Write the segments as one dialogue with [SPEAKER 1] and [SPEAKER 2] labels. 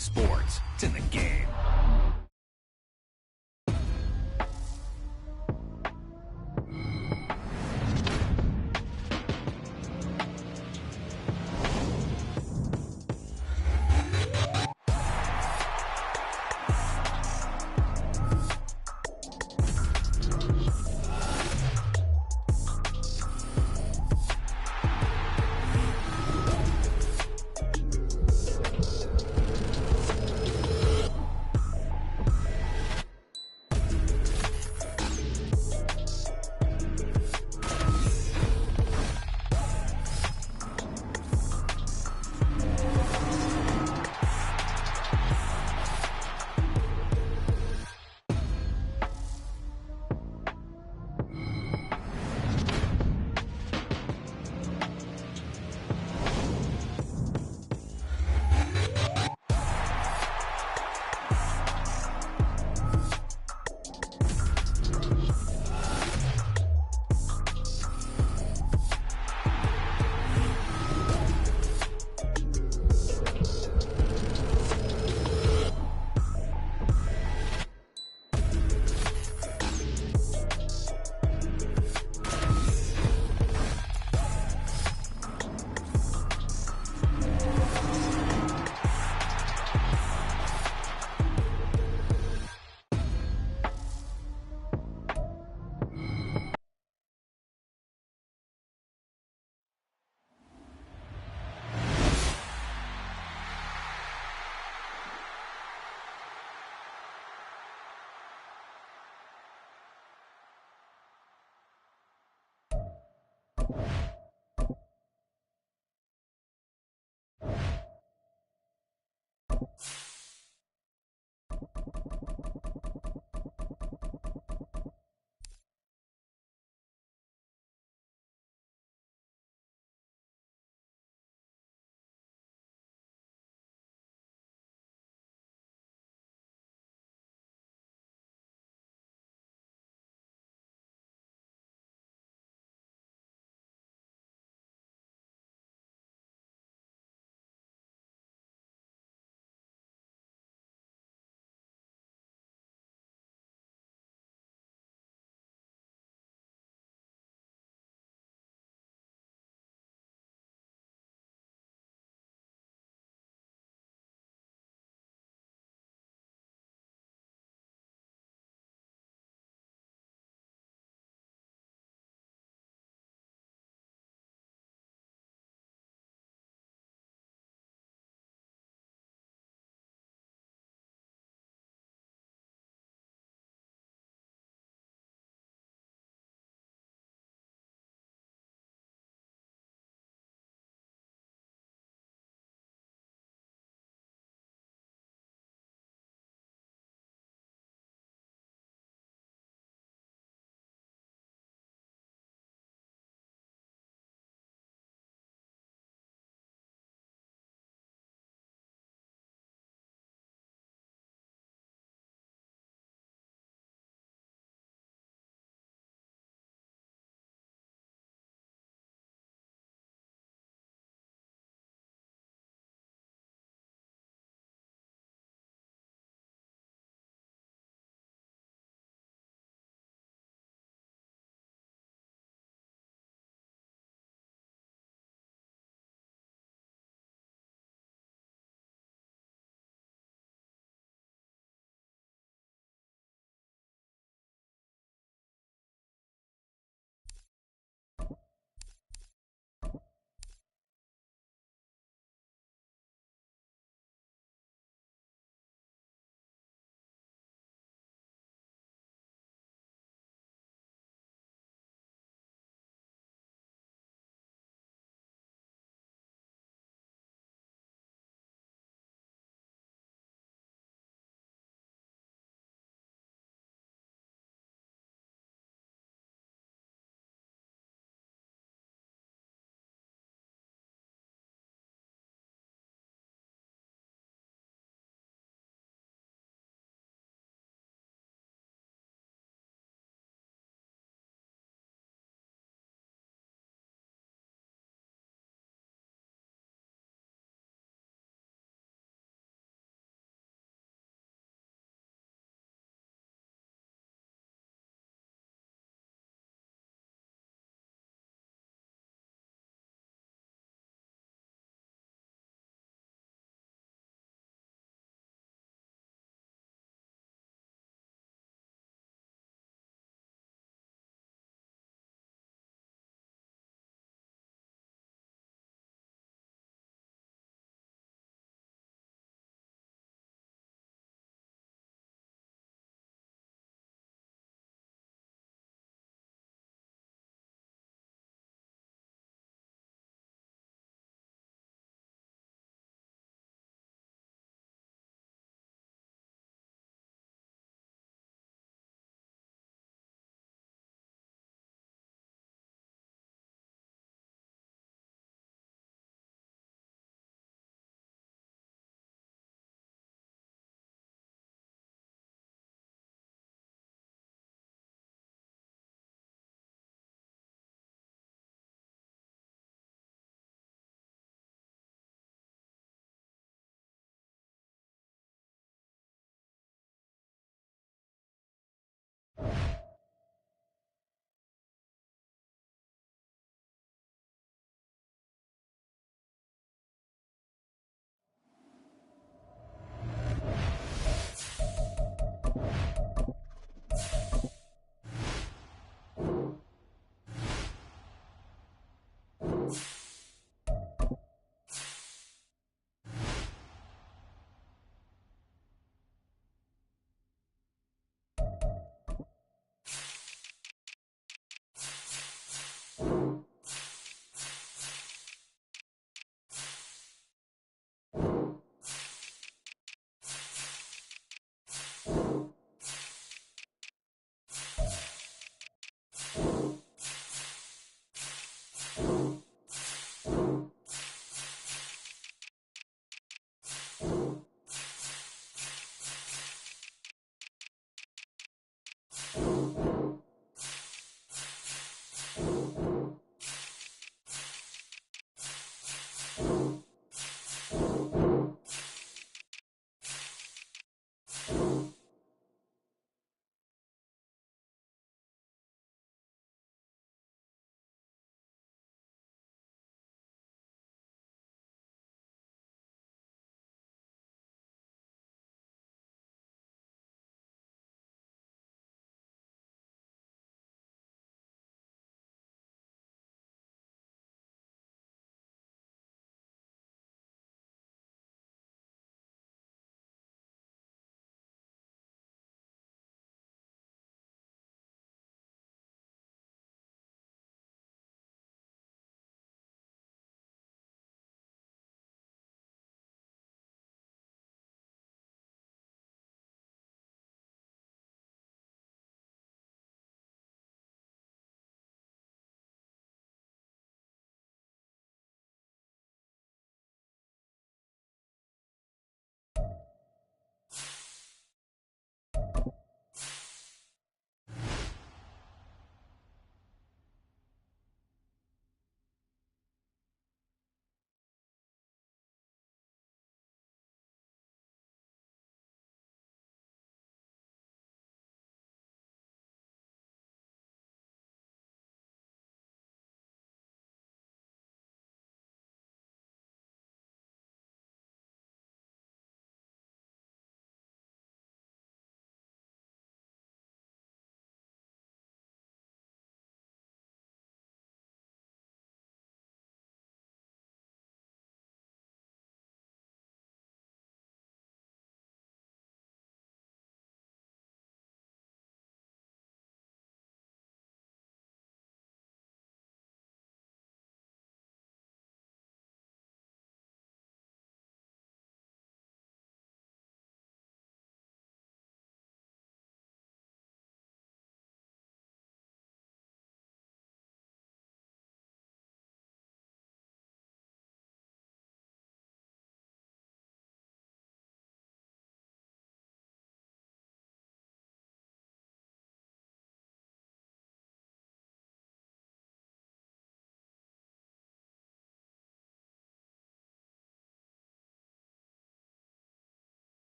[SPEAKER 1] sports. It's in the game.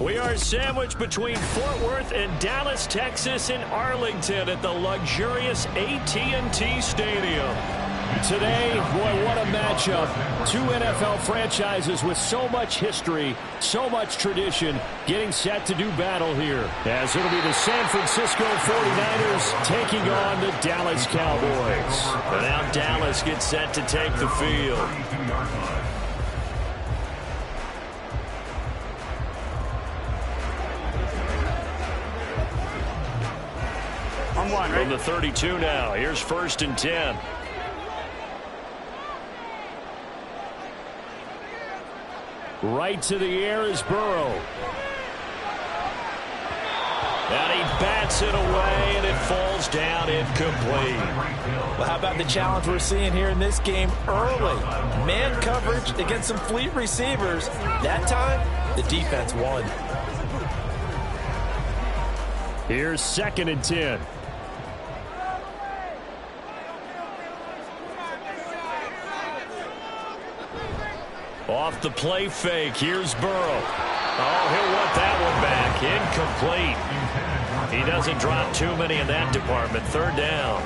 [SPEAKER 2] We are sandwiched between Fort Worth and Dallas, Texas, in Arlington at the luxurious AT&T Stadium. Today, boy, what a matchup. Two NFL franchises with so much history, so much tradition, getting set to do battle here. As it'll be the San Francisco 49ers taking on the Dallas Cowboys. And now Dallas gets set to take the field.
[SPEAKER 3] 1, right?
[SPEAKER 2] From the 32 now, here's 1st and 10. Right to the air is Burrow. And he bats it away, and it falls down incomplete.
[SPEAKER 4] Well, how about the challenge we're seeing here in this game early? Man coverage against some fleet receivers. That time, the defense won.
[SPEAKER 2] Here's 2nd and 10. Off the play fake, here's Burrow. Oh, he'll want that one back. Incomplete. He doesn't drop too many in that department. 3rd down.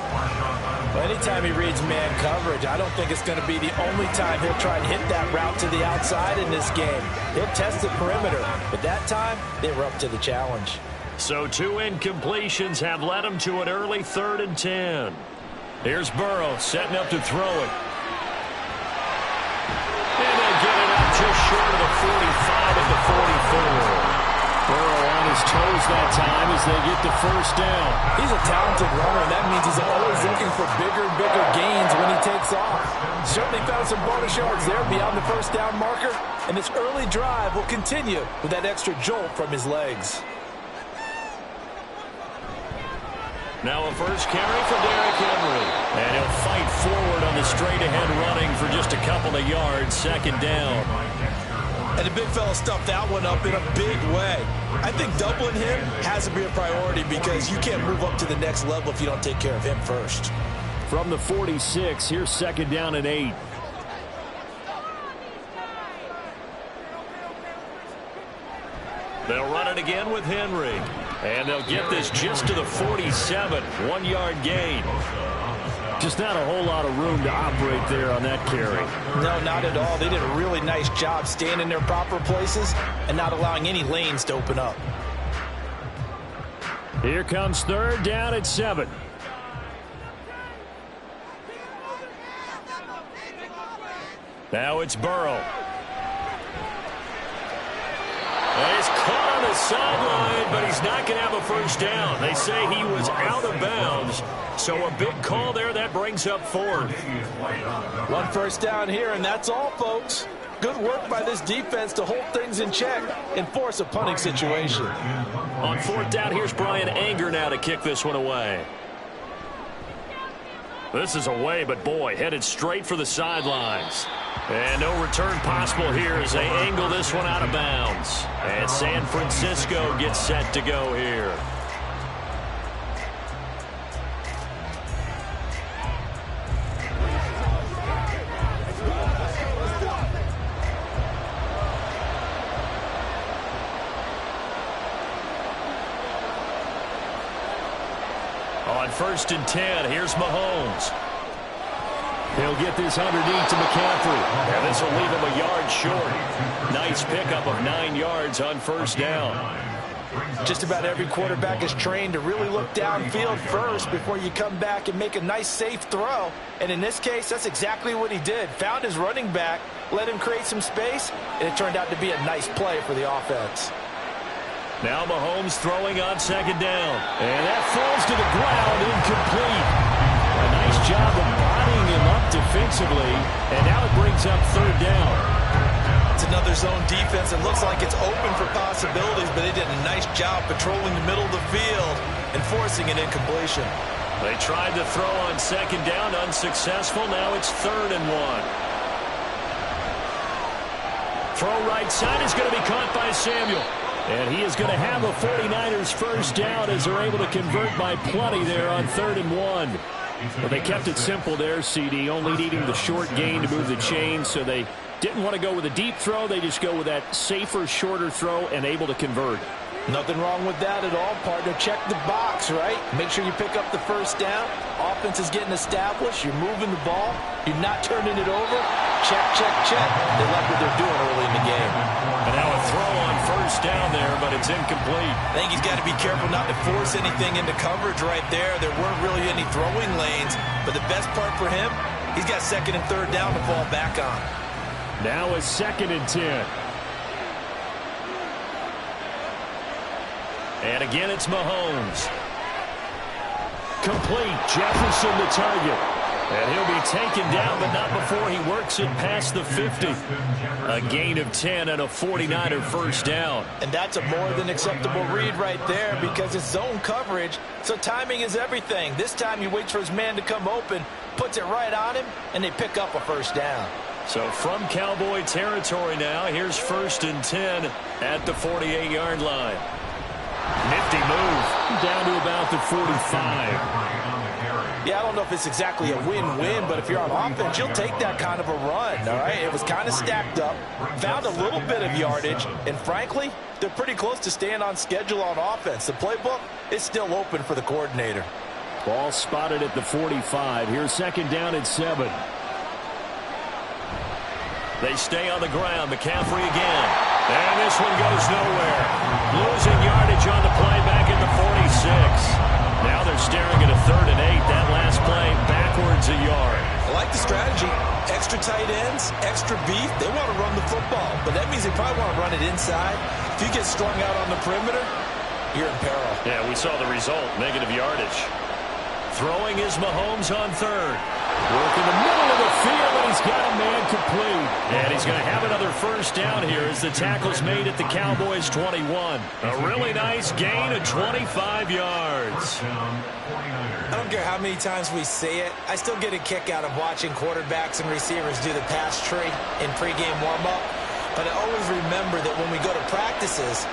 [SPEAKER 4] Well, anytime he reads man coverage, I don't think it's going to be the only time he'll try and hit that route to the outside in this game. He'll test the perimeter, but that time, they were up to the challenge.
[SPEAKER 2] So 2 incompletions have led him to an early 3rd and 10. Here's Burrow setting up to throw it. And they'll get it up just short of the 45 at the 44. Burrow on his toes that time as they get the 1st down.
[SPEAKER 4] He's a talented runner, and that means he's always looking for bigger and bigger gains when he takes off. Certainly found some bonus yards there beyond the 1st down marker, and this early drive will continue with that extra jolt from his legs.
[SPEAKER 2] Now a 1st carry for Derrick Henry. And he'll fight forward on the straight-ahead running for just a couple of yards. 2nd down.
[SPEAKER 4] And the big fella stuffed that one up in a big way. I think doubling him has to be a priority because you can't move up to the next level if you don't take care of him first.
[SPEAKER 2] From the 46, here's 2nd down and 8. They'll run it again with Henry. And they'll get this just to the 47. 1-yard gain. Just not a whole lot of room to operate there on that carry.
[SPEAKER 4] No, not at all. They did a really nice job staying in their proper places and not allowing any lanes to open up.
[SPEAKER 2] Here comes 3rd down at 7. Now it's Burrow. And he's caught on the sideline, but he's not going to have a 1st down. They say he was out of bounds. So a big call there. That brings up 4th.
[SPEAKER 4] 1 1st down here, and that's all, folks. Good work by this defense to hold things in check and force a punting situation.
[SPEAKER 2] On 4th down, here's Brian Anger now to kick this one away. This is away, but boy, headed straight for the sidelines. And no return possible here as they angle this one out of bounds. And San Francisco gets set to go here. On 1st and 10, here's Mahomes. He'll get this underneath to McCaffrey. And this will leave him a yard short. Nice pickup of 9 yards on 1st down.
[SPEAKER 4] Just about every quarterback is trained to really look downfield first before you come back and make a nice, safe throw. And in this case, that's exactly what he did. Found his running back, let him create some space, and it turned out to be a nice play for the offense.
[SPEAKER 2] Now Mahomes throwing on 2nd down. And that falls to the ground, incomplete. A nice job of bodying him up defensively. And now it brings up 3rd down.
[SPEAKER 4] It's another zone defense. It looks like it's open for possibilities, but they did a nice job patrolling the middle of the field and forcing an incompletion.
[SPEAKER 2] They tried to throw on 2nd down, unsuccessful. Now it's 3rd and 1. Throw right side is going to be caught by Samuel. And he is going to have a 49ers 1st down as they're able to convert by plenty there on 3rd and 1. But they kept it simple there, CD, only needing the short gain to move the chains, so they didn't want to go with a deep throw. They just go with that safer, shorter throw and able to convert.
[SPEAKER 4] Nothing wrong with that at all, partner. Check the box, right? Make sure you pick up the 1st down. Offense is getting established. You're moving the ball. You're not turning it over. Check, check, check. They like what they're doing early in the game.
[SPEAKER 2] And now a throw on 1st down there, but it's incomplete.
[SPEAKER 4] I think he's got to be careful not to force anything into coverage right there. There weren't really any throwing lanes. But the best part for him, he's got 2nd and 3rd down to fall back on.
[SPEAKER 2] Now a 2nd and 10. And again, it's Mahomes. complete. Jefferson the target. And he'll be taken down, but not before he works it past the 50. A gain of 10 and a 49er first down.
[SPEAKER 4] And that's a more than acceptable read right there because it's zone coverage, so timing is everything. This time he waits for his man to come open, puts it right on him, and they pick up a first down.
[SPEAKER 2] So from Cowboy territory now, here's 1st and 10 at the 48-yard line. Nifty move down to about the 45.
[SPEAKER 4] Yeah, I don't know if it's exactly a win-win, but if you're on offense, you'll take that kind of a run, all right? It was kind of stacked up, found a little bit of yardage, and frankly, they're pretty close to staying on schedule on offense. The playbook is still open for the coordinator.
[SPEAKER 2] Ball spotted at the 45. Here's 2nd down and 7. They stay on the ground. McCaffrey again. And this one goes nowhere. Losing yardage on the play back at the 46. Now they're staring at a 3rd and 8. That last play backwards a yard.
[SPEAKER 4] I like the strategy. Extra tight ends, extra beef. They want to run the football, but that means they probably want to run it inside. If you get strung out on the perimeter, you're in peril.
[SPEAKER 2] Yeah, we saw the result. Negative yardage. Throwing is Mahomes on 3rd. Work in the middle of the field, and he's got a man complete. And he's going to have another first down here as the tackle's made at the Cowboys' 21. A really nice gain of 25 yards.
[SPEAKER 3] I don't care how many times we see it. I still get a kick out of watching quarterbacks and receivers do the pass tree in pregame warm-up. But I always remember that when we go to practices,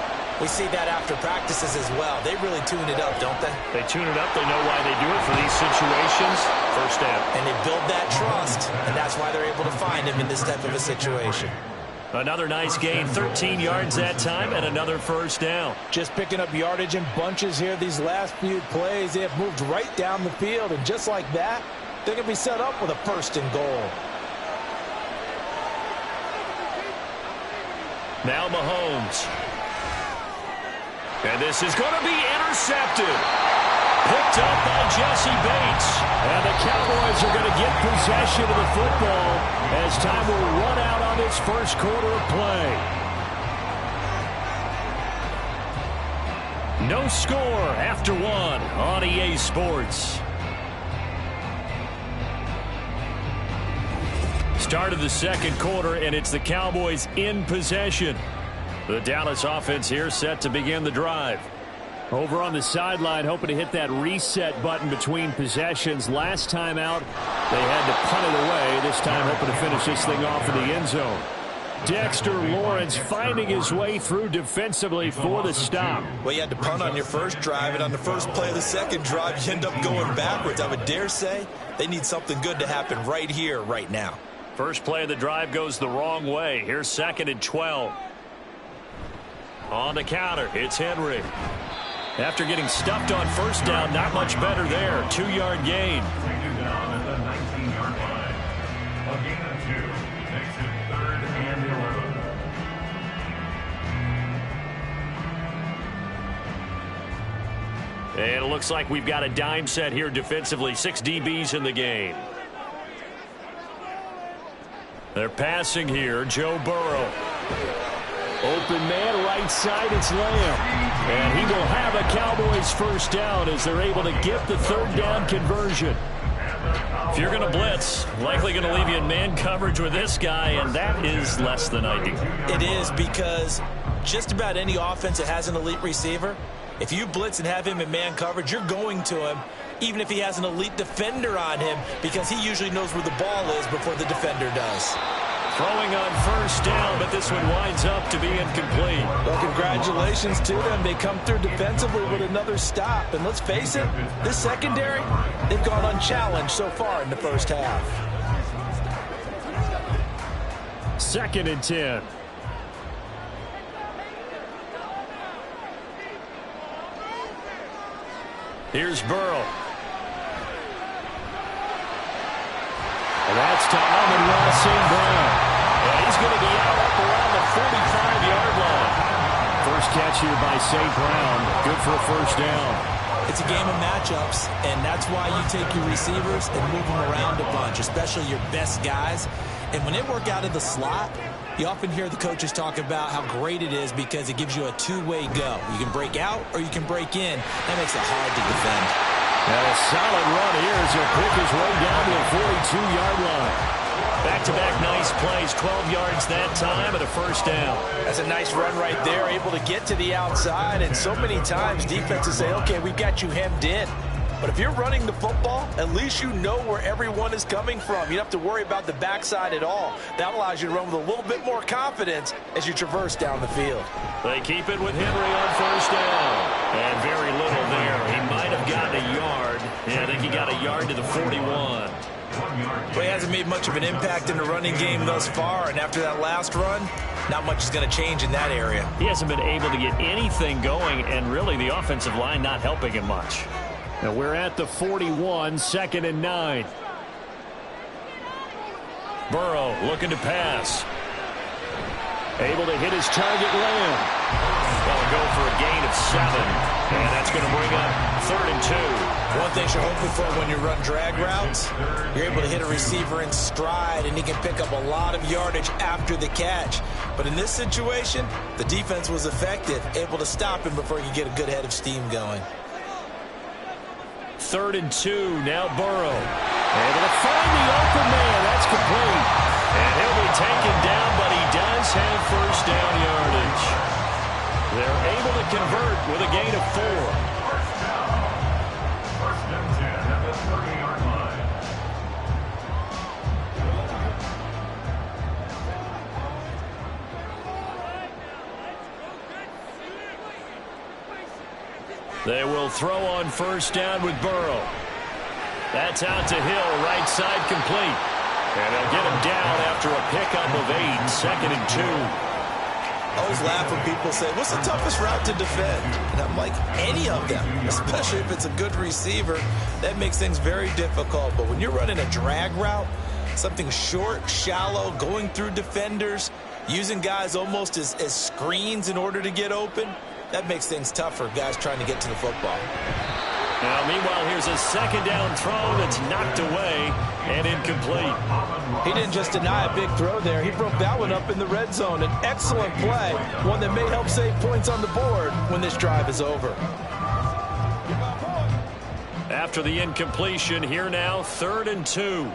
[SPEAKER 3] we see that after practices as well. They really tune it up, don't they?
[SPEAKER 2] They tune it up. They know why they do it for these situations. First down.
[SPEAKER 3] And they build that trust, and that's why they're able to find him in this type of a situation.
[SPEAKER 2] Another nice gain, 13 yards that time, and another first down.
[SPEAKER 4] Just picking up yardage in bunches here these last few plays. They have moved right down the field, and just like that, they're going to be set up with a 1st and goal.
[SPEAKER 2] Now Mahomes. And this is going to be intercepted. Picked up by Jesse Bates. And the Cowboys are going to get possession of the football as time will run out on this first quarter of play. No score after 1 on EA Sports. Start of the 2nd quarter, and it's the Cowboys in possession. The Dallas offense here set to begin the drive. Over on the sideline, hoping to hit that reset button between possessions. Last time out, they had to punt it away. This time, hoping to finish this thing off in the end zone. Dexter Lawrence finding his way through defensively for the stop.
[SPEAKER 3] Well, you had to punt on your first drive, and on the first play of the 2nd drive, you end up going backwards. I would dare say they need something good to happen right here, right now.
[SPEAKER 2] First play of the drive goes the wrong way. Here's 2nd and 12. On the counter, it's Henry. After getting stuffed on first down, not much better there. 2-yard gain. And it looks like we've got a dime set here defensively. 6 DBs in the game. They're passing here. Joe Burrow. Open man, right side, it's Lamb. And he will have a Cowboys first down as they're able to get the 3rd down conversion. If you're going to blitz, likely going to leave you in man coverage with this guy, and that is less than ideal.
[SPEAKER 3] It is, because just about any offense that has an elite receiver, if you blitz and have him in man coverage, you're going to him, even if he has an elite defender on him, because he usually knows where the ball is before the defender does.
[SPEAKER 2] Throwing on first down, but this one winds up to be incomplete.
[SPEAKER 4] Well, congratulations to them. They come through defensively with another stop. And let's face it, this secondary, they've gone unchallenged so far in the first half.
[SPEAKER 2] 2nd and 10. Here's Burrow. And that's to Amon-Ra St. Brown. And he's going to be out up around the 45-yard line. First catch here by St. Brown. Good for a first down.
[SPEAKER 3] It's a game of matchups, and that's why you take your receivers and move them around a bunch, especially your best guys. And when they work out of the slot, you often hear the coaches talk about how great it is because it gives you a two-way go. You can break out or you can break in. That makes it hard to defend.
[SPEAKER 2] And a solid run here as he'll pick his way down to the 42-yard line. Back-to-back nice plays, 12 yards that time and a first down.
[SPEAKER 4] That's a nice run right there, able to get to the outside. And so many times defenses say, okay, we've got you hemmed in. But if you're running the football, at least you know where everyone is coming from. You don't have to worry about the backside at all. That allows you to run with a little bit more confidence as you traverse down the field.
[SPEAKER 2] They keep it with Henry on first down. And very little there. He might have gotten a yard. Yeah, I think he got a yard to the 41.
[SPEAKER 3] Well, he hasn't made much of an impact in the running game thus far, and after that last run, not much is going to change in that area.
[SPEAKER 2] He hasn't been able to get anything going, and really the offensive line not helping him much. Now we're at the 41, 2nd and 9. Burrow looking to pass. Able to hit his target, Lamb. They'll go for a gain of 7, and that's going to bring up 3rd and 2.
[SPEAKER 3] One thing you're hoping for when you run drag routes, you're able to hit a receiver in stride, and he can pick up a lot of yardage after the catch. But in this situation, the defense was effective, able to stop him before you get a good head of steam going.
[SPEAKER 2] 3rd and 2, now Burrow. Able to find the open man. That's complete. And he'll be taken down, but he does have first down yardage. They're able to convert with a gain of 4. They will throw on first down with Burrow. That's out to Hill, right side complete. And they'll get him down after a pickup of 8, 2nd and 2.
[SPEAKER 3] I always laugh when people say, what's the toughest route to defend? And I'm like, any of them, especially if it's a good receiver. That makes things very difficult. But when you're running a drag route, something short, shallow, going through defenders, using guys almost as screens in order to get open, that makes things tough for guys trying to get to the football.
[SPEAKER 2] Now, meanwhile, here's a 2nd down throw that's knocked away and incomplete.
[SPEAKER 4] He didn't just deny a big throw there. He broke that one up in the red zone. An excellent play, one that may help save points on the board when this drive is over.
[SPEAKER 2] After the incompletion, here now, 3rd and 2.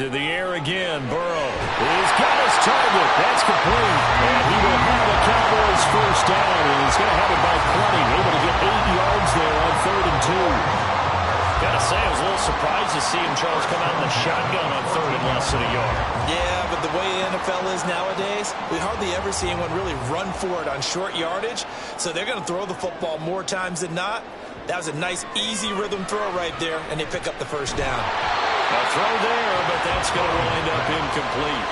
[SPEAKER 2] To the air again, Burrow. He's got his target. That's complete. And he will have a Cowboys first down. And he's going to have it by 20. Able to get 8 yards there on 3rd and 2. Got to say, I was a little surprised to see him, Charles, come out in the shotgun on 3rd and less than a yard.
[SPEAKER 3] Yeah, but the way the NFL is nowadays, we hardly ever see anyone really run for it on short yardage. So they're going to throw the football more times than not. That was a nice, easy rhythm throw right there, and they pick up the first down.
[SPEAKER 2] A throw there, but that's going to wind up incomplete.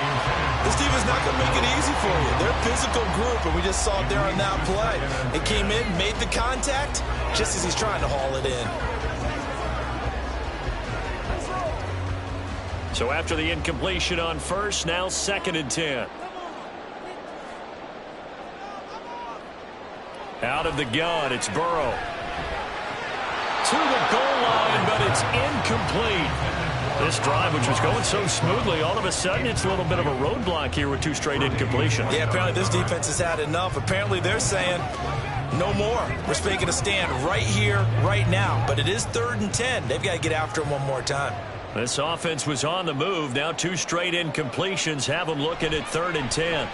[SPEAKER 3] This team is not going to make it easy for you. They're a physical group, and we just saw it there on that play. It came in, made the contact, just as he's trying to haul it in.
[SPEAKER 2] So after the incompletion on first, now 2nd and 10. Out of the gun, it's Burrow. To the goal line, but it's incomplete. This drive, which was going so smoothly, all of a sudden it's a little bit of a roadblock here with 2 straight incompletions.
[SPEAKER 3] Yeah, apparently this defense has had enough. Apparently they're saying, no more. We're making a stand right here, right now. But it is 3rd and 10. They've got to get after him one more time.
[SPEAKER 2] This offense was on the move. Now 2 straight incompletions have them looking at 3rd and 10.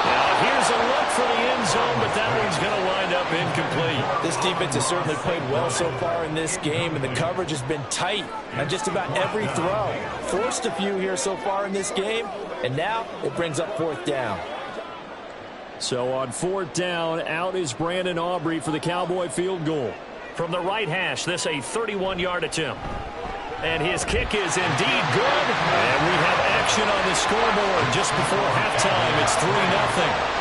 [SPEAKER 2] Now here's a look for the end zone, but that one's going to wind up incomplete.
[SPEAKER 4] This defense has certainly played well so far in this game, and the coverage has been tight on just about every throw. Forced a few here so far in this game, and now it brings up 4th down.
[SPEAKER 2] So on 4th down, out is Brandon Aubrey for the Cowboy field goal. From the right hash, this a 31-yard attempt. And his kick is indeed good. And we have action on the scoreboard just before halftime. It's 3-0.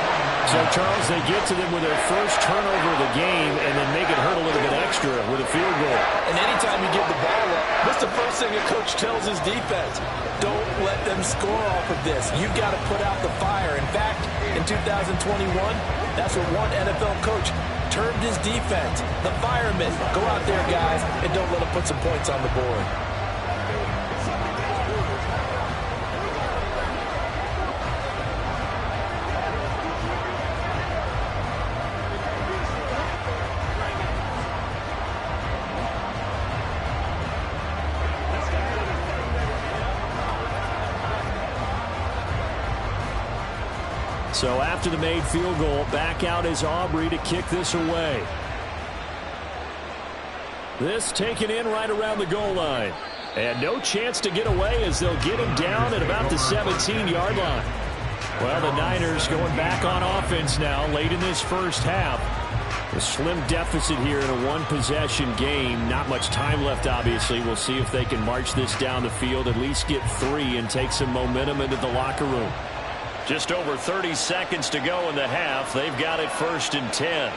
[SPEAKER 2] So, Charles, they get to them with their first turnover of the game and then make it hurt a little bit extra with a field goal.
[SPEAKER 4] And anytime you give the ball up, what's the first thing a coach tells his defense? Don't let them score off of this. You've got to put out the fire. In fact, in 2021, that's what one NFL coach termed his defense. The firemen. Go out there, guys, and don't let them put some points on the board.
[SPEAKER 2] So after the made field goal, back out is Aubrey to kick this away. This taken in right around the goal line. And no chance to get away as they'll get him down at about the 17-yard line. Well, the Niners going back on offense now late in this first half. A slim deficit here in a one-possession game. Not much time left, obviously. We'll see if they can march this down the field, at least get 3 and take some momentum into the locker room. Just over 30 seconds to go in the half. They've got it 1st and 10.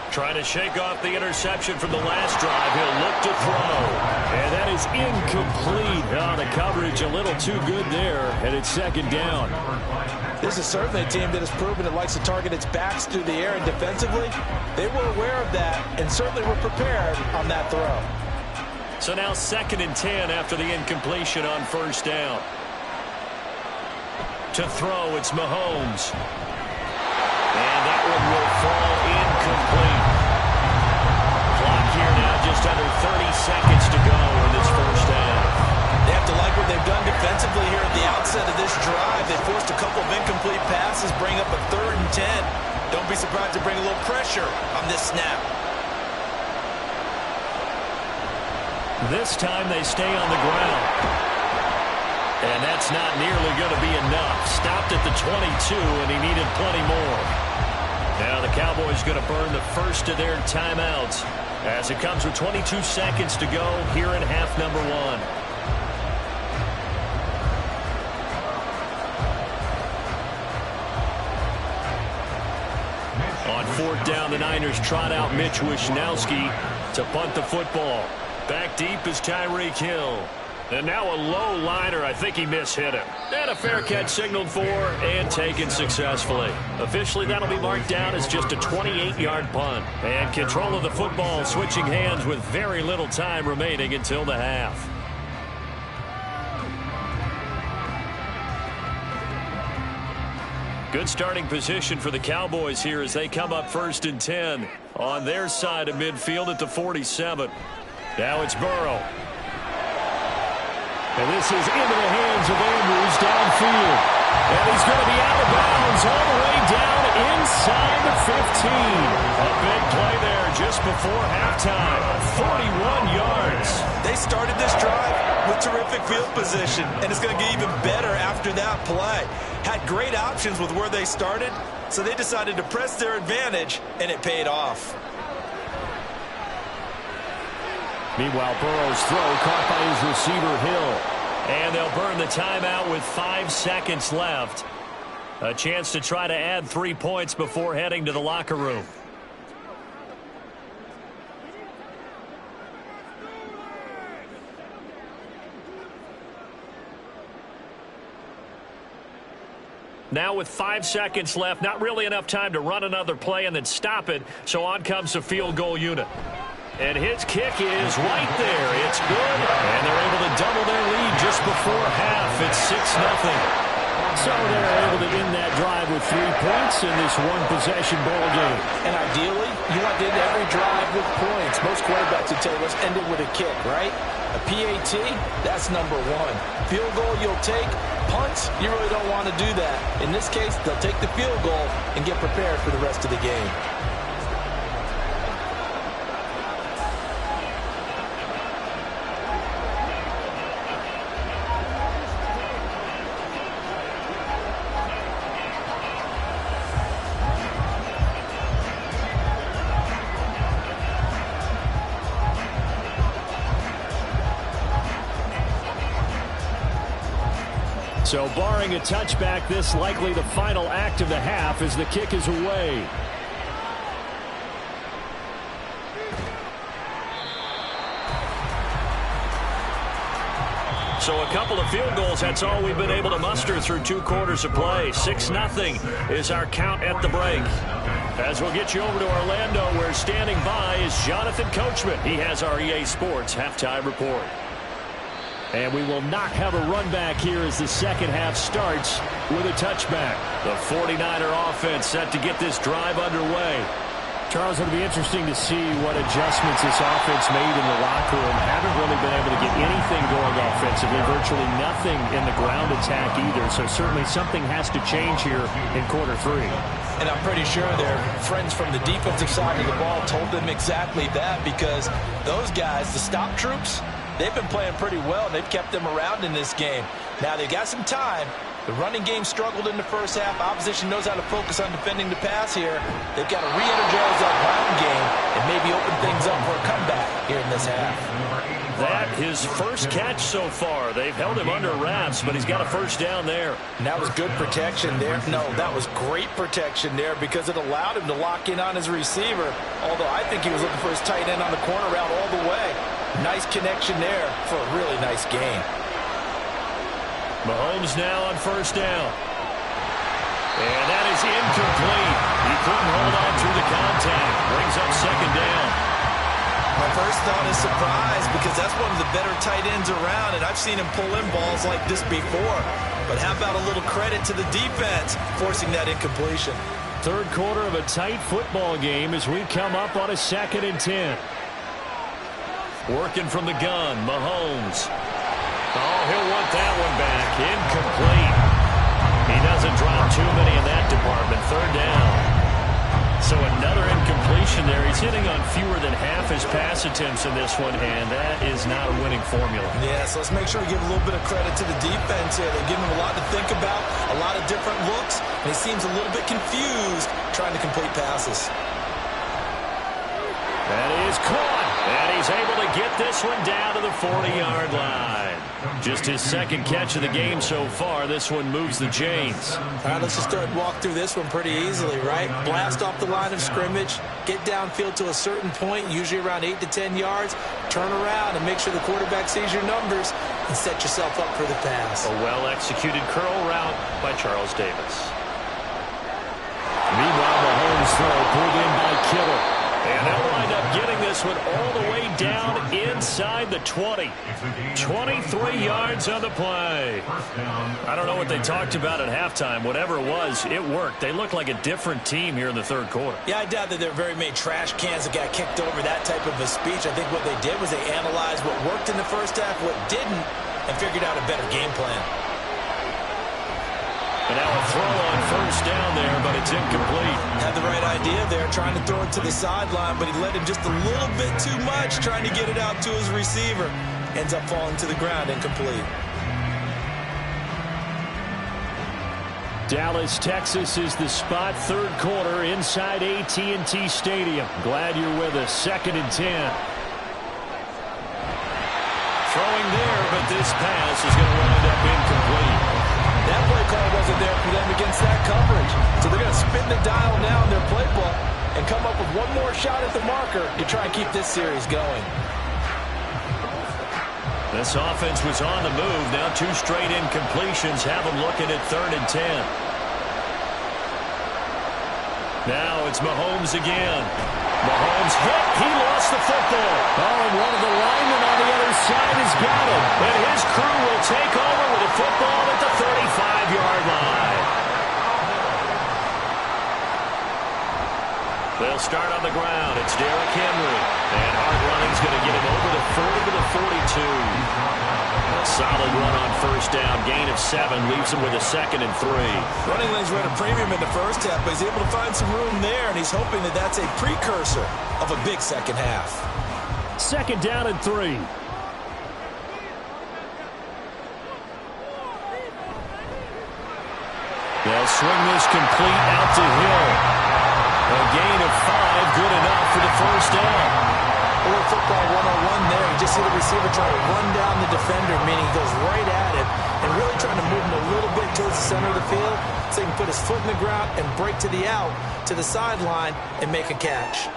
[SPEAKER 2] Trying to shake off the interception from the last drive. He'll look to throw. And that is incomplete. Oh, the coverage a little too good there. And it's 2nd down.
[SPEAKER 4] This is certainly a team that has proven it likes to target its backs through the air, and defensively, they were aware of that and certainly were prepared on that throw.
[SPEAKER 2] So now 2nd and 10 after the incompletion on 1st down. To throw, it's Mahomes. And that one will fall incomplete. Clock here now, just under 30 seconds to go in this first half.
[SPEAKER 3] They have to like what they've done defensively here at the outset of this drive. They forced a couple of incomplete passes, bring up a 3rd and 10. Don't be surprised to bring a little pressure on this snap.
[SPEAKER 2] This time they stay on the ground. And that's not nearly going to be enough. Stopped at the 22, and he needed plenty more. Now the Cowboys going to burn the first of their timeouts as it comes with 22 seconds to go here in half number 1. On 4th down, the Niners trot out Mitch Wishnowsky to punt the football. Back deep is Tyreek Hill. And now a low liner. I think he mishit him. And a fair catch signaled for and taken successfully. Officially, that'll be marked down as just a 28-yard punt. And control of the football switching hands with very little time remaining until the half. Good starting position for the Cowboys here as they come up 1st and 10 on their side of midfield at the 47. Now it's Burrow. And this is into the hands of Andrews downfield. And he's going to be out of bounds all the way down inside the 15. A big play there just before halftime. 41 yards.
[SPEAKER 3] They started this drive with terrific field position, and it's going to get even better after that play. Had great options with where they started, so they decided to press their advantage, and it paid off.
[SPEAKER 2] Meanwhile, Burrow's throw caught by his receiver, Hill. And they'll burn the timeout with 5 seconds left. A chance to try to add 3 points before heading to the locker room. Now with 5 seconds left, not really enough time to run another play and then stop it. So on comes the field goal unit. And his kick is right there. It's good. And they're able to double their lead just before half. It's 6-0. So they're able to end that drive with 3 points in this one-possession ball game.
[SPEAKER 4] And ideally, you want to end every drive with points. Most quarterbacks would tell you, let's end it with a kick, right? A PAT, that's number 1. Field goal you'll take. Punts, you really don't want to do that. In this case, they'll take the field goal and get prepared for the rest of the game.
[SPEAKER 2] So barring a touchback, this likely the final act of the half as the kick is away. So a couple of field goals, that's all we've been able to muster through 2 quarters of play. 6-0 is our count at the break. As we'll get you over to Orlando, where standing by is Jonathan Coachman. He has our EA Sports halftime report. And we will not have a run back here as the second half starts with a touchback. The 49er offense set to get this drive underway. Charles, it'll be interesting to see what adjustments this offense made in the locker room. Haven't really been able to get anything going offensively, virtually nothing in the ground attack either. So certainly something has to change here in quarter three.
[SPEAKER 4] And I'm pretty sure their friends from the defensive side of the ball told them exactly that, because those guys, the stop troops, they've been playing pretty well. They've kept them around in this game. Now they've got some time. The running game struggled in the first half. Opposition knows how to focus on defending the pass here. They've got to re-energize that ground game and maybe open things up for a comeback here in this half.
[SPEAKER 2] That his first catch so far. They've held him under wraps, but he's got a first down there.
[SPEAKER 4] And that was good protection there. No, that was great protection there, because it allowed him to lock in on his receiver. Although I think he was looking for his tight end on the corner route all the way. Nice connection there for a really nice gain.
[SPEAKER 2] Mahomes now on first down. And that is incomplete. He couldn't hold on through the contact. Brings up second down.
[SPEAKER 3] My first thought is surprise, because that's one of the better tight ends around, and I've seen him pull in balls like this before. But how about a little credit to the defense forcing that incompletion?
[SPEAKER 2] Third quarter of a tight football game as we come up on a 2nd and 10. Working from the gun, Mahomes. Oh, he'll want that one back. Incomplete. He doesn't drop too many in that department. Third down. So another incompletion there. He's hitting on fewer than half his pass attempts in this one, and that is not a winning formula.
[SPEAKER 3] Yeah, so let's make sure we give a little bit of credit to the defense here. They're giving him a lot to think about, a lot of different looks, and he seems a little bit confused trying to complete passes.
[SPEAKER 2] That is caught, and he's able to get this one down to the 40-yard line. Just his second catch of the game so far. This one moves the chains.
[SPEAKER 3] All right, let's just go ahead and walk through this one pretty easily, right? Blast off the line of scrimmage, get downfield to a certain point, usually around 8 to 10 yards, turn around and make sure the quarterback sees your numbers and set yourself up for the pass.
[SPEAKER 2] A well-executed curl route by Charles Davis. Meanwhile, Mahomes throw pulled in by Kittle. And they'll wind up getting this one all the way down inside the 20. 23 yards on the play. I don't know what they talked about at halftime. Whatever it was, it worked. They look like a different team here in the third quarter.
[SPEAKER 3] Yeah, I doubt that there are very many trash cans that got kicked over that type of a speech. I think what they did was they analyzed what worked in the first half, what didn't, and figured out a better game plan.
[SPEAKER 2] And now a throw on first down there, but it's incomplete.
[SPEAKER 3] Had the right idea there, trying to throw it to the sideline, but he let him just a little bit too much, trying to get it out to his receiver. Ends up falling to the ground, incomplete.
[SPEAKER 2] Dallas, Texas is the spot. Third quarter inside AT&T Stadium. Glad you're with us. 2nd and 10. Throwing there, but this pass is going to wind up incomplete.
[SPEAKER 3] That play call wasn't there for them against that coverage. So they're going to spin the dial now in their playbook and come up with one more shot at the marker to try and keep this series going.
[SPEAKER 2] This offense was on the move. Now 2 straight incompletions have them looking at 3rd and 10. Now it's Mahomes again. Mahomes hit. He lost the football. Oh, and one of the linemen on the other side has got him. And his crew will take over with a football at the 35-yard line. They'll start on the ground. It's Derrick Henry. And hard running's going to get him over the 40 to the 42. A solid run on first down. Gain of 7 leaves him with a 2nd and 3.
[SPEAKER 3] Running lanes were at a premium in the first half, but he's able to find some room there, and he's hoping that that's a precursor of a big second half.
[SPEAKER 2] 2nd down and 3. They'll swing this complete out to Hill. A gain of 5, good enough for the first down.
[SPEAKER 3] A little football 101 there. You just see the receiver trying to run down the defender, meaning he goes right at it, and really trying to move him a little bit towards the center of the field so he can put his foot in the ground and break to the out, to the sideline, and make a catch.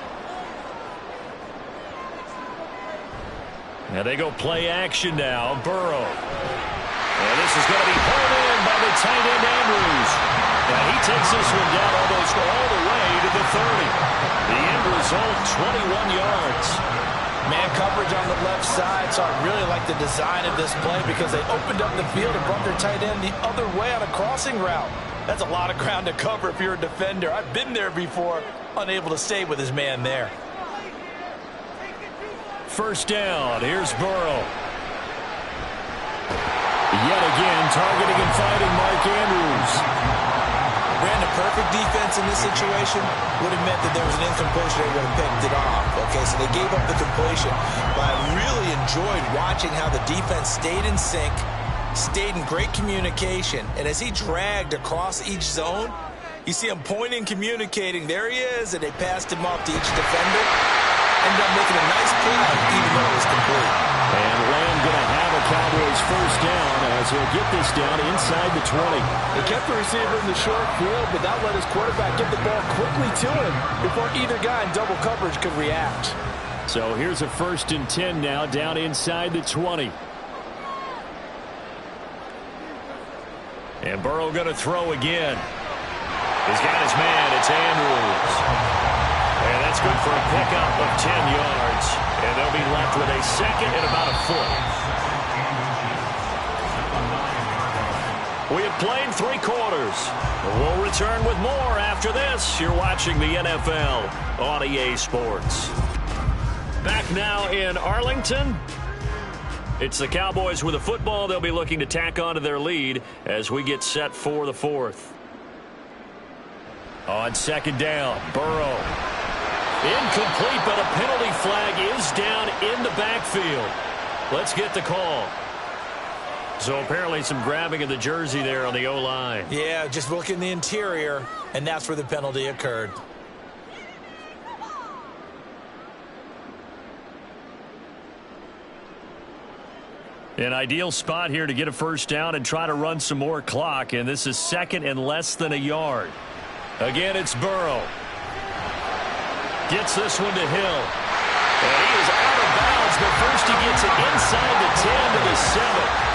[SPEAKER 2] Now they go play action now. Burrow. And this is going to be pulled in by the tight end Andrews. And he takes this one down almost all the way to the 30. The end result, 21 yards.
[SPEAKER 4] Man coverage on the left side, so I really like the design of this play because they opened up the field and brought their tight end the other way on a crossing route. That's a lot of ground to cover if you're a defender. I've been there before, unable to stay with his man there.
[SPEAKER 2] First down, here's Burrow. Yet again, targeting and fighting Mark Andrews.
[SPEAKER 3] Ran the perfect defense in this situation would have meant that there was an incompletion. They would have picked it off. Okay, so they gave up the completion. But I really enjoyed watching how the defense stayed in sync, stayed in great communication. And as he dragged across each zone, you see him pointing, communicating. There he is, and they passed him off to each defender. Ended up making a nice play, even though it was complete.
[SPEAKER 2] And Lamb going to have a Cowboys first down as he'll get this down inside the 20.
[SPEAKER 4] He kept the receiver in the short field, but that let his quarterback get the ball quickly to him before either guy in double coverage could react.
[SPEAKER 2] So here's a 1st and 10 now down inside the 20. And Burrow going to throw again. He's got his man. It's Andrews. And that's good for a pickup of 10 yards. And they'll be left with a second and about a foot. We have played 3 quarters. We'll return with more after this. You're watching the NFL on EA Sports. Back now in Arlington. It's the Cowboys with the football. They'll be looking to tack onto their lead as we get set for the 4th. On 2nd down, Burrow. Incomplete, but a penalty flag is down in the backfield. Let's get the call. So apparently some grabbing of the jersey there on the O-line.
[SPEAKER 3] Yeah, just look in the interior, and that's where the penalty occurred.
[SPEAKER 2] An ideal spot here to get a first down and try to run some more clock, and this is 2nd and less than a yard. Again, it's Burrow. Gets this one to Hill. And he is out of bounds, but first he gets it inside the 10 to the 7.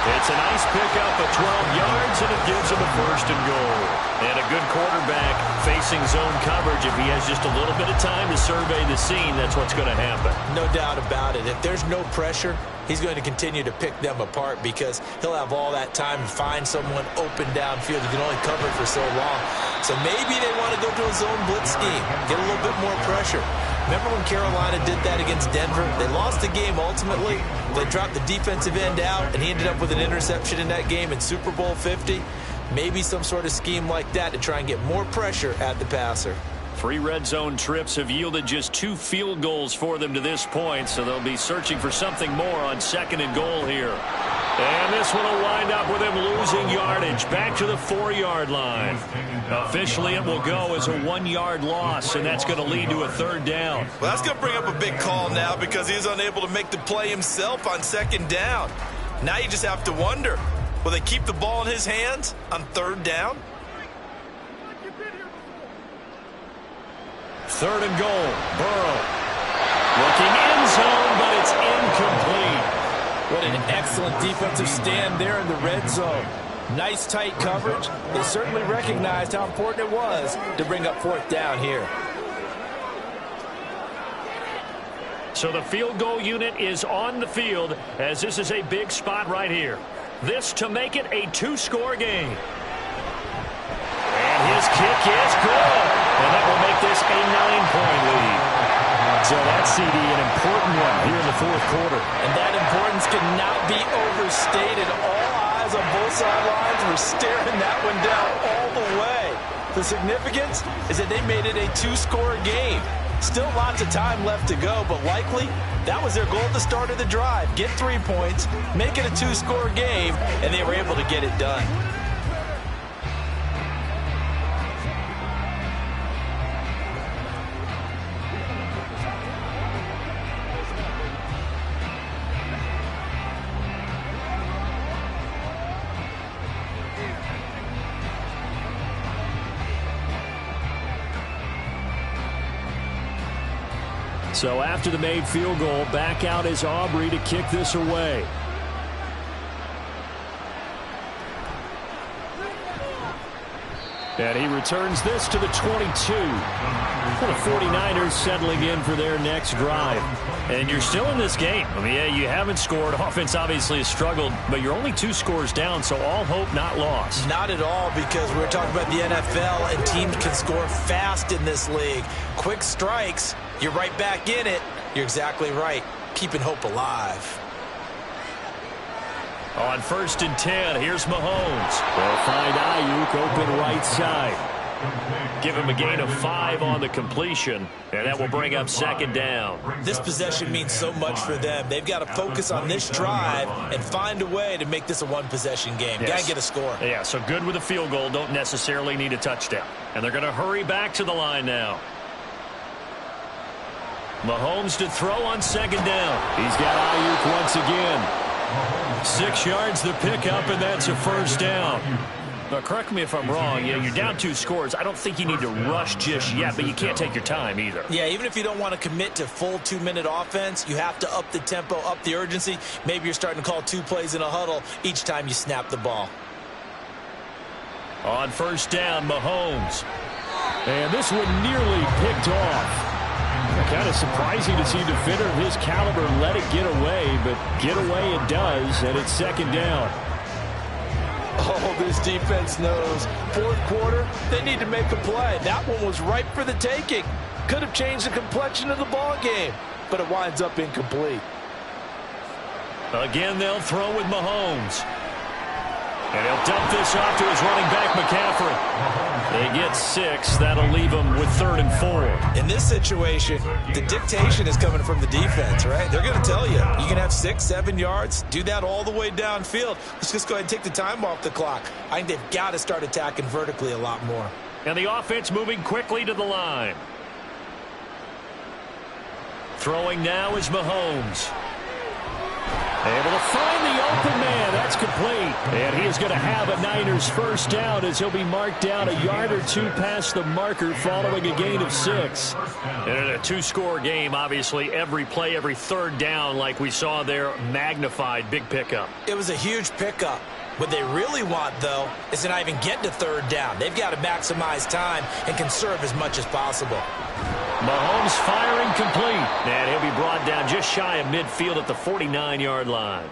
[SPEAKER 2] It's a nice pickup of 12 yards, and it gives him a 1st and goal. And a good quarterback facing zone coverage. If he has just a little bit of time to survey the scene, that's what's going to happen.
[SPEAKER 3] No doubt about it. If there's no pressure, he's going to continue to pick them apart because he'll have all that time to find someone open downfield. You can only cover it for so long. So maybe they want to go to a zone blitz scheme, get a little bit more pressure. Remember when Carolina did that against Denver? They lost the game ultimately. They dropped the defensive end out, and he ended up with an interception in that game in Super Bowl 50. Maybe some sort of scheme like that to try and get more pressure at the passer.
[SPEAKER 2] 3 red zone trips have yielded just 2 field goals for them to this point, so they'll be searching for something more on 2nd and goal here. And this one will wind up with him losing yardage back to the 4-yard line. Officially, it will go as a 1-yard loss, and that's going to lead to a 3rd down.
[SPEAKER 4] Well, that's going to bring up a big call now because he's unable to make the play himself on 2nd down. Now you just have to wonder, will they keep the ball in his hands on 3rd down?
[SPEAKER 2] 3rd and goal, Burrow. Looking end zone, but it's incomplete.
[SPEAKER 4] What an excellent defensive stand there in the red zone. Nice tight coverage. They certainly recognized how important it was to bring up 4th down here.
[SPEAKER 2] So the field goal unit is on the field as this is a big spot right here. This to make it a 2-score game. And his kick is good. And that will make this a 9-point lead. So that CD, an important one here in the 4th quarter.
[SPEAKER 4] And that importance cannot be overstated. All eyes on both sidelines were staring that one down all the way. The significance is that they made it a 2-score game. Still lots of time left to go, but likely that was their goal at the start of the drive. Get 3 points, make it a 2-score game, and they were able to get it done.
[SPEAKER 2] So after the made field goal, back out is Aubrey to kick this away. And he returns this to the 22. The 49ers settling in for their next drive. And you're still in this game. I mean, yeah, you haven't scored. Offense obviously has struggled, but you're only 2 scores down, so all hope not lost.
[SPEAKER 3] Not at all, because we're talking about the NFL, and teams can score fast in this league. Quick strikes, you're right back in it. You're exactly right. Keeping hope alive.
[SPEAKER 2] On 1st and 10, here's Mahomes. They'll find Ayuk open right side. Give him a gain of 5 on the completion, and that will bring up 2nd down.
[SPEAKER 3] This possession means so much for them. They've got to focus on this drive and find a way to make this a one-possession game.
[SPEAKER 2] Yes.
[SPEAKER 3] Got to get a score.
[SPEAKER 2] Yeah, so good with a field goal. Don't necessarily need a touchdown. And they're going to hurry back to the line now. Mahomes to throw on 2nd down. He's got Ayuk once again. 6 yards the pickup, and that's a 1st down. Now, correct me if I'm wrong. Yeah, you're down 2 scores. I don't think you need to rush just yet, but you can't take your time either.
[SPEAKER 3] Yeah, even if you don't want to commit to full 2-minute offense, you have to up the tempo, up the urgency. Maybe you're starting to call 2 plays in a huddle each time you snap the ball.
[SPEAKER 2] On 1st down, Mahomes. And this one nearly picked off. Kind of surprising to see a defender of his caliber let it get away, but get away it does, and it's 2nd down.
[SPEAKER 4] Oh, this defense knows. 4th quarter, they need to make a play. That one was ripe for the taking. Could have changed the complexion of the ball game, but it winds up incomplete.
[SPEAKER 2] Again, they'll throw with Mahomes. And he'll dump this off to his running back, McCaffrey. They get 6. That'll leave them with 3rd and 4.
[SPEAKER 3] In this situation, the dictation is coming from the defense, right? They're going to tell you, you can have 6, 7 yards, do that all the way downfield. Let's just go ahead and take the time off the clock. I think they've got to start attacking vertically a lot more.
[SPEAKER 2] And the offense moving quickly to the line. Throwing now is Mahomes. Able to find the open man. That's complete. And he is going to have a Niners 1st down as he'll be marked down a yard or 2 past the marker following a gain of 6. And in a 2-score game, obviously, every play, every 3rd down, like we saw there, magnified. Big pickup.
[SPEAKER 3] It was a huge pickup. What they really want, though, is to not even get to 3rd down. They've got to maximize time and conserve as much as possible.
[SPEAKER 2] Mahomes firing complete. And he'll be brought down just shy of midfield at the 49-yard line.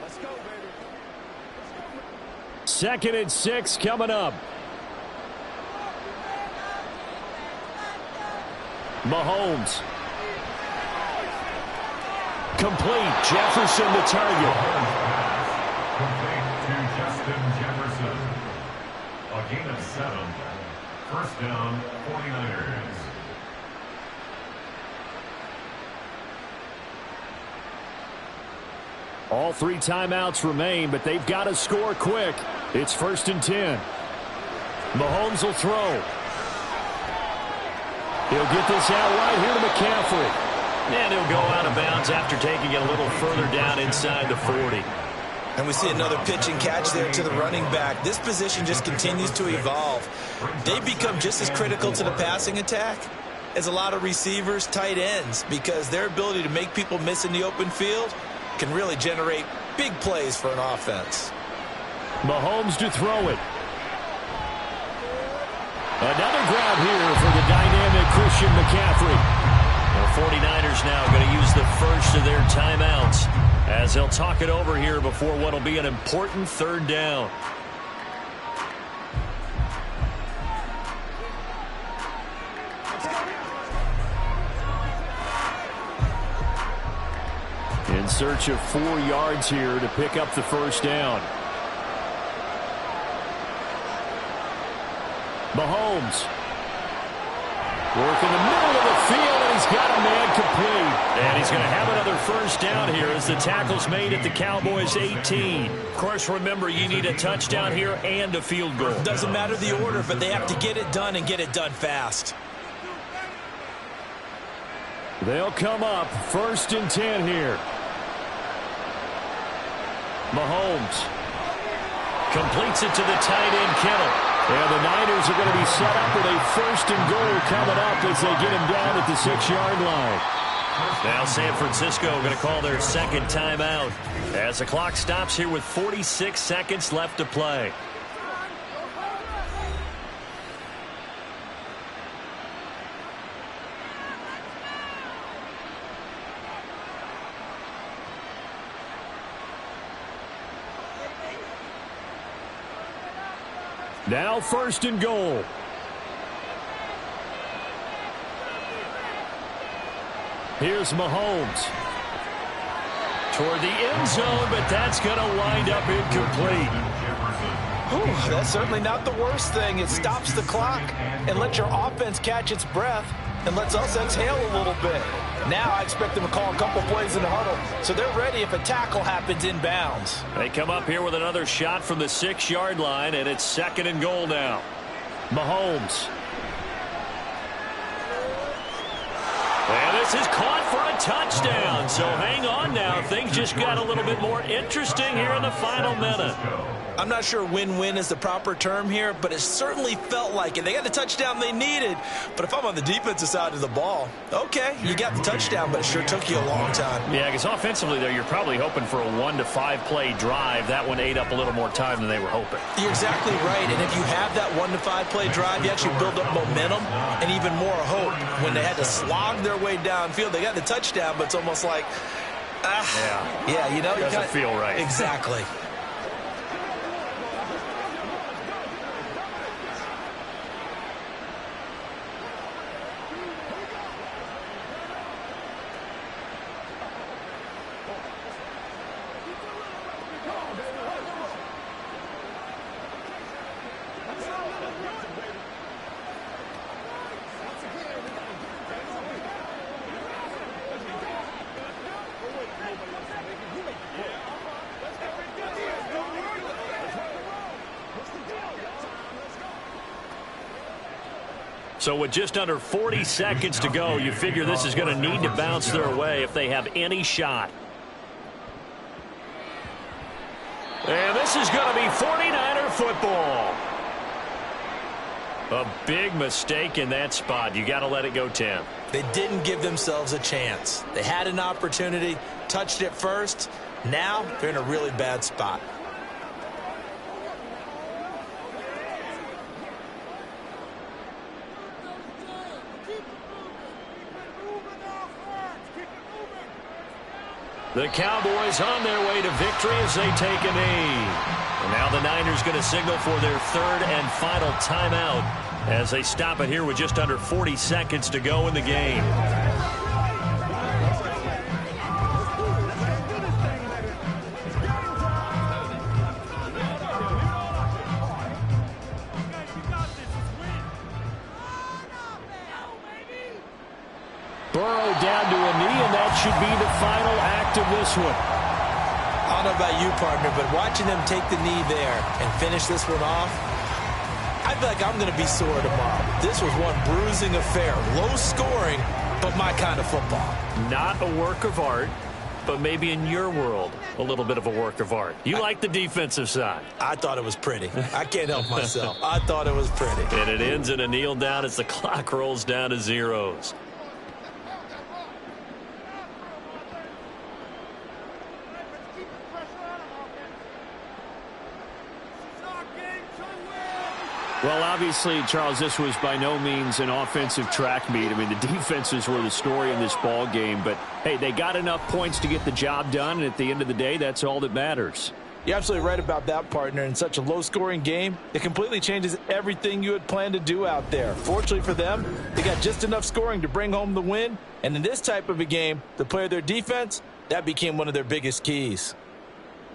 [SPEAKER 3] Let's go, baby.
[SPEAKER 2] 2nd and 6 coming up. Mahomes. Complete. Jefferson the target.
[SPEAKER 1] Complete to Justin Jefferson. A gain of 7. 1st down, 49ers.
[SPEAKER 2] All 3 timeouts remain, but they've got to score quick. It's 1st and 10. Mahomes will throw. He'll get this out right here to McCaffrey. And he'll go out of bounds after taking it a little further down inside the 40.
[SPEAKER 3] And we see another pitch and catch there to the running back. This position just continues to evolve. They become just as critical to the passing attack as a lot of receivers, tight ends, because their ability to make people miss in the open field can really generate big plays for an offense.
[SPEAKER 2] Mahomes to throw it. Another grab here for the dynamic Christian McCaffrey. The 49ers now going to use the first of their timeouts as they'll talk it over here before what will be an important 3rd down. In search of 4 yards here to pick up the 1st down. Mahomes. Work in the middle of the field, and he's got a man complete. And he's going to have another 1st down here as the tackle's made at the Cowboys' 18. Of course, remember, you need a touchdown here and a field goal.
[SPEAKER 3] Doesn't matter the order, but they have to get it done and get it done fast.
[SPEAKER 2] They'll come up 1st and 10 here. Mahomes completes it to the tight end, Kittle. And the Niners are going to be set up with a 1st and goal coming up as they get him down at the 6-yard line. Now San Francisco going to call their second timeout as the clock stops here with 46 seconds left to play. Now 1st and goal. Here's Mahomes. Toward the end zone, but that's going to wind up incomplete.
[SPEAKER 4] Whew, that's certainly not the worst thing. It stops the clock and lets your offense catch its breath and lets us exhale a little bit. Now I expect them to call a couple plays in the huddle, so they're ready if a tackle happens inbounds.
[SPEAKER 2] They come up here with another shot from the 6-yard line, and it's 2nd and goal now. Mahomes. And this is caught for a touchdown. So hang on now. Things just got a little bit more interesting here in the final minute.
[SPEAKER 3] I'm not sure win-win is the proper term here, but it certainly felt like it. They got the touchdown they needed, but if I'm on the defensive side of the ball, okay, you got the touchdown, but it sure took you a long time.
[SPEAKER 2] Yeah, because offensively, though, you're probably hoping for a 1 to 5 play drive. That one ate up a little more time than they were hoping.
[SPEAKER 3] You're exactly right, and if you have that 1 to 5 play drive, you actually build up momentum and even more hope. When they had to slog their way downfield, they got the touchdown, but it's almost like, yeah, you know,
[SPEAKER 2] it doesn't feel right.
[SPEAKER 3] Exactly.
[SPEAKER 2] So with just under 40 seconds to go, you figure this is going to need to bounce their way if they have any shot. And this is going to be 49er football. A big mistake in that spot. You got to let it go 10.
[SPEAKER 3] They didn't give themselves a chance. They had an opportunity, touched it first. Now they're in a really bad spot.
[SPEAKER 2] The Cowboys on their way to victory as they take a knee. And now the Niners going to signal for their 3rd and final timeout as they stop it here with just under 40 seconds to go in the game. Burrow down to a knee, and that should be the final act of this one.
[SPEAKER 3] I don't know about you, partner, but watching them take the knee there and finish this one off, I feel like I'm going to be sore tomorrow. This was one bruising affair. Low scoring, but my kind of football.
[SPEAKER 2] Not a work of art, but maybe in your world, a little bit of a work of art. You like the defensive side.
[SPEAKER 3] I thought it was pretty. I can't help myself. I thought it was pretty.
[SPEAKER 2] And it ends in a kneel down as the clock rolls down to zeros.
[SPEAKER 5] Well, obviously, Charles, this was by no means an offensive track meet. I mean, the defenses were the story in this ball game. But, hey, they got enough points to get the job done. And at the end of the day, that's all that matters.
[SPEAKER 4] You're absolutely right about that, partner. In such a low-scoring game, it completely changes everything you had planned to do out there. Fortunately for them, they got just enough scoring to bring home the win. And in this type of a game, to play their defense, that became one of their biggest keys.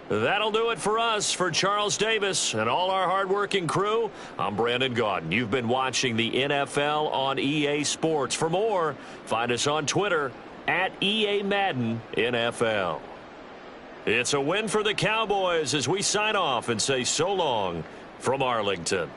[SPEAKER 2] That'll do it for us. For Charles Davis and all our hardworking crew, I'm Brandon Gaudin. You've been watching the NFL on EA Sports. For more, find us on Twitter at EA Madden NFL. It's a win for the Cowboys as we sign off and say so long from Arlington.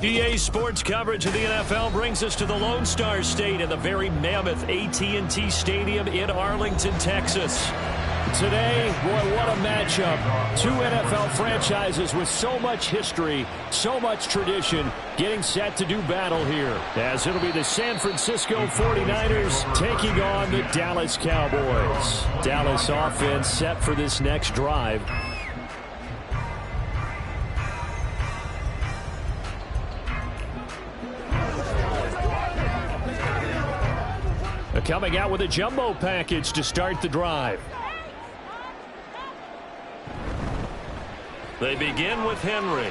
[SPEAKER 2] EA Sports coverage of the NFL brings us to the Lone Star State and the very mammoth AT&T Stadium in Arlington, Texas. Today, boy, what a matchup. Two NFL franchises with so much history, so much tradition, getting set to do battle here. As it'll be the San Francisco 49ers taking on the Dallas Cowboys. Dallas offense set for this next drive. Coming out with a jumbo package to start the drive. They begin with Henry.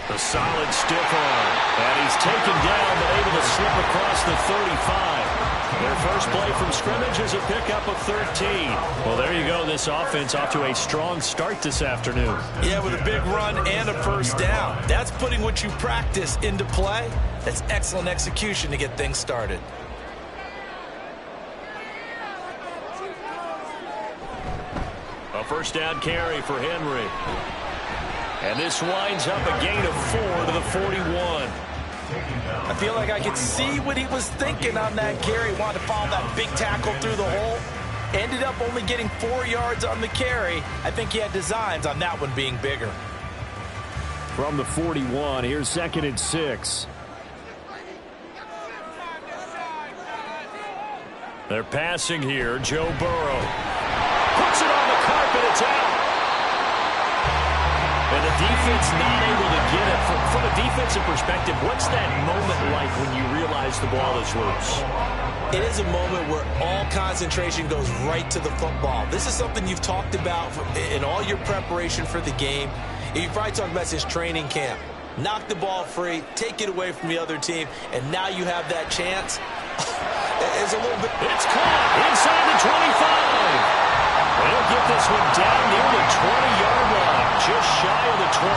[SPEAKER 2] A solid stiff arm. And he's taken down but able to slip across the 35. Their first play from scrimmage is a pickup of 13. Well, there you go. This offense off to a strong start this afternoon.
[SPEAKER 4] Yeah, with a big run and a first down. That's putting what you practice into play. That's excellent execution to get things started.
[SPEAKER 2] A first down carry for Henry. And this winds up a gain of 4 to the 41.
[SPEAKER 4] I feel like I could see what he was thinking on that carry. Wanted to follow that big tackle through the hole. Ended up only getting 4 yards on the carry. I think he had designs on that one being bigger.
[SPEAKER 2] From the 41, here's 2nd and 6. They're passing here. Joe Burrow puts it on the carpet. It's out. And the defense not able to get it. From a defensive perspective, what's that moment like when you realize the ball is loose?
[SPEAKER 3] It is a moment where all concentration goes right to the football. This is something you've talked about in all your preparation for the game. You probably talked about since training camp. Knock the ball free, take it away from the other team, and now you have that chance. It's a little bit.
[SPEAKER 2] It's caught inside the 25. They'll get this one down near the 20-yard line, just shy of the 20.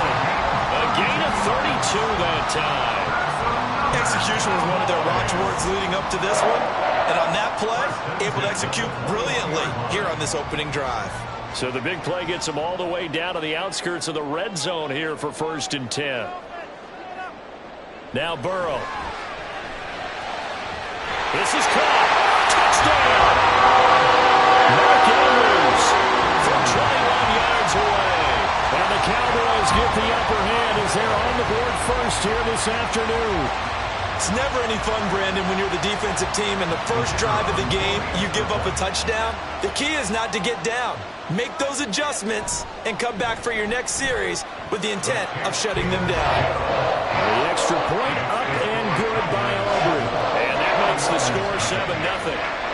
[SPEAKER 2] A gain of 32 that time.
[SPEAKER 4] Execution was one of their watchwords leading up to this one. And on that play, able to execute brilliantly here on this opening drive.
[SPEAKER 2] So the big play gets them all the way down to the outskirts of the red zone here for 1st and 10. Now Burrow. This is caught. Touchdown. Mark Andrews from 21 yards away. And the Cowboys get the upper hand as they're on the board first here this afternoon.
[SPEAKER 4] It's never any fun, Brandon, when you're the defensive team and the first drive of the game, you give up a touchdown. The key is not to get down. Make those adjustments and come back for your next series with the intent of shutting them down.
[SPEAKER 2] The extra point up and good by Aubrey. And that makes the score 7-0.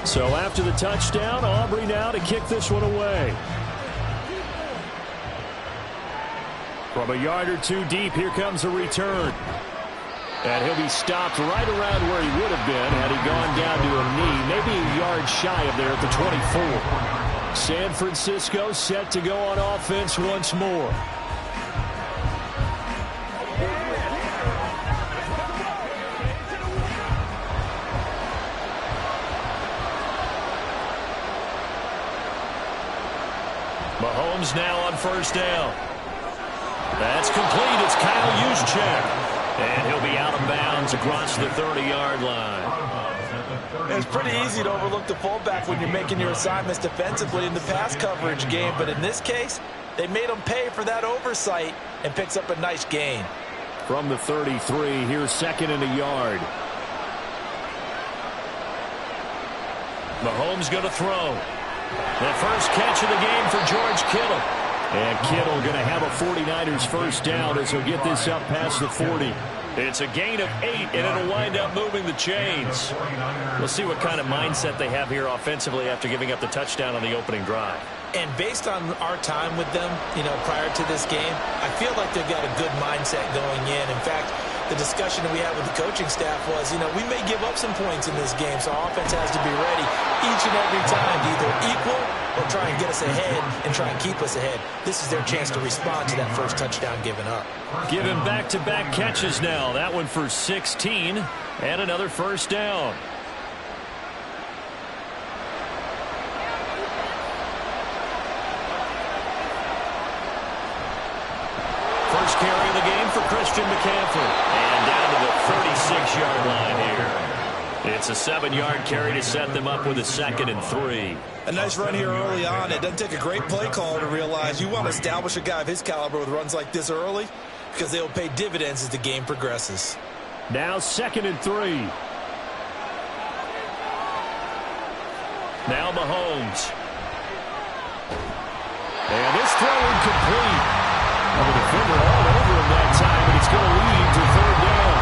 [SPEAKER 2] So after the touchdown, Aubrey now to kick this one away. From a yard or two deep, here comes a return. And he'll be stopped right around where he would have been had he gone down to a knee, maybe a yard shy of there at the 24. San Francisco set to go on offense once more. Mahomes now on first down. That's complete. It's Kyle Juszczyk. And he'll be out of bounds across the 30-yard line.
[SPEAKER 4] It's pretty easy to overlook the fullback when you're making your assignments defensively in the pass coverage game. But in this case, they made him pay for that oversight and picks up a nice gain.
[SPEAKER 2] From the 33, here's second and a yard. Mahomes going to throw. The first catch of the game for George Kittle. And Kittle going to have a 49ers first down as he'll get this up past the 40. It's a gain of 8, and it'll wind up moving the chains. We'll see what kind of mindset they have here offensively after giving up the touchdown on the opening drive.
[SPEAKER 4] And based on our time with them, prior to this game, I feel like they've got a good mindset going in. In fact, the discussion that we had with the coaching staff was, we may give up some points in this game, so our offense has to be ready each and every time to either equal or try and get us ahead and try and keep us ahead. This is their chance to respond to that first touchdown given up.
[SPEAKER 2] Given back-to-back catches now. That one for 16 and another first down. First carry of the game for Christian McCaffrey. And down to the 36-yard line here. It's a 7-yard carry to set them up with a 2nd and 3.
[SPEAKER 4] A nice run here early on. It doesn't take a great play caller to realize you want to establish a guy of his caliber with runs like this early because they'll pay dividends as the game progresses.
[SPEAKER 2] Now 2nd and 3. Now Mahomes. And this throw incomplete. The defender all over him that time, and it's going to lead to 3rd down.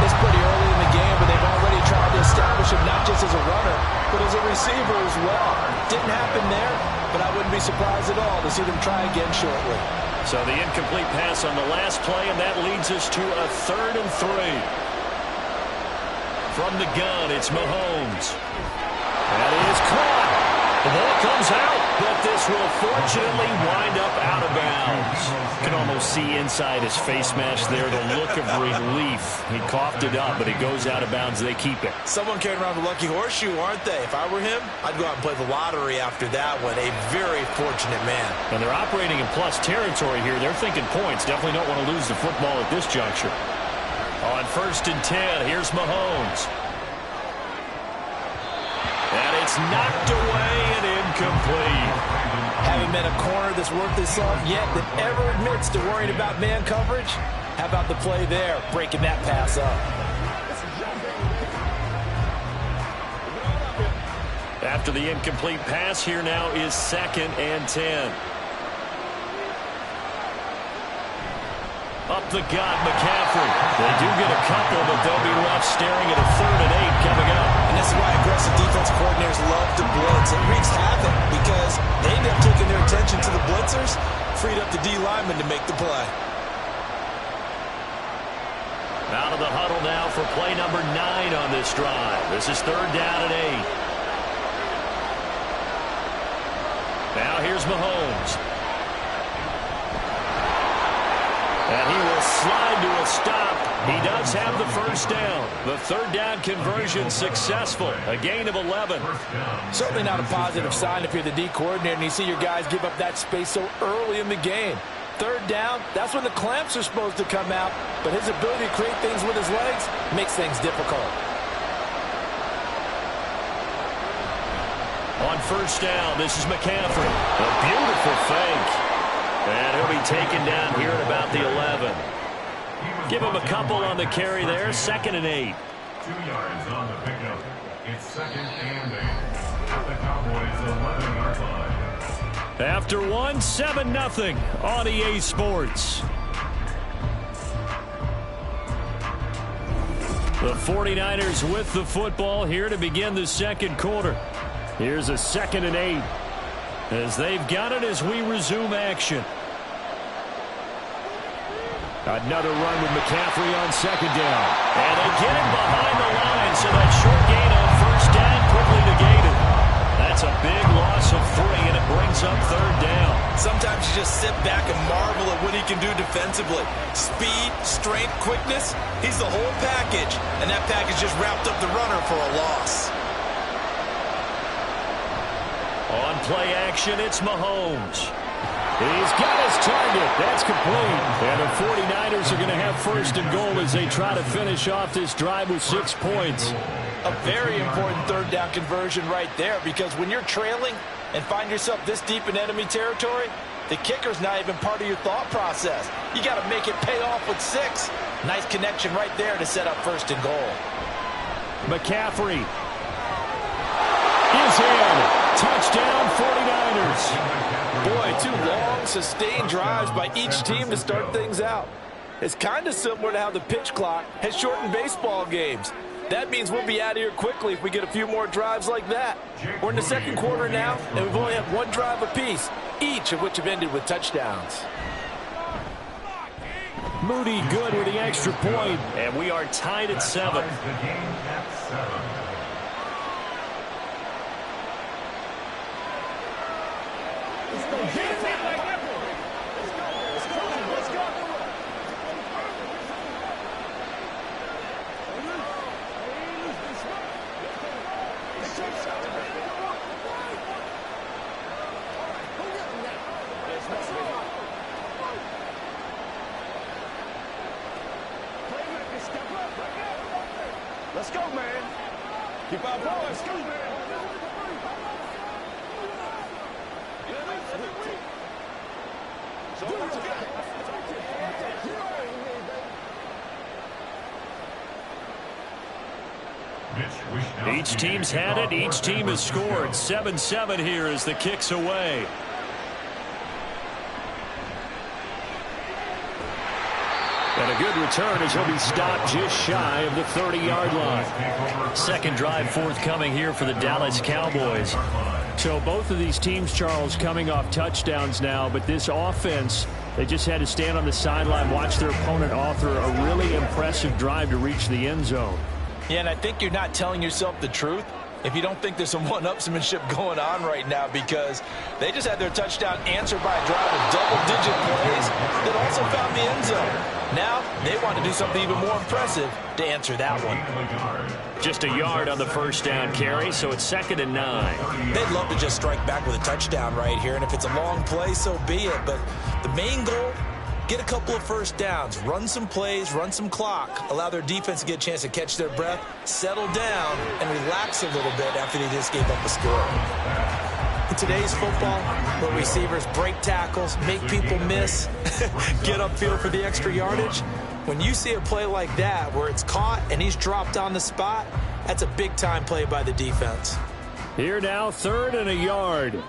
[SPEAKER 4] It's pretty early in the game, but they've already tried to establish him not just as a runner, but as a receiver as well. Didn't happen there, but I wouldn't be surprised at all to see them try again shortly.
[SPEAKER 2] So the incomplete pass on the last play, and that leads us to a 3rd and 3. From the gun, it's Mahomes. That is caught. The ball comes out, but this will fortunately wind up out of bounds. You can almost see inside his face mask there the look of relief. He coughed it up, but it goes out of bounds. They keep it.
[SPEAKER 4] Someone carrying around the lucky horseshoe, aren't they? If I were him, I'd go out and play the lottery after that one. A very fortunate man.
[SPEAKER 2] And they're operating in plus territory here. They're thinking points. Definitely don't want to lose the football at this juncture. On 1st and 10, here's Mahomes. And it's knocked away and incomplete.
[SPEAKER 4] Haven't met a corner that's worth his salt yet that ever admits to worrying about man coverage. How about the play there, breaking that pass up?
[SPEAKER 2] After the incomplete pass, here now is 2nd and 10. Up the gut, McCaffrey. They do get a couple, but they'll be left staring at a 3rd and 8 coming up.
[SPEAKER 4] And this is why aggressive defense coordinators love to blitz. It wreaks havoc because they end up taking their attention to the blitzers, freed up the D lineman to make the play.
[SPEAKER 2] Out of the huddle now for play number 9 on this drive. This is 3rd down and 8. Now here's Mahomes. And he will slide to a stop. He does have the first down. The 3rd down conversion successful. A gain of 11.
[SPEAKER 4] Certainly not a positive sign if you're the D coordinator and you see your guys give up that space so early in the game. 3rd down, that's when the clamps are supposed to come out. But his ability to create things with his legs makes things difficult.
[SPEAKER 2] On 1st down, this is McCaffrey. A beautiful fake. And he'll be taken down here at about the 11. Give him a couple on the carry there. 2nd and 8.
[SPEAKER 1] 2 yards on the pickup. It's 2nd and 8. At the Cowboys' 11-yard line.
[SPEAKER 2] After one, 7-0 on EA Sports. The 49ers with the football here to begin the second quarter. Here's a 2nd and 8 as they've got it as we resume action. Another run with McCaffrey on 2nd down. And they get him behind the line, so that short gain on 1st down quickly negated. That's a big loss of 3, and it brings up 3rd down.
[SPEAKER 3] Sometimes you just sit back and marvel at what he can do defensively. Speed, strength, quickness, he's the whole package. And that package just wrapped up the runner for a loss.
[SPEAKER 2] On play action, it's Mahomes. He's got his target. That's complete. And the 49ers are going to have 1st and goal as they try to finish off this drive with 6 points.
[SPEAKER 4] A very important 3rd down conversion right there, because when you're trailing and find yourself this deep in enemy territory, the kicker's not even part of your thought process. You got to make it pay off with 6. Nice connection right there to set up 1st and goal.
[SPEAKER 2] McCaffrey is in. Touchdown 49ers.
[SPEAKER 4] Boy, 2 long, sustained drives by each team to start things out. It's kind of similar to how the pitch clock has shortened baseball games. That means we'll be out of here quickly if we get a few more drives like that. We're in the second quarter now, and we've only had 1 drive apiece, each of which have ended with touchdowns.
[SPEAKER 2] Moody good with the extra point, and we are tied at 7.
[SPEAKER 6] Let's go, man. Keep our ball. Let's go, man.
[SPEAKER 2] Each team's had it. Each team has scored. 7-7 here as the kick's away. And a good return as he'll be stopped just shy of the 30-yard line. Second drive forthcoming here for the Dallas Cowboys. So both of these teams, Charles, coming off touchdowns now, but this offense, they just had to stand on the sideline, watch their opponent author a really impressive drive to reach the end zone.
[SPEAKER 4] Yeah, and I think you're not telling yourself the truth if you don't think there's some one-upsmanship going on right now, because they just had their touchdown answered by a drive of double-digit plays that also found the end zone. Now they want to do something even more impressive to answer that one.
[SPEAKER 2] Just a yard on the 1st down carry, so it's 2nd and 9.
[SPEAKER 3] They'd love to just strike back with a touchdown right here, and if it's a long play, so be it. But the main goal, get a couple of 1st downs, run some plays, run some clock, allow their defense to get a chance to catch their breath, settle down, and relax a little bit after they just gave up a score. In today's football, where receivers break tackles, make people miss, get upfield for the extra yardage, when you see a play like that where it's caught and he's dropped on the spot, that's a big-time play by the defense.
[SPEAKER 2] Here now, 3rd and a yard.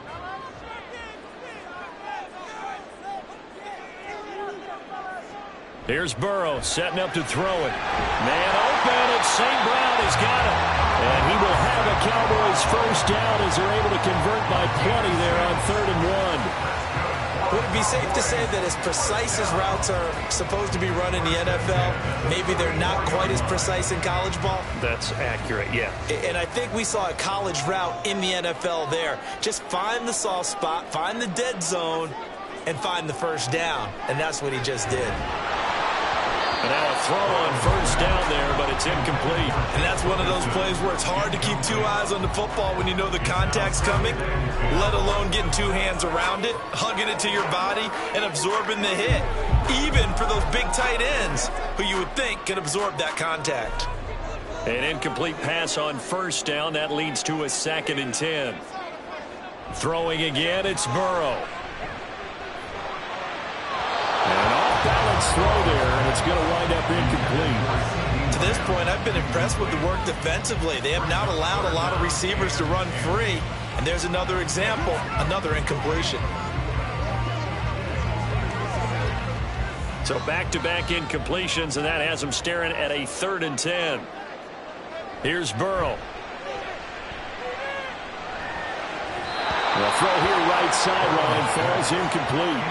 [SPEAKER 2] Here's Burrow setting up to throw it. Man open, and St. Brown has got it. And he will have a Cowboys 1st down as they're able to convert by plenty there on 3rd and 1.
[SPEAKER 3] Would it be safe to say that as precise as routes are supposed to be run in the NFL, maybe they're not quite as precise in college ball?
[SPEAKER 2] That's accurate, yeah.
[SPEAKER 3] And I think we saw a college route in the NFL there. Just find the soft spot, find the dead zone, and find the 1st down. And that's what he just did.
[SPEAKER 2] And now a throw on 1st down there, but it's incomplete.
[SPEAKER 3] And that's one of those plays where it's hard to keep 2 eyes on the football when you know the contact's coming, let alone getting 2 hands around it, hugging it to your body, and absorbing the hit, even for those big tight ends who you would think can absorb that contact.
[SPEAKER 2] An incomplete pass on 1st down. That leads to a 2nd and 10. Throwing again, it's Burrow. And off-balance throw there, and it's going to wind up incomplete.
[SPEAKER 3] To this point, I've been impressed with the work defensively. They have not allowed a lot of receivers to run free. And there's another example, another incompletion.
[SPEAKER 2] So back-to-back incompletions, and that has them staring at a 3rd and 10. Here's Burrow. The throw here right sideline falls incomplete.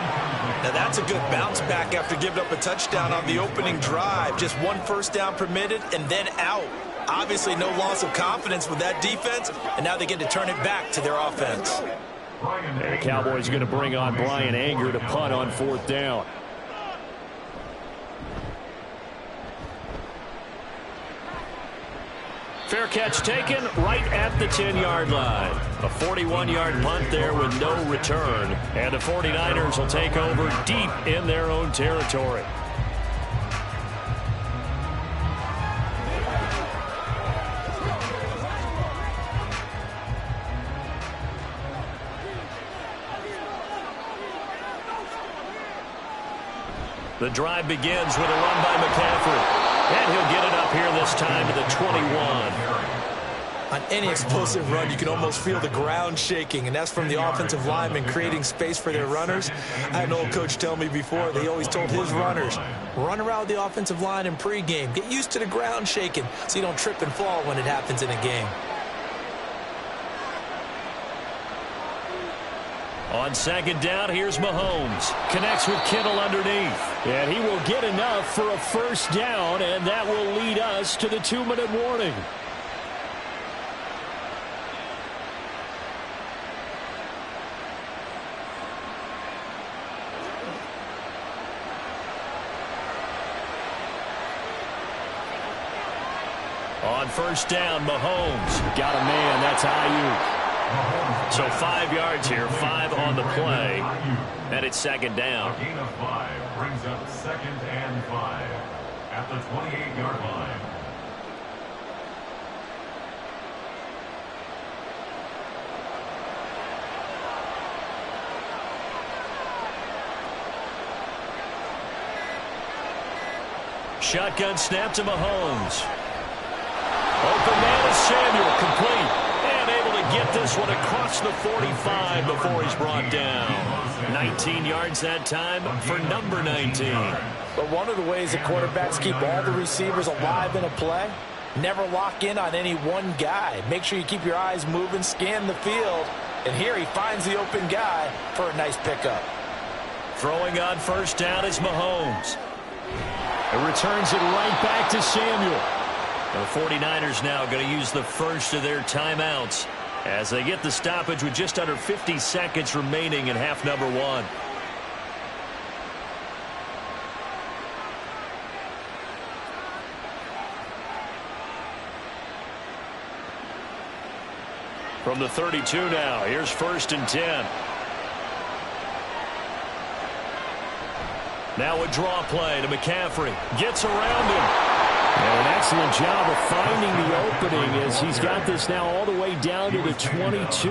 [SPEAKER 3] Now that's a good bounce back after giving up a touchdown on the opening drive. Just one first down permitted and then out. Obviously no loss of confidence with that defense, and now they get to turn it back to their offense.
[SPEAKER 2] And the Cowboys are going to bring on Brian Anger to punt on 4th down. Fair catch taken right at the 10-yard line. A 41-yard punt there with no return. And the 49ers will take over deep in their own territory. The drive begins with a run by McCaffrey. And he'll get it up here this time to the 21.
[SPEAKER 3] On any explosive run, you can almost feel the ground shaking, and that's from the offensive linemen creating space for their runners. I had an old coach tell me before, they always told his runners, run around the offensive line in pregame. Get used to the ground shaking so you don't trip and fall when it happens in a game.
[SPEAKER 2] On 2nd down, here's Mahomes. Connects with Kittle underneath. And he will get enough for a first down, and that will lead us to the 2-minute warning. On 1st down, Mahomes. Got a man, that's Ayuk. So 5 yards here, 5 on the play, and it's 2nd down.
[SPEAKER 1] A gain of 5 brings up 2nd and 5 at the 28-yard line.
[SPEAKER 2] Shotgun snap to Mahomes. Open man is Samuel, complete. Get this one across the 45 before he's brought down. 19 yards that time for number 19.
[SPEAKER 4] But one of the ways that quarterbacks keep all the receivers alive in a play, never lock in on any one guy. Make sure you keep your eyes moving, scan the field, and here he finds the open guy for a nice pickup.
[SPEAKER 2] Throwing on 1st down is Mahomes. It returns it right back to Samuel. The 49ers now going to use the first of their timeouts as they get the stoppage with just under 50 seconds remaining in half number 1. From the 32 now, here's 1st and 10. Now a draw play to McCaffrey. Gets around him. And an excellent job of finding the opening as he's got this now all the way down to the 22.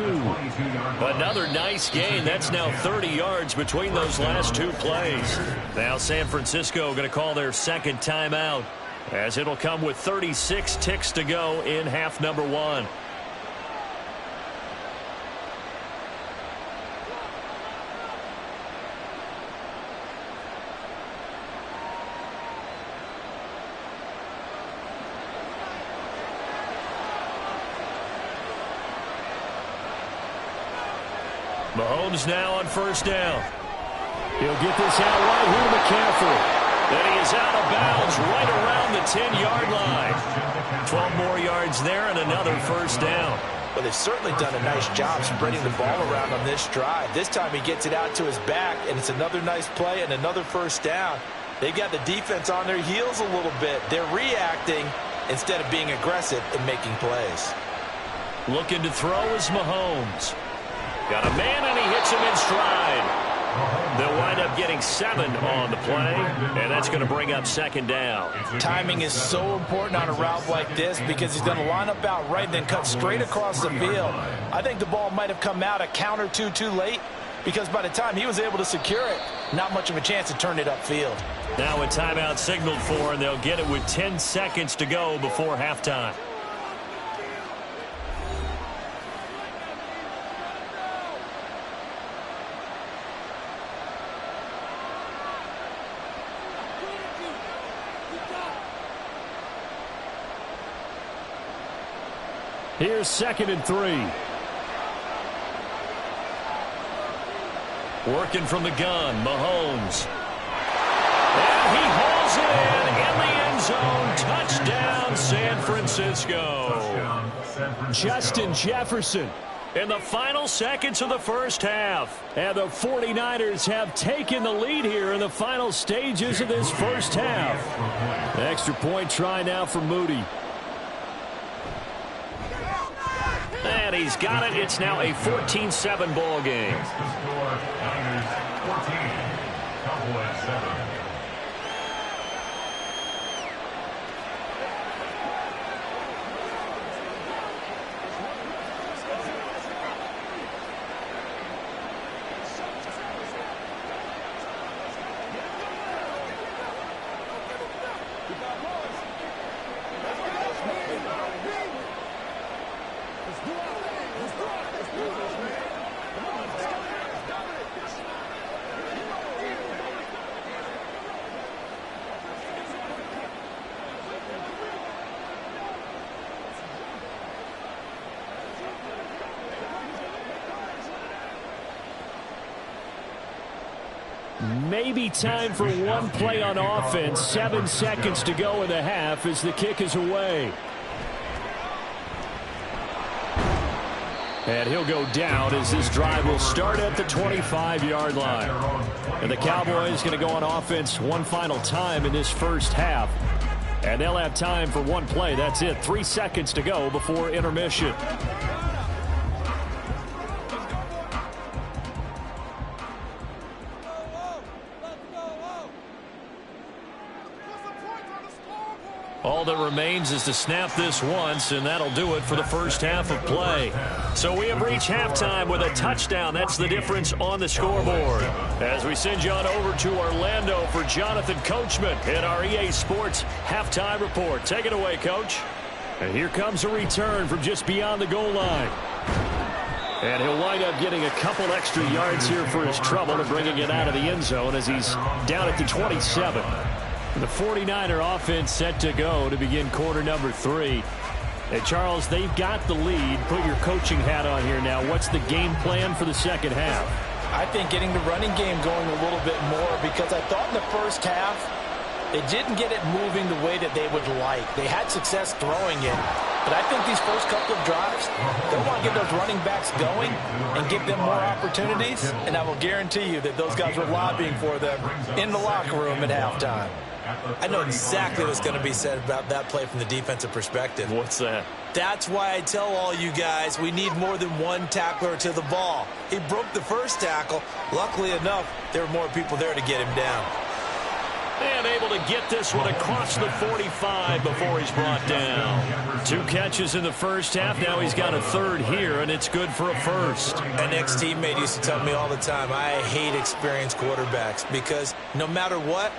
[SPEAKER 2] Another nice gain. That's now 30 yards between those last 2 plays. Now San Francisco going to call their 2nd timeout as it'll come with 36 ticks to go in half number 1. Mahomes now on 1st down. He'll get this out right here to McCaffrey. Then he is out of bounds right around the 10-yard line. 12 more yards there and another 1st down.
[SPEAKER 4] Well, they've certainly done a nice job spreading the ball around on this drive. This time he gets it out to his back, and it's another nice play and another 1st down. They've got the defense on their heels a little bit. They're reacting instead of being aggressive and making plays.
[SPEAKER 2] Looking to throw is Mahomes. Got a man, and he hits him in stride. They'll wind up getting 7 on the play, and that's going to bring up 2nd down.
[SPEAKER 4] Timing is so important on a route like this because he's going to line up out right and then cut straight across the field. I think the ball might have come out a count or two too late because by the time he was able to secure it, not much of a chance to turn it upfield.
[SPEAKER 2] Now a timeout signaled for, and they'll get it with 10 seconds to go before halftime. Here's 2nd and 3. Working from the gun, Mahomes. And he hauls it in the end zone. Touchdown, San Francisco.
[SPEAKER 1] Touchdown, San Francisco.
[SPEAKER 2] Justin Jefferson in the final seconds of the first half. And the 49ers have taken the lead here in the final stages of this first half. Extra point try now for Moody. And he's got it. It's now a 14-7 ball game.
[SPEAKER 1] It's the score, Niners 14, Cowboys 7.
[SPEAKER 2] Maybe time for one play on offense. 7 seconds to go in the half as the kick is away. And he'll go down as this drive will start at the 25-yard line. And the Cowboys going to go on offense one final time in this first half. And they'll have time for one play. That's it. 3 seconds to go before intermission. All that remains is to snap this once, and that'll do it for the first half of play. So we have reached halftime with a touchdown. That's the difference on the scoreboard. As we send you on over to Orlando for Jonathan Coachman in our EA Sports halftime report. Take it away, Coach. And here comes a return from just beyond the goal line. And he'll wind up getting a couple extra yards here for his trouble and bringing it out of the end zone as he's down at the 27. The 49er offense set to go to begin quarter number 3. And Charles, they've got the lead. Put your coaching hat on here now. What's the game plan for the second half?
[SPEAKER 4] I think getting the running game going a little bit more, because I thought in the first half they didn't get it moving the way that they would like. They had success throwing it, but I think these first couple of drives, they want to get those running backs going and give them more opportunities, and I will guarantee you that those guys were lobbying for them in the locker room at halftime.
[SPEAKER 3] I know exactly what's going to be said about that play from the defensive perspective.
[SPEAKER 2] What's that?
[SPEAKER 3] That's why I tell all you guys we need more than one tackler to the ball. He broke the first tackle. Luckily enough, there were more people there to get him down.
[SPEAKER 2] And able to get this one across the 45 before he's brought down. 2 catches in the first half. Now he's got a third here, and it's good for a first.
[SPEAKER 3] An ex-teammate used to tell me all the time, I hate experienced quarterbacks because no matter what,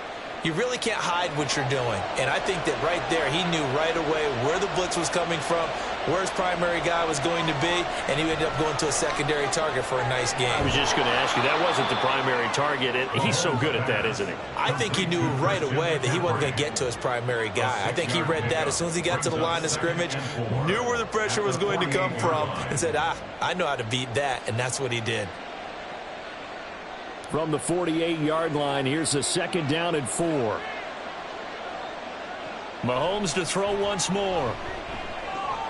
[SPEAKER 3] you really can't hide what you're doing. And I think that right there, he knew right away where the blitz was coming from, where his primary guy was going to be, and he ended up going to a secondary target for a nice game.
[SPEAKER 2] I was just going to ask you, that wasn't the primary target. He's so good at that, isn't he?
[SPEAKER 3] I think he knew right away that he wasn't going to get to his primary guy. I think he read that as soon as he got to the line of scrimmage, knew where the pressure was going to come from, and said, I know how to beat that, and that's what he did.
[SPEAKER 2] From the 48-yard line, here's a 2nd down and 4. Mahomes to throw once more.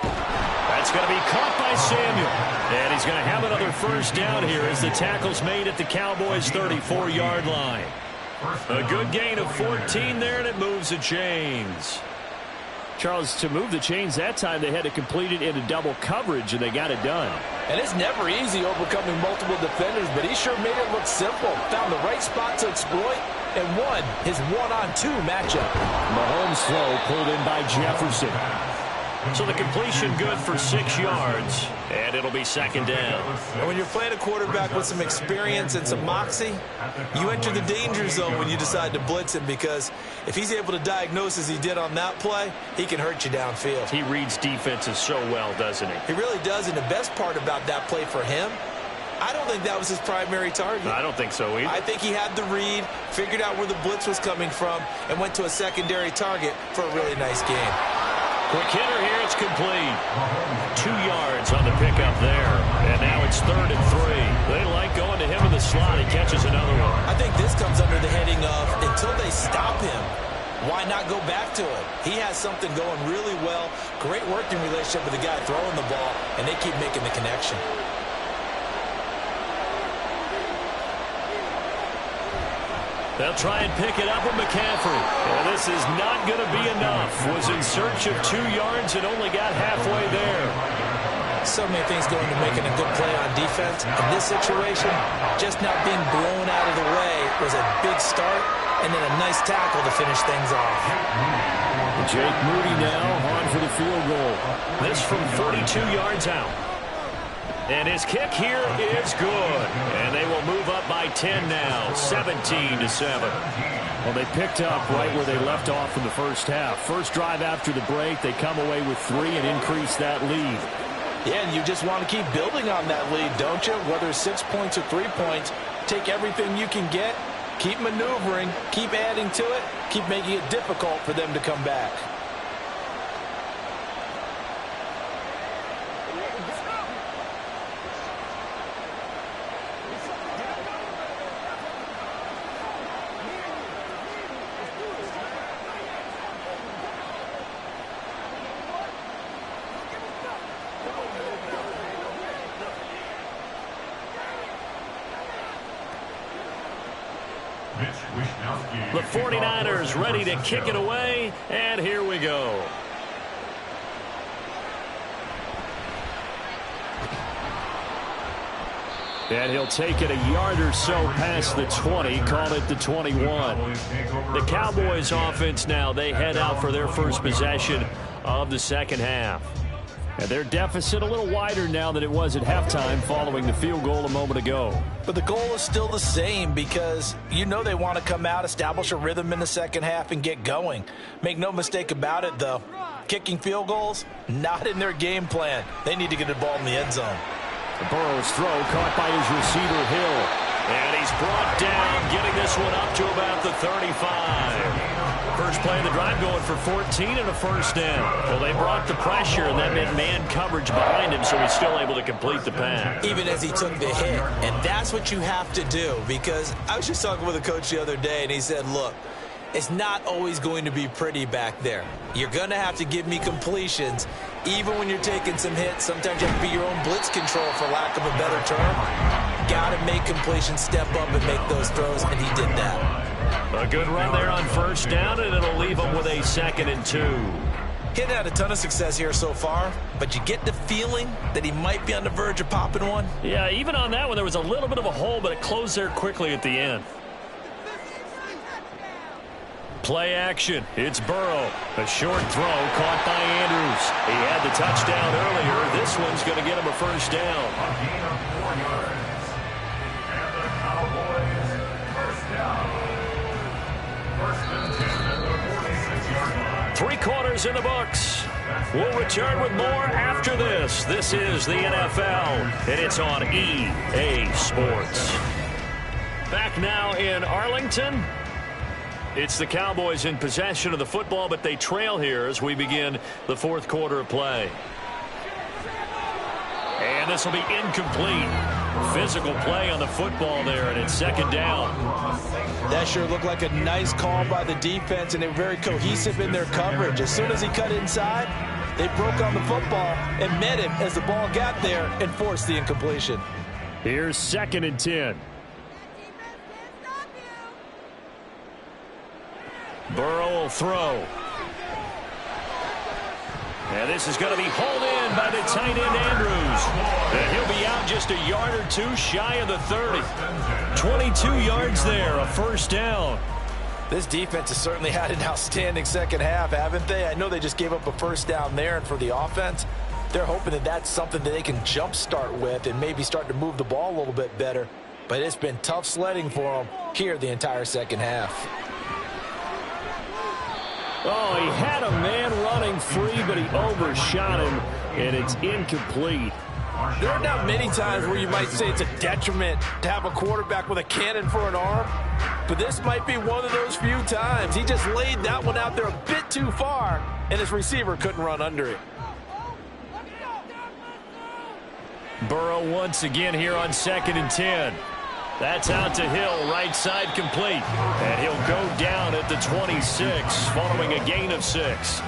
[SPEAKER 2] That's going to be caught by Samuel. And he's going to have another first down here as the tackle's made at the Cowboys' 34-yard line. A good gain of 14 there, and it moves the chains. Charles, to move the chains that time, they had to complete it into double coverage, and they got it done.
[SPEAKER 4] And it's never easy overcoming multiple defenders, but he sure made it look simple. Found the right spot to exploit and won his one-on-2 matchup.
[SPEAKER 2] Mahomes' throw pulled in by Jefferson. So the completion good for 6 yards, and it'll be 2nd down.
[SPEAKER 3] And when you're playing a quarterback with some experience and some moxie, you enter the danger zone when you decide to blitz him, because if he's able to diagnose as he did on that play, he can hurt you downfield.
[SPEAKER 2] He reads defenses so well, doesn't he?
[SPEAKER 3] He really does, and the best part about that play for him, I don't think that was his primary target.
[SPEAKER 2] I don't think so either.
[SPEAKER 3] I think he had the read, figured out where the blitz was coming from, and went to a secondary target for a really nice game.
[SPEAKER 2] Quick hitter here, it's complete. 2 yards on the pickup there. And now it's 3rd and 3. They like going to him in the slot. He catches another one.
[SPEAKER 3] I think this comes under the heading of until they stop him, why not go back to it? He has something going really well. Great working relationship with the guy throwing the ball, and they keep making the connection.
[SPEAKER 2] They'll try and pick it up with McCaffrey. And this is not going to be enough. Was in search of 2 yards and only got halfway there.
[SPEAKER 3] So many things go into making a good play on defense. In this situation, just not being blown out of the way was a big start, and then a nice tackle to finish things off.
[SPEAKER 2] Jake Moody now on for the field goal. This from 42 yards out. And his kick here is good. And they will move up by 10 now, 17-7. Well, they picked up right where they left off in the first half. First drive after the break, they come away with 3 and increase that lead.
[SPEAKER 4] Yeah, and you just want to keep building on that lead, don't you? Whether it's 6 points or 3 points, take everything you can get, keep maneuvering, keep adding to it, keep making it difficult for them to come back.
[SPEAKER 2] The 49ers ready to kick it away, and here we go. And he'll take it a yard or so past the 20, call it the 21. The Cowboys offense now, they head out for their first possession of the second half. And their deficit a little wider now than it was at halftime following the field goal a moment ago.
[SPEAKER 4] But the goal is still the same because you know they want to come out, establish a rhythm in the second half, and get going. Make no mistake about it, though. Kicking field goals, not in their game plan. They need to get the ball in the end zone.
[SPEAKER 2] Burrow's throw caught by his receiver, Hill. And he's brought down, getting this one up to about the 35. First play of the drive going for 14 and a first down. Well, they brought the pressure, and that meant man coverage behind him, so he's still able to complete the pass.
[SPEAKER 3] Even as he took the hit. And that's what you have to do, because I was just talking with a coach the other day, and he said, look, it's not always going to be pretty back there. You're going to have to give me completions, even when you're taking some hits. Sometimes you have to be your own blitz control, for lack of a better term. Got to make completions, step up and make those throws, and he did that.
[SPEAKER 2] A good run there on first down, and it'll leave him with a 2nd and 2.
[SPEAKER 3] He hadn't had a ton of success here so far, but you get the feeling that he might be on the verge of popping one.
[SPEAKER 2] Yeah, even on that one, there was a little bit of a hole, but it closed there quickly at the end. Play action. It's Burrow. A short throw caught by Andrews. He had the touchdown earlier. This one's going to get him a first down.
[SPEAKER 1] A gain of 4 yards. And the Cowboys first down. First and 10 at the 46-yard line.
[SPEAKER 2] 3 quarters in the books. We'll return with more after this. This is the NFL, and it's on EA Sports. Back now in Arlington. It's the Cowboys in possession of the football, but they trail here as we begin the 4th quarter of play. And this will be incomplete. Physical play on the football there, and it's 2nd down.
[SPEAKER 4] That sure looked like a nice call by the defense, and they were very cohesive in their coverage. As soon as he cut inside, they broke on the football and met him as the ball got there and forced the incompletion.
[SPEAKER 2] Here's 2nd and 10. Burrow will throw. And this is going to be hauled in by the tight end Andrews. And he'll be out just a yard or 2 shy of the 30. 22 yards there, a first down.
[SPEAKER 4] This defense has certainly had an outstanding second half, haven't they? I know they just gave up a first down there, and for the offense, they're hoping that that's something that they can jumpstart with and maybe start to move the ball a little bit better. But it's been tough sledding for them here the entire second half.
[SPEAKER 2] Oh, he had a man running free, but he overshot him, and it's incomplete.
[SPEAKER 4] There are not many times where you might say it's a detriment to have a quarterback with a cannon for an arm, but this might be one of those few times. He just laid that one out there a bit too far, and his receiver couldn't run under it.
[SPEAKER 2] Burrow once again here on 2nd and 10. That's out to Hill, right side complete. And he'll go down at the 26 following a gain of 6.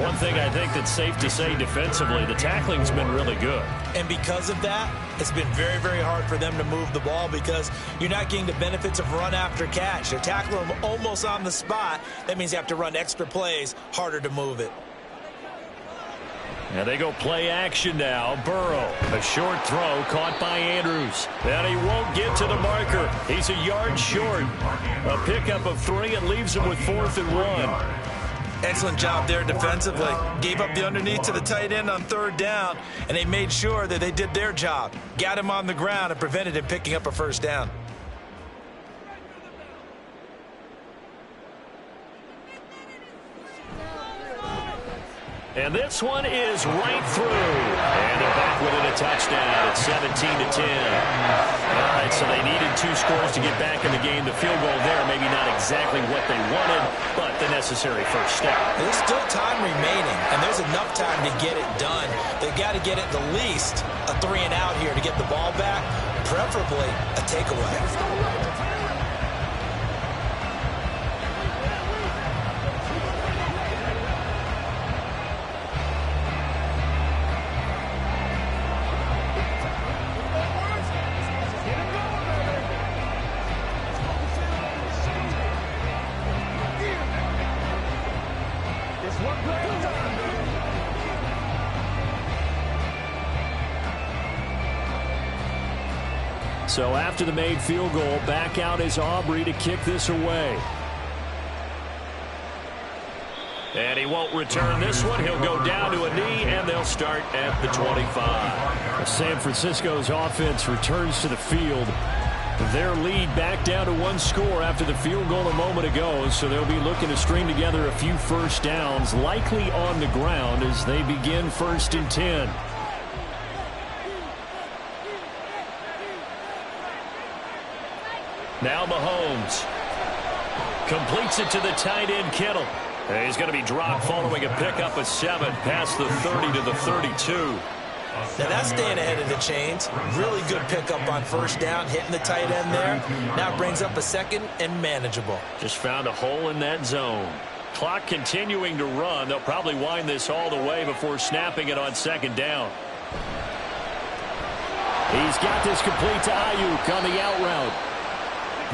[SPEAKER 2] One thing I think that's safe to say defensively, the tackling's been really good.
[SPEAKER 3] And because of that, it's been very, very hard for them to move the ball because you're not getting the benefits of run after catch. They're tackling them almost on the spot. That means you have to run extra plays, harder to move it.
[SPEAKER 2] And they go play action now. Burrow, a short throw caught by Andrews. And he won't get to the marker. He's a yard short. A pickup of 3 and leaves him with 4th and 1.
[SPEAKER 3] Excellent job there defensively. Gave up the underneath to the tight end on 3rd down, and they made sure that they did their job. Got him on the ground and prevented him picking up a 1st down.
[SPEAKER 2] And this one is right through. And they're back within a touchdown at 17-10. All right, so they needed 2 scores to get back in the game. The field goal there, maybe not exactly what they wanted, but the necessary first step.
[SPEAKER 3] There's still time remaining, and there's enough time to get it done. They've got to get at the least a 3 and out here to get the ball back, preferably a takeaway.
[SPEAKER 2] So after the made field goal, back out is Aubrey to kick this away. And he won't return this one. He'll go down to a knee, and they'll start at the 25. San Francisco's offense returns to the field. Their lead back down to 1 score after the field goal a moment ago, so they'll be looking to string together a few first downs, likely on the ground as they begin 1st and 10. Now Mahomes completes it to the tight end Kittle. And he's going to be dropped following a pickup of 7 past the 30 to the 32.
[SPEAKER 3] Now that's staying ahead of the chains. Really good pickup on 1st down, hitting the tight end there. Now brings up a 2nd and manageable.
[SPEAKER 2] Just found a hole in that zone. Clock continuing to run. They'll probably wind this all the way before snapping it on 2nd down. He's got this complete to Ayuk on the out route.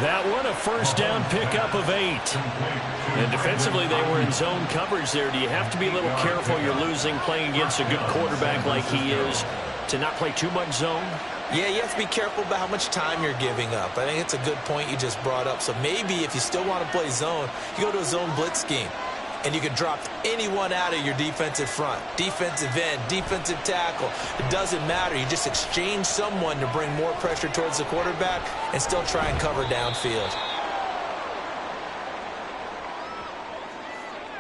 [SPEAKER 2] That one, a 1st down pickup of 8. And defensively, they were in zone coverage there. Do you have to be a little careful you're losing playing against a good quarterback like he is to not play too much zone?
[SPEAKER 3] Yeah, you have to be careful about how much time you're giving up. I think it's a good point you just brought up. So maybe if you still want to play zone, you go to a zone blitz scheme. And you can drop anyone out of your defensive front, defensive end, defensive tackle. It doesn't matter. You just exchange someone to bring more pressure towards the quarterback and still try and cover downfield.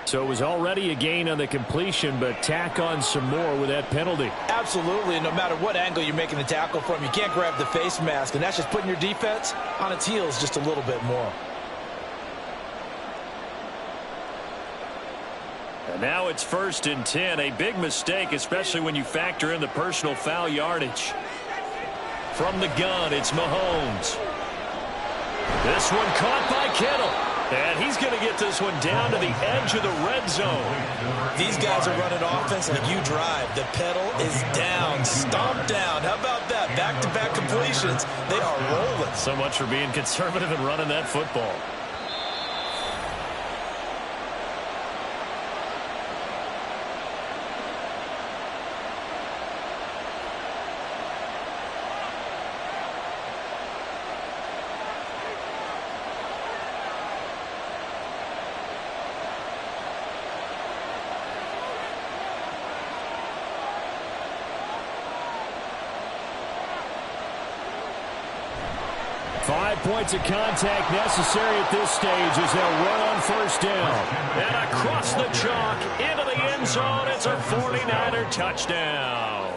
[SPEAKER 2] So it was already a gain on the completion, but tack on some more with that penalty.
[SPEAKER 4] Absolutely. No matter what angle you're making the tackle from, you can't grab the face mask, and that's just putting your defense on its heels just a little bit more.
[SPEAKER 2] And now it's 1st and 10. A big mistake, especially when you factor in the personal foul yardage. From the gun, it's Mahomes. This one caught by Kittle. And he's going to get this one down to the edge of the red zone.
[SPEAKER 3] These guys are running offense like you drive. The pedal is down, stomped down. How about that? Back-to-back completions. They are rolling.
[SPEAKER 2] So much for being conservative and running that football. Points of contact necessary at this stage as they'll run on 1st down. And across the chalk into the end zone. It's a 49er touchdown.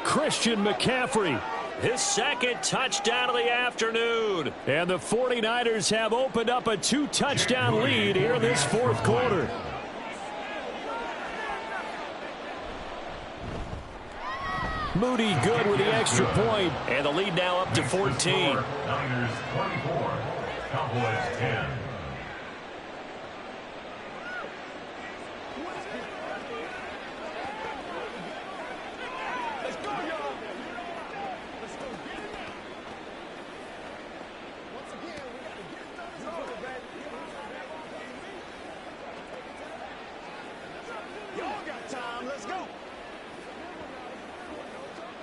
[SPEAKER 2] Christian McCaffrey his second touchdown of the afternoon.
[SPEAKER 5] And the 49ers have opened up a 2-touchdown lead here in this fourth quarter. Moody good with the extra point.
[SPEAKER 2] And the lead now up to 14.
[SPEAKER 1] Niners 24, Cowboys 10.
[SPEAKER 6] Let's go, y'all. Let's go. Once again, we got to get this over, baby. Y'all got time. Let's go.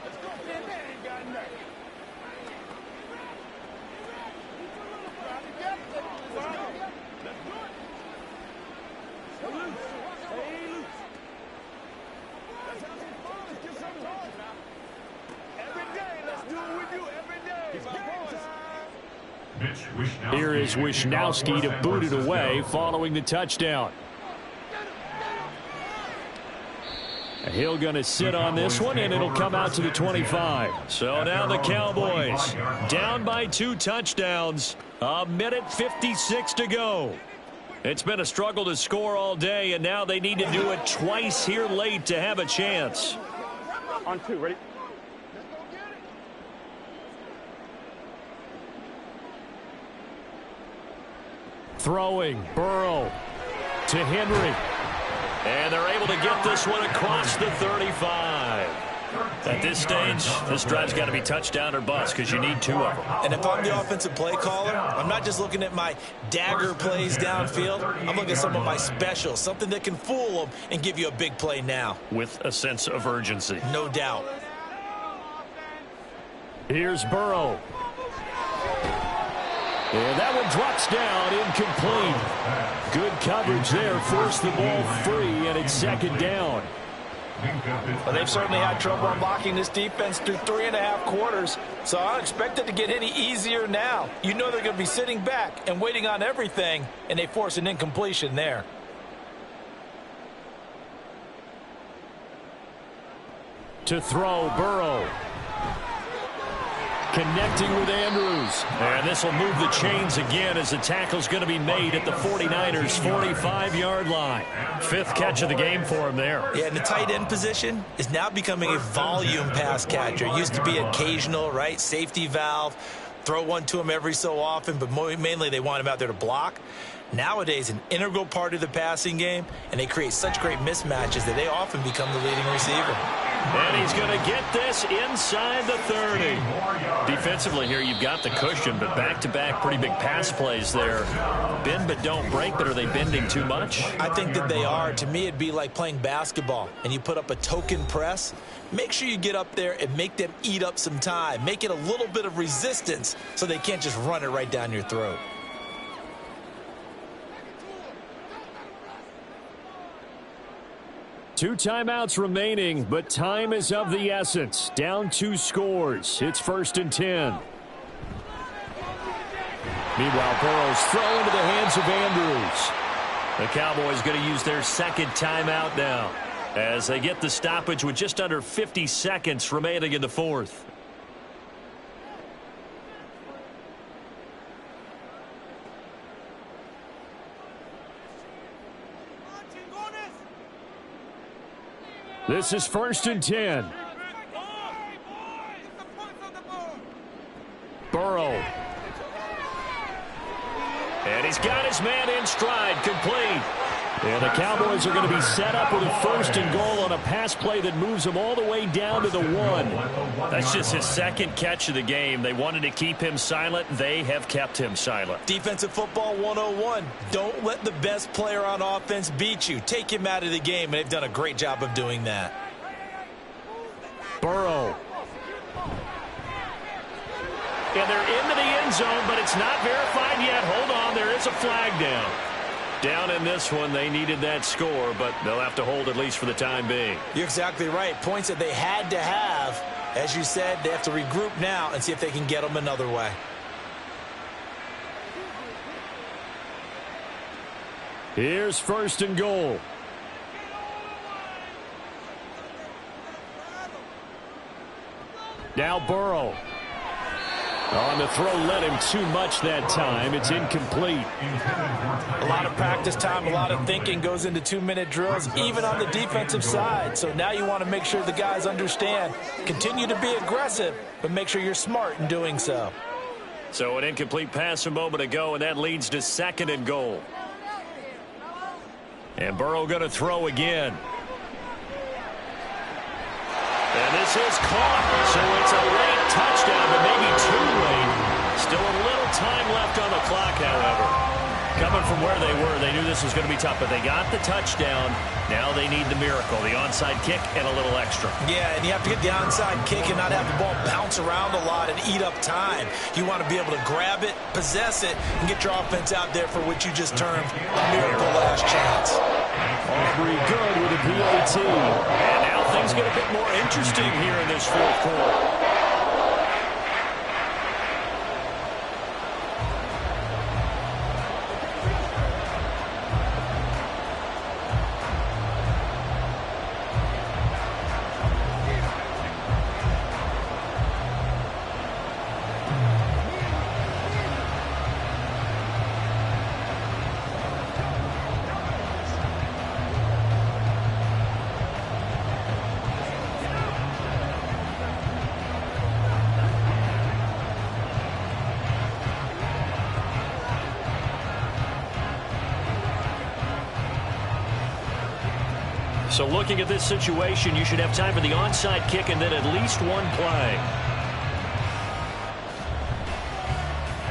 [SPEAKER 6] Let's go, man. They ain't got nothing. Let's go. Let's do it. Stay loose. Stay loose. Let's have some fun. Let's get some toys now. Every day, let's do what we do every day. It's game time.
[SPEAKER 1] Mitch Wishnowsky.
[SPEAKER 5] Here is Wishnowsky to boot it away following the touchdown. He'll going to sit on this one, and it'll come out to the 25.
[SPEAKER 2] So now the Cowboys down by 2 touchdowns. A minute 56 to go. It's been a struggle to score all day, and now they need to do it twice here late to have a chance.
[SPEAKER 6] On 2, ready?
[SPEAKER 5] Throwing, Burrow to Henry.
[SPEAKER 2] And they're able to get this one across the 35. At this stage, this drive's got to be touchdown or bust because you need 2 of them.
[SPEAKER 3] And if I'm the offensive play caller, I'm not just looking at my dagger plays downfield. I'm looking at some of my specials, something that can fool them and give you a big play now.
[SPEAKER 2] With a sense of urgency.
[SPEAKER 3] No doubt.
[SPEAKER 5] Here's Burrow. And that one drops down, incomplete. Good coverage there, forced the ball free, and it's second down.
[SPEAKER 4] Well, they've certainly had trouble unlocking this defense through 3.5 quarters, so I don't expect it to get any easier now. You know they're going to be sitting back and waiting on everything, and they force an incompletion there.
[SPEAKER 5] To throw, Burrow. Connecting with Andrews.
[SPEAKER 2] And this will move the chains again as the tackle's going to be made at the 49ers' 45-yard line. 5th catch of the game for him there.
[SPEAKER 3] Yeah, and the tight end position is now becoming a volume pass catcher. It used to be occasional, right? Safety valve. Throw one to him every so often, but mainly they want him out there to block. Nowadays, an integral part of the passing game, and they create such great mismatches that they often become the leading receiver.
[SPEAKER 2] And he's going to get this inside the 30. Defensively here, you've got the cushion, but back-to-back pretty big pass plays there. Bend but don't break, but are they bending too much?
[SPEAKER 3] I think that they are. To me, it'd be like playing basketball, and you put up a token press. Make sure you get up there and make them eat up some time. Make it a little bit of resistance so they can't just run it right down your throat.
[SPEAKER 5] Two timeouts remaining, but time is of the essence. Down 2 scores. It's 1st and 10. Meanwhile, Burrow's throw into the hands of Andrews.
[SPEAKER 2] The Cowboys going to use their 2nd timeout now as they get the stoppage with just under 50 seconds remaining in the 4th.
[SPEAKER 5] This is 1st and 10. Burrow.
[SPEAKER 2] And he's got his man in stride, complete.
[SPEAKER 5] And the Cowboys are going to be set up with a 1st and goal on a pass play that moves them all the way down to the 1.
[SPEAKER 2] That's just his 2nd catch of the game. They wanted to keep him silent. They have kept him silent.
[SPEAKER 3] Defensive football 101. Don't let the best player on offense beat you. Take him out of the game, and they've done a great job of doing that.
[SPEAKER 5] Burrow.
[SPEAKER 2] And they're into the end zone, but it's not verified yet. Hold on, there is a flag down. Down in this one, they needed that score, but they'll have to hold at least for the time being.
[SPEAKER 3] You're exactly right. Points that they had to have. As you said, they have to regroup now and see if they can get them another way.
[SPEAKER 5] Here's 1st and goal. Now Burrow.
[SPEAKER 2] On the throw led him too much that time. It's incomplete.
[SPEAKER 4] A lot of practice time, a lot of thinking goes into 2-minute drills, even on the defensive side. So now you want to make sure the guys understand. Continue to be aggressive, but make sure you're smart in doing so.
[SPEAKER 2] So an incomplete pass a moment ago, and that leads to 2nd and goal. And Burrow going to throw again. And this is caught. So it's a late touchdown, but maybe too late. Still a little time left on the clock, however. Coming from where they were, they knew this was going to be tough, but they got the touchdown. Now they need the miracle, the onside kick and a little extra.
[SPEAKER 4] Yeah, and you have to get the onside kick and not have the ball bounce around a lot and eat up time. You want to be able to grab it, possess it, and get your offense out there for what you just termed a miracle last chance.
[SPEAKER 2] Aubrey good with a PAT. And now things get a bit more interesting here in this 4th quarter. So looking at this situation, you should have time for the onside kick and then at least one play.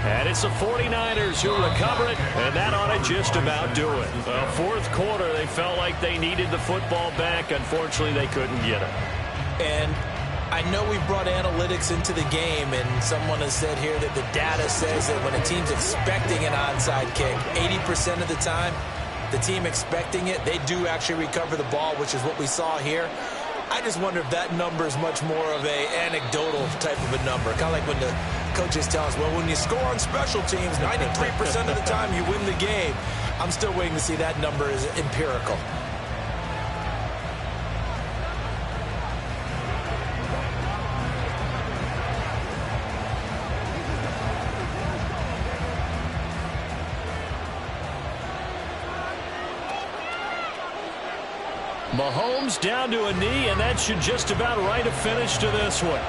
[SPEAKER 2] And it's the 49ers who recover it, and that ought to just about do it. Well, 4th quarter, they felt like they needed the football back. Unfortunately, they couldn't get it.
[SPEAKER 4] And I know we brought analytics into the game, and someone has said here that the data says that when a team's expecting an onside kick, 80% of the time, the team expecting it, they do actually recover the ball, which is what we saw here. I just wonder if that number is much more of a anecdotal type of a number. Kind of like when the coaches tell us, well, when you score on special teams, 93% of the time you win the game. I'm still waiting to see that number is empirical.
[SPEAKER 2] Mahomes down to a knee, and that should just about write a finish to this one.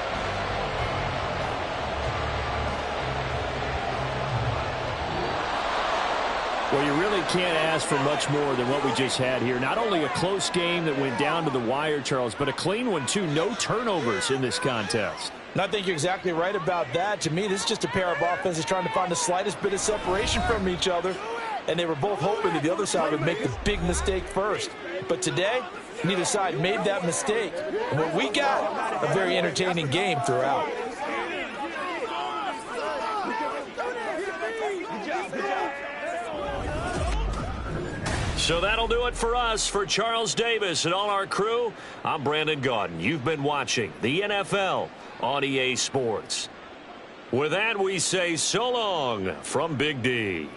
[SPEAKER 2] Well, you really can't ask for much more than what we just had here. Not only a close game that went down to the wire, Charles, but a clean one, too. No turnovers in this contest.
[SPEAKER 4] And I think you're exactly right about that. To me, this is just a pair of offenses trying to find the slightest bit of separation from each other. And they were both hoping that the other side would make the big mistake first. But today, neither side made that mistake. And what we got, a very entertaining game throughout.
[SPEAKER 2] So that'll do it for us. For Charles Davis and all our crew, I'm Brandon Gaudin. You've been watching the NFL on EA Sports. With that, we say so long from Big D.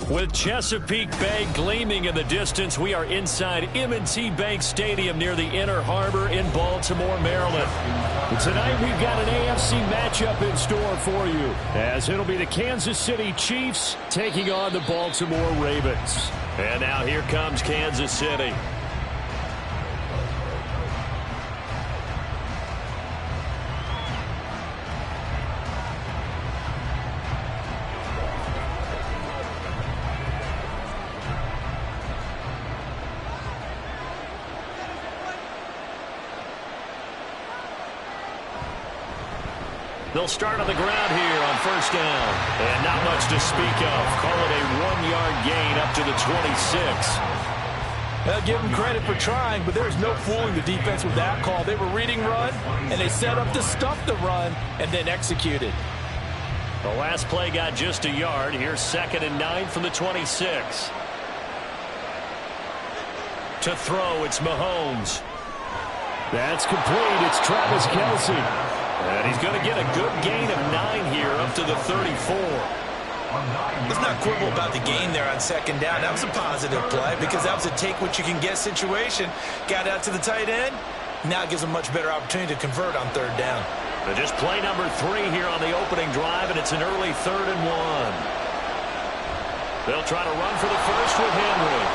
[SPEAKER 2] With Chesapeake Bay gleaming in the distance, we are inside M&T Bank Stadium near the Inner Harbor in Baltimore, Maryland. Tonight we've got an AFC matchup in store for you, as it'll be the Kansas City Chiefs taking on the Baltimore Ravens. And now here comes Kansas City. They'll start on the ground here on first down. And not much to speak of. Call it a 1-yard gain up to the 26.
[SPEAKER 4] Well, give them credit for trying, but there's no fooling the defense with that call. They were reading run, and they set up to stuff the run and then executed.
[SPEAKER 2] The last play got just a yard. Here's 2nd and 9 from the 26. To throw, it's Mahomes.
[SPEAKER 5] That's complete. It's Travis Kelce.
[SPEAKER 2] And he's going to get a good gain of 9 here up to the 34.
[SPEAKER 3] Let's not quibble about the gain there on 2nd down. That was a positive play because that was a take-what-you-can-get situation. Got out to the tight end. Now it gives them a much better opportunity to convert on 3rd down.
[SPEAKER 2] But just play number 3 here on the opening drive, and it's an early 3rd and 1. They'll try to run for the first with Henry.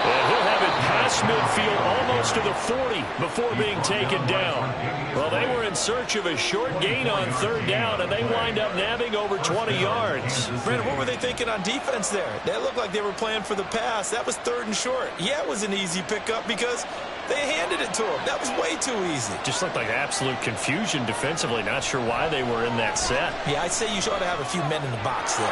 [SPEAKER 2] And he'll have it past midfield almost to the 40 before being taken down. Well, they were in search of a short gain on 3rd down, and they wind up nabbing over 20 yards.
[SPEAKER 3] Brandon, what were they thinking on defense there? That looked like they were playing for the pass. That was 3rd and short. Yeah, it was an easy pickup because They handed it to him. That was way too easy.
[SPEAKER 2] Just looked like absolute confusion defensively. Not sure why they were in that set.
[SPEAKER 3] Yeah, I'd say you ought to have a few men in the box there.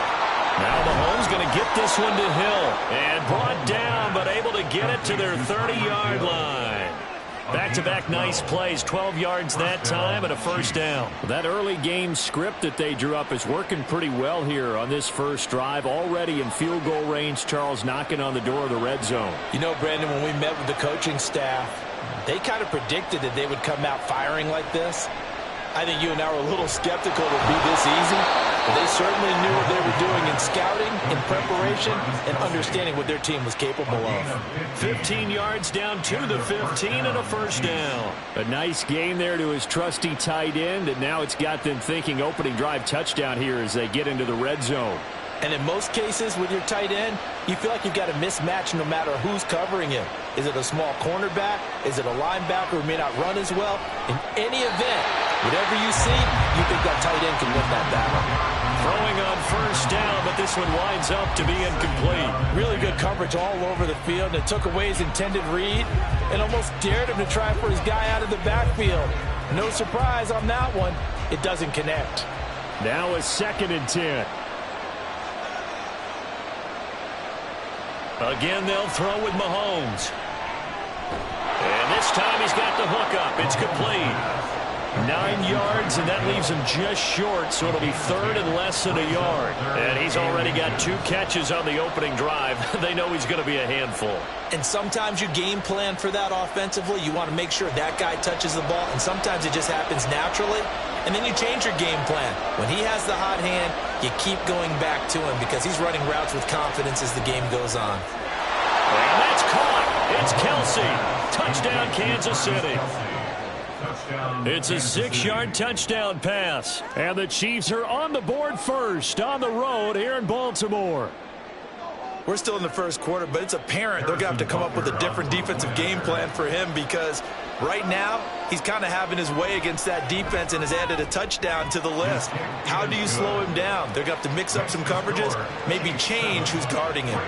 [SPEAKER 2] Now Mahomes going to get this one to Hill. And brought down, but able to get it to their 30-yard line. Back-to-back nice plays, 12 yards that time and a first down. That early game script that they drew up is working pretty well here on this first drive. Already in field goal range, Charles knocking on the door of the red zone.
[SPEAKER 4] You know, Brandon, when we met with the coaching staff, they kind of predicted that they would come out firing like this. I think you and I were a little skeptical it would be this easy, but they certainly knew what they were doing in scouting, in preparation, and understanding what their team was capable of.
[SPEAKER 2] 15 yards down to the 15 and a first down. A nice game there to his trusty tight end, and now it's got them thinking opening drive touchdown here as they get into the red zone.
[SPEAKER 4] And in most cases with your tight end, you feel like you've got a mismatch no matter who's covering him. Is it a small cornerback? Is it a linebacker who may not run as well? In any event, whatever you see, you think that tight end can win that battle.
[SPEAKER 2] Throwing on first down, but this one winds up to be incomplete.
[SPEAKER 4] Really good coverage all over the field, and it took away his intended read and almost dared him to try for his guy out of the backfield. No surprise on that one. It doesn't connect.
[SPEAKER 2] Now a 2nd and 10. Again, they'll throw with Mahomes. And this time he's got the hook up. It's complete. 9 yards, and that leaves him just short, so it'll be 3rd and less than a yard. And he's already got 2 catches on the opening drive. They know he's going to be a handful.
[SPEAKER 3] And sometimes you game plan for that offensively. You want to make sure that guy touches the ball, and sometimes it just happens naturally. And then you change your game plan. When he has the hot hand, you keep going back to him because he's running routes with confidence as the game goes on.
[SPEAKER 2] And that's caught. It's Kelsey. Touchdown, Kansas City. It's a 6-yard touchdown pass. And the Chiefs are on the board first on the road here in Baltimore.
[SPEAKER 4] We're still in the first quarter, but it's apparent they're going to have to come up with a different defensive game plan for him because right now he's kind of having his way against that defense and has added a touchdown to the list. How do you slow him down? They're going to have to mix up some coverages, maybe change who's guarding him.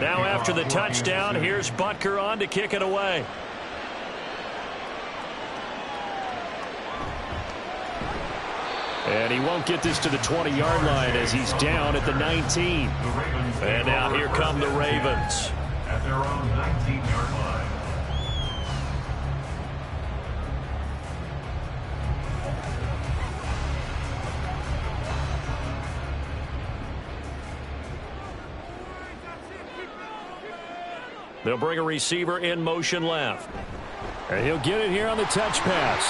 [SPEAKER 2] Now after the touchdown, here's Butker on to kick it away. And he won't get this to the 20-yard line as he's down at the 19. And now here come the Ravens.
[SPEAKER 1] At their own 19-yard line.
[SPEAKER 2] They'll bring a receiver in motion left. And he'll get it here on the touch pass.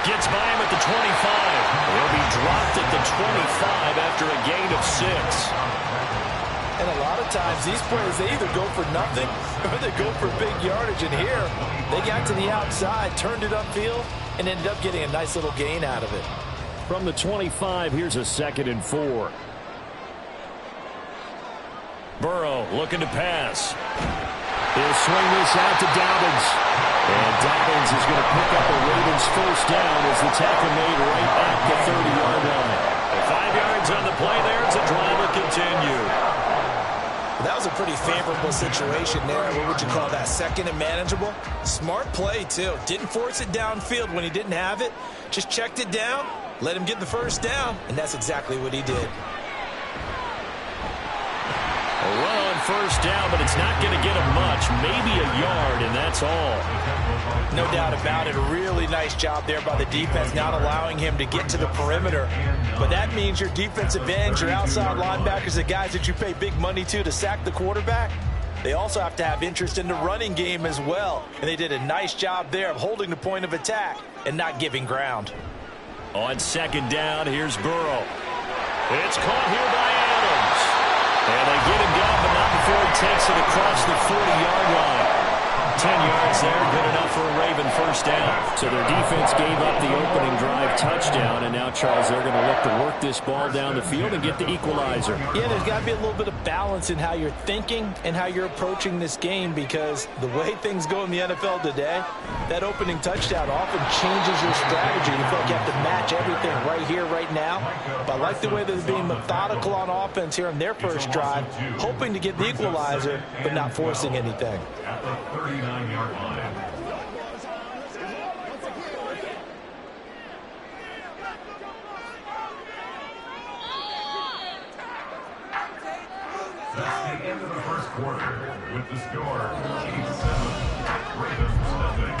[SPEAKER 2] Gets by him at the 25. He'll be dropped at the 25 after a gain of 6.
[SPEAKER 4] And a lot of times these plays, they either go for nothing or they go for big yardage. And here, they got to the outside, turned it upfield, and ended up getting a nice little gain out of it.
[SPEAKER 2] From the 25, here's a 2nd and 4. Burrow looking to pass. He'll swing this out to Dobbins. And Dobbins is going to pick up a Ravens first down as the tackle made right at the 30-yard line. 5 yards on the play there as the drive will continue.
[SPEAKER 3] Well, that was a pretty favorable situation there. What would you call that? 2nd and manageable? Smart play, too. Didn't force it downfield when he didn't have it. Just checked it down, let him get the first down, and that's exactly what he did.
[SPEAKER 2] A run on first down, but it's not going to get him much. Maybe a yard, and that's all.
[SPEAKER 4] No doubt about it. A really nice job there by the defense, not allowing him to get to the perimeter. But that means your defensive ends, your outside linebackers, the guys that you pay big money to sack the quarterback, they also have to have interest in the running game as well. And they did a nice job there of holding the point of attack and not giving ground.
[SPEAKER 2] On second down, here's Burrow. It's caught here by Adams. And they get him down, but not before he takes it across the 40-yard line. 10 yards there, good enough for a Raven first down. So their defense gave up the opening drive touchdown, and now, Charles, they're going to look to work this ball down the field and get the equalizer.
[SPEAKER 4] Yeah, there's got to be a little bit of balance in how you're thinking and how you're approaching this game, because the way things go in the NFL today, that opening touchdown often changes your strategy. You feel like you have to match everything right here, right now. But I like the way they're being methodical on offense here on their first drive, hoping to get the equalizer, but not forcing anything.
[SPEAKER 1] At the 39-yard line. That's the end of the first quarter. With the score, Chiefs 7, Ravens nothing.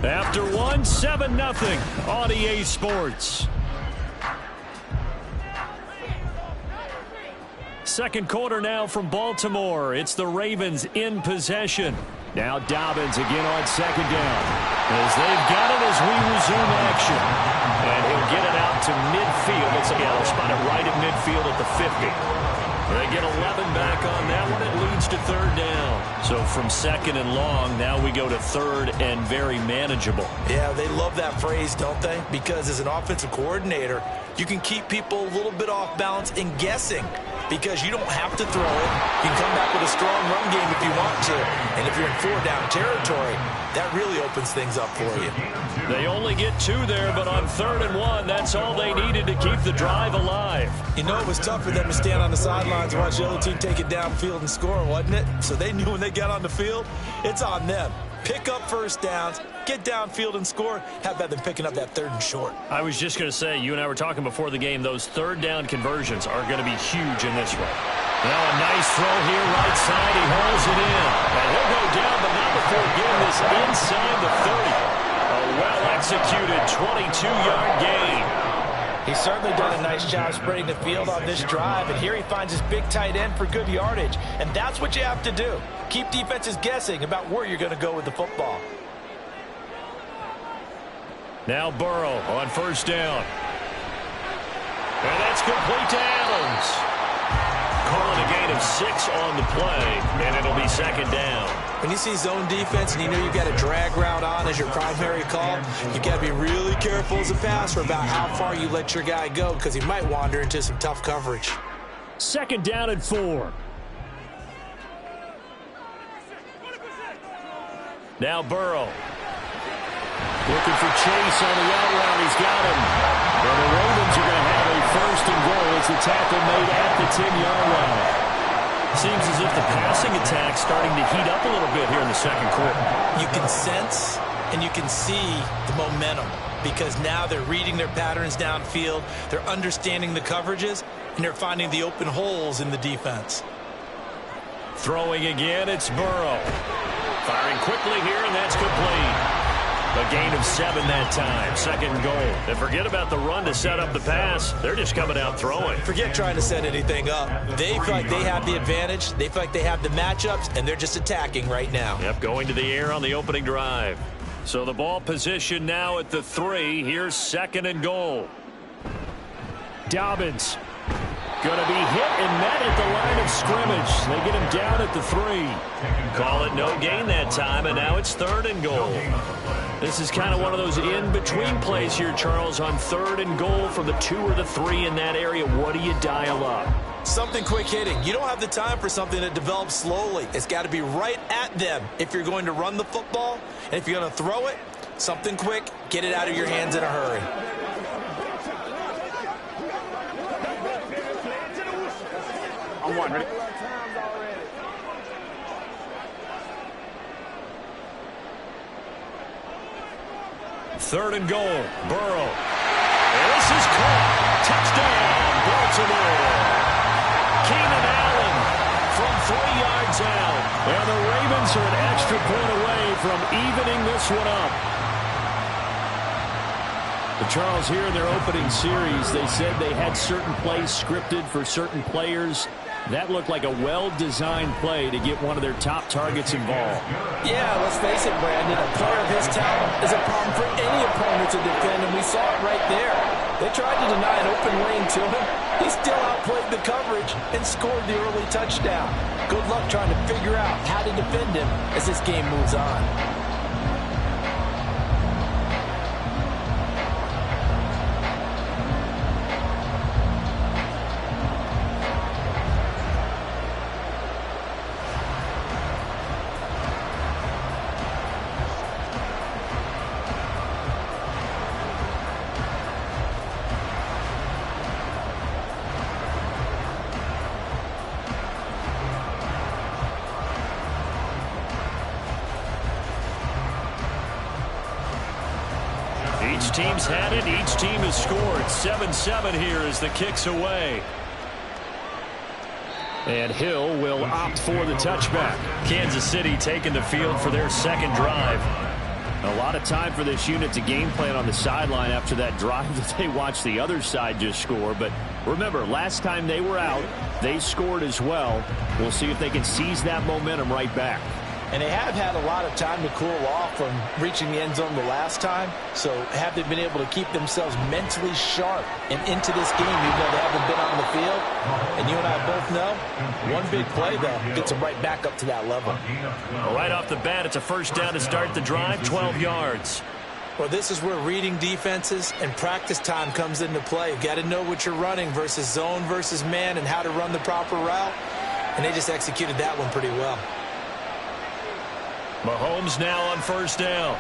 [SPEAKER 2] After 7-0 on EA Sports. Second quarter now from Baltimore. It's the Ravens in possession. Now Dobbins again on second down. As they've got it as we resume action. And he'll get it out to midfield. They'll spot it right at midfield at the 50. They get 11 back on that one. It leads to third down. So from second and long, now we go to third and very manageable.
[SPEAKER 4] Yeah, they love that phrase, don't they? Because as an offensive coordinator, you can keep people a little bit off balance and guessing, because you don't have to throw it. You can come back with a strong run game if you want to. And if you're in four-down territory, that really opens things up for you.
[SPEAKER 2] They only get 2 there, but on 3rd and 1, that's all they needed to keep the drive alive.
[SPEAKER 4] You know, it was tough for them to stand on the sidelines and watch the other team take it downfield and score, wasn't it? So they knew when they got on the field, it's on them. Pick up first downs, get downfield and score. How about them picking up that 3rd and short?
[SPEAKER 2] I was just going to say, you and I were talking before the game, those 3rd down conversions are going to be huge in this one. Now a nice throw here, right side. He hauls it in. And he'll go down, but not before getting this inside the 30. A well-executed 22-yard gain.
[SPEAKER 4] He's certainly done a nice job spreading the field on this drive, and here he finds his big tight end for good yardage. And that's what you have to do. Keep defenses guessing about where you're going to go with the football.
[SPEAKER 2] Now Burrow on first down. And that's complete to Adams. Calling a gain of 6 on the play, and it'll be second down.
[SPEAKER 4] When you see zone defense and you know you've got a drag route on as your primary call, you got to be really careful as a passer about how far you let your guy go, because he might wander into some tough coverage.
[SPEAKER 2] Second down and 4. Now Burrow. Looking for Chase on the out route. He's got him. And the Ravens are going to have a first and goal as the tackle made at the 10-yard line. Seems as if the passing attack's starting to heat up a little bit here in the second quarter.
[SPEAKER 4] You can sense and you can see the momentum, because now they're reading their patterns downfield, they're understanding the coverages, and they're finding the open holes in the defense.
[SPEAKER 2] Throwing again, it's Burrow. Firing quickly here, and that's complete. A gain of 7 that time. Second goal. And forget about the run to set up the pass. They're just coming out throwing.
[SPEAKER 4] Forget trying to set anything up. They feel like they have the advantage. They feel like they have the matchups, and they're just attacking right now.
[SPEAKER 2] Yep, going to the air on the opening drive. So the ball position now at the 3. Here's second and goal. Dobbins. Going to be hit and met at the line of scrimmage. They get him down at the 3. Call it no gain that time, and now it's third and goal. This is kind of one of those in-between plays here, Charles, on third and goal from the 2 or the 3 in that area. What do you dial up?
[SPEAKER 4] Something quick hitting. You don't have the time for something that develops slowly. It's got to be right at them if you're going to run the football. And if you're going to throw it, something quick, get it out of your hands in a hurry.
[SPEAKER 6] On 1, ready?
[SPEAKER 2] Third and goal. Burrow. And this is caught. Touchdown, Baltimore. Keenan Allen from 3 yards out. And the Ravens are an extra point away from evening this one up. But Charles, here in their opening series, they said they had certain plays scripted for certain players. That looked like a well-designed play to get one of their top targets involved.
[SPEAKER 4] Yeah, let's face it, Brandon. A player of his talent is a problem for any opponent to defend, and we saw it right there. They tried to deny an open lane to him. He still outplayed the coverage and scored the early touchdown. Good luck trying to figure out how to defend him as this game moves on.
[SPEAKER 2] Each team's had it. Each team has scored. 7-7 here as the kick's away. And Hill will opt for the touchback. Kansas City taking the field for their second drive. A lot of time for this unit to game plan on the sideline after that drive that they watched the other side just score. But remember, last time they were out, they scored as well. We'll see if they can seize that momentum right back.
[SPEAKER 4] And they have had a lot of time to cool off from reaching the end zone the last time. So have they been able to keep themselves mentally sharp and into this game even though they haven't been on the field? And you and I both know, one big play, though, gets them right back up to that level.
[SPEAKER 2] Well, right off the bat, it's a first down to start the drive, 12 yards.
[SPEAKER 3] Well, this is where reading defenses and practice time comes into play. You got to know what you're running versus zone versus man and how to run the proper route. And they just executed that one pretty well.
[SPEAKER 2] Mahomes now on first down.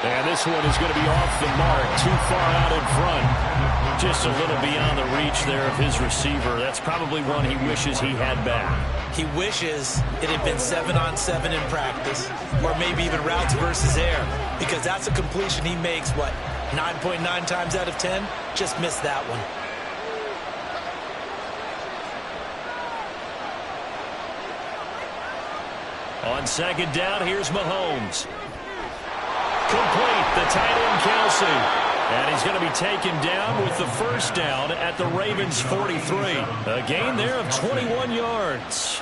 [SPEAKER 2] And this one is going to be off the mark, too far out in front. Just a little beyond the reach there of his receiver. That's probably one he wishes he had back.
[SPEAKER 3] He wishes it had been 7-on-7 in practice, or maybe even routes versus air, because that's a completion he makes, what, 9.9 times out of 10? Just missed that one.
[SPEAKER 2] On second down, here's Mahomes. Complete, the tight end Kelsey. And he's going to be taken down with the first down at the Ravens' 43. A gain there of 21 yards.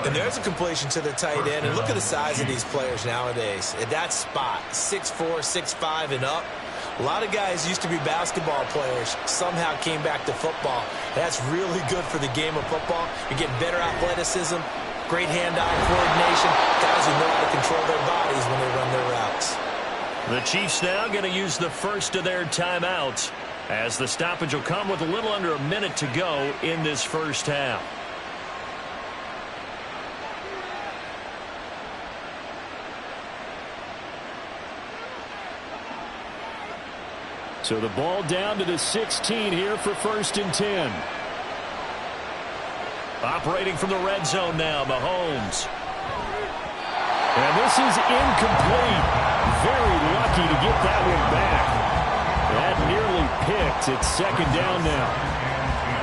[SPEAKER 3] And there's a completion to the tight end. And look at the size of these players nowadays. At that spot, 6'4", 6'5", and up. A lot of guys used to be basketball players, somehow came back to football. That's really good for the game of football. You're getting better athleticism, great hand-eye coordination, guys who know how to control their bodies when they run their routes.
[SPEAKER 2] The Chiefs now going to use the first of their timeouts as the stoppage will come with a little under a minute to go in this first half. So the ball down to the 16 here for 1st and 10. Operating from the red zone now, Mahomes. And this is incomplete. Very lucky to get that one back. That nearly picked. It's second down now.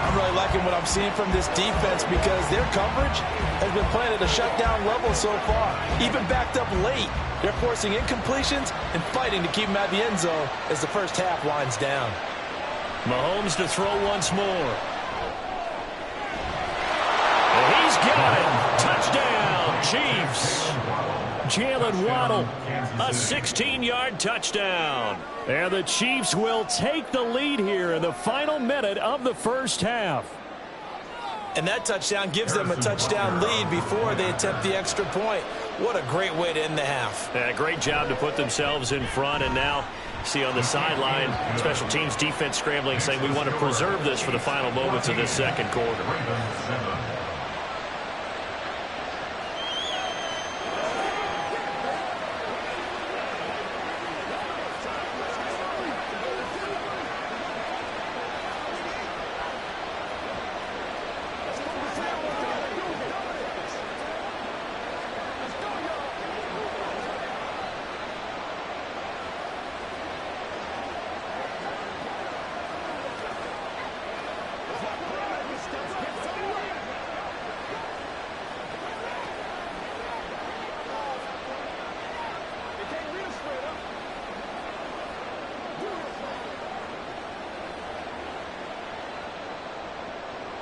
[SPEAKER 4] I'm really liking what I'm seeing from this defense because their coverage has been playing at a shutdown level so far. Even backed up late. They're forcing incompletions and fighting to keep them out of the end zone as the first half winds down.
[SPEAKER 2] Mahomes to throw once more. And he's got it. Touchdown, Chiefs. Jalen Waddle, a 16-yard touchdown. And the Chiefs will take the lead here in the final minute of the first half.
[SPEAKER 3] And that touchdown gives them a touchdown lead before they attempt the extra point. What a great way to end the half.
[SPEAKER 2] Yeah, great job to put themselves in front. And now, see on the sideline, special teams defense scrambling, saying we want to preserve this for the final moments of this second quarter.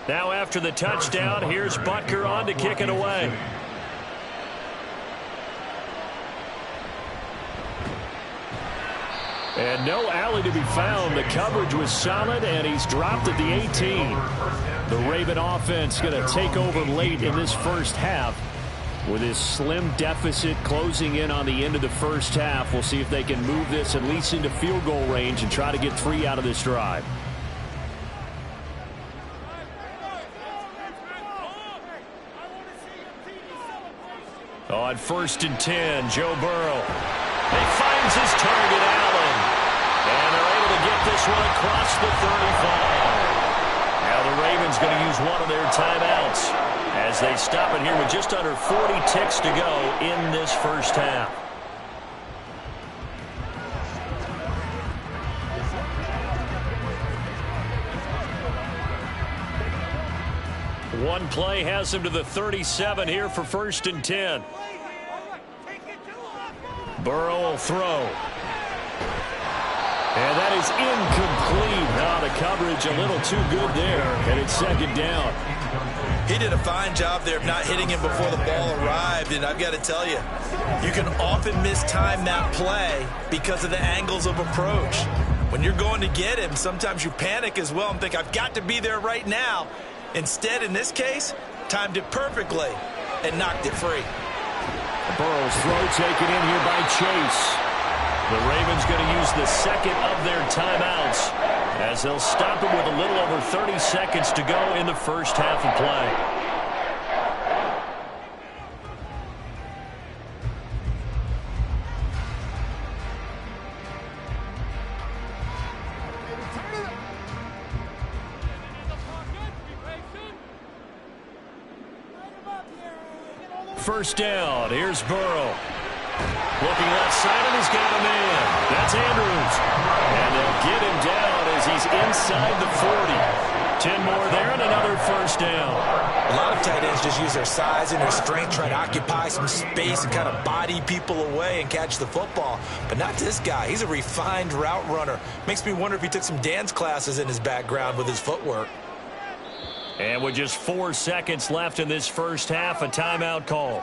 [SPEAKER 2] Now after the touchdown, here's Butker on to kick it away. And no alley to be found. The coverage was solid, and he's dropped at the 18. The Raven offense going to take over late in this first half with his slim deficit closing in on the end of the first half. We'll see if they can move this at least into field goal range and try to get 3 out of this drive. On 1st and 10, Joe Burrow. He finds his target, Allen. And they're able to get this one across the 35. Now the Ravens going to use one of their timeouts as they stop it here with just under 40 ticks to go in this first half. One play has him to the 37 here for 1st and 10. Burrow will throw. And that is incomplete. Now the coverage a little too good there, and it's 2nd down.
[SPEAKER 4] He did a fine job there of not hitting him before the ball arrived, and I've got to tell you, you can often mistime that play because of the angles of approach. When you're going to get him, sometimes you panic as well and think, I've got to be there right now. Instead, in this case, timed it perfectly and knocked it free.
[SPEAKER 2] Burrow's throw taken in here by Chase. The Ravens going to use the 2nd of their timeouts as they'll stop it with a little over 30 seconds to go in the first half of play. First down. Here's Burrow. Looking left side, and he's got a man. That's Andrews. And they'll get him down as he's inside the 40. 10 more there and another first down.
[SPEAKER 4] A lot of tight ends just use their size and their strength, try to occupy some space and kind of body people away and catch the football. But not this guy. He's a refined route runner. Makes me wonder if he took some dance classes in his background with his footwork.
[SPEAKER 2] And with just 4 seconds left in this first half, a timeout call.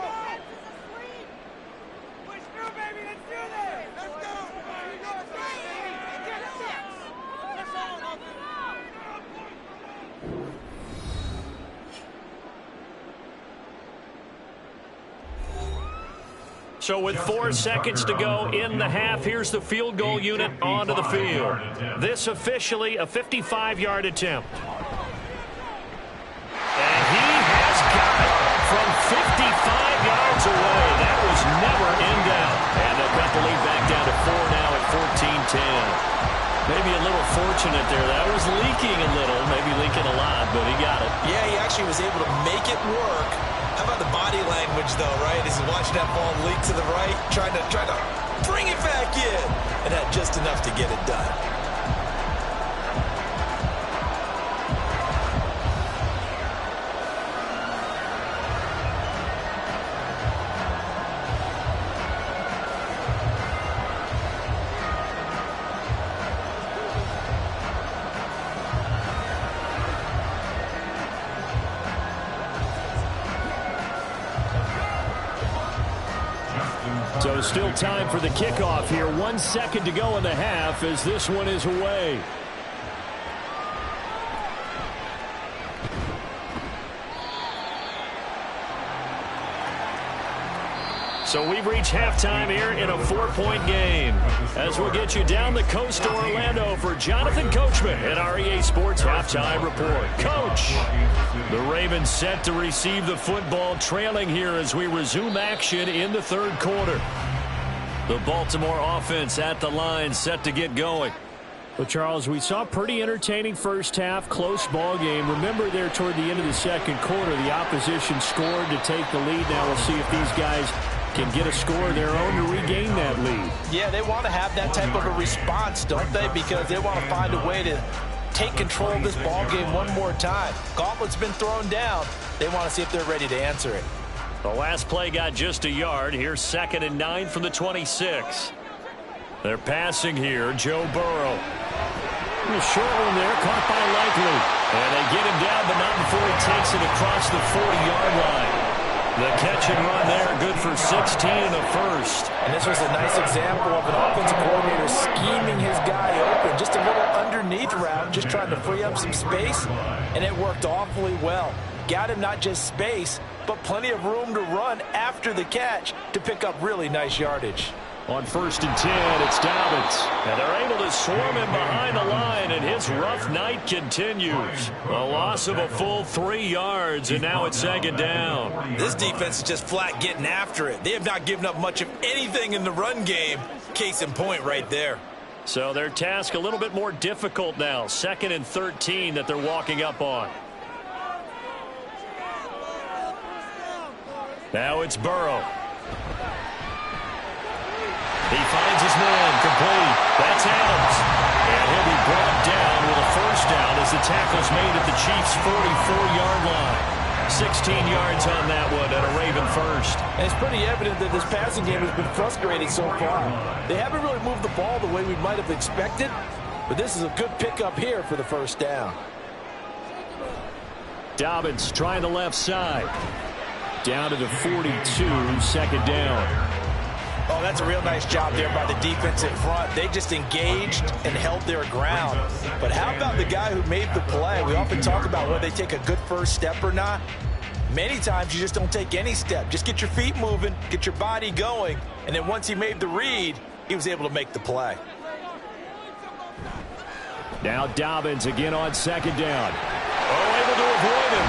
[SPEAKER 2] So with 4 seconds to go in the half, here's the field goal unit onto the field. This officially a 55-yard attempt. And he has got it from 55 yards away. That was never in doubt. And they'll cut the lead back down to 4 now at 14-10. Maybe a little fortunate there. That was leaking a little, maybe leaking a lot, but he got it.
[SPEAKER 4] Yeah, he actually was able to make it work. How about the body language, though, right? As he's watching that ball leak to the right, trying to bring it back in, and had just enough to get it done.
[SPEAKER 2] So still time for the kickoff here. 1 second to go in the half as this one is away. So we've reached halftime here in a 4-point game. As we'll get you down the coast to Orlando for Jonathan Coachman at our EA Sports Halftime Report. Coach, the Ravens set to receive the football, trailing here as we resume action in the 3rd quarter. The Baltimore offense at the line, set to get going. Well, Charles, we saw a pretty entertaining first half, close ball game. Remember there toward the end of the 2nd quarter, the opposition scored to take the lead. Now we'll see if these guys can get a score of their own to regain that lead.
[SPEAKER 4] Yeah, they want to have that type of a response, don't they? Because they want to find a way to take control of this ball game one more time. Gauntlet's been thrown down. They want to see if they're ready to answer it.
[SPEAKER 2] The last play got just a yard. Here's 2nd and 9 from the 26. They're passing here. Joe Burrow. A short one there, caught by Likely. And they get him down, but not before he takes it across the 40-yard line. The catch and run there, good for 16 and a first.
[SPEAKER 4] And this was a nice example of an offensive coordinator scheming his guy open. Just a little underneath route, just trying to free up some space, and it worked awfully well. Got him not just space, but plenty of room to run after the catch to pick up really nice yardage.
[SPEAKER 2] On 1st and 10, it's Dobbins. And they're able to swarm him behind the line, and his rough night continues. A loss of a full 3 yards, and now it's 2nd down.
[SPEAKER 3] This defense is just flat getting after it. They have not given up much of anything in the run game. Case in point right there.
[SPEAKER 2] So their task a little bit more difficult now. 2nd and 13 that they're walking up on. Now it's Burrow. He finds his man, complete. That's Adams. And he'll be brought down with a first down as the tackle's made at the Chiefs' 44-yard line. 16 yards on that one and a Raven first.
[SPEAKER 4] And it's pretty evident that this passing game has been frustrating so far. They haven't really moved the ball the way we might have expected, but this is a good pickup here for the first down.
[SPEAKER 2] Dobbins trying the left side. Down to the 42, 2nd down.
[SPEAKER 4] Oh, that's a real nice job there by the defensive front. They just engaged and held their ground. But how about the guy who made the play? We often talk about whether they take a good first step or not. Many times you just don't take any step. Just get your feet moving, get your body going, and then once he made the read, he was able to make the play.
[SPEAKER 2] Now Dobbins again on 2nd down. Oh, able to avoid him.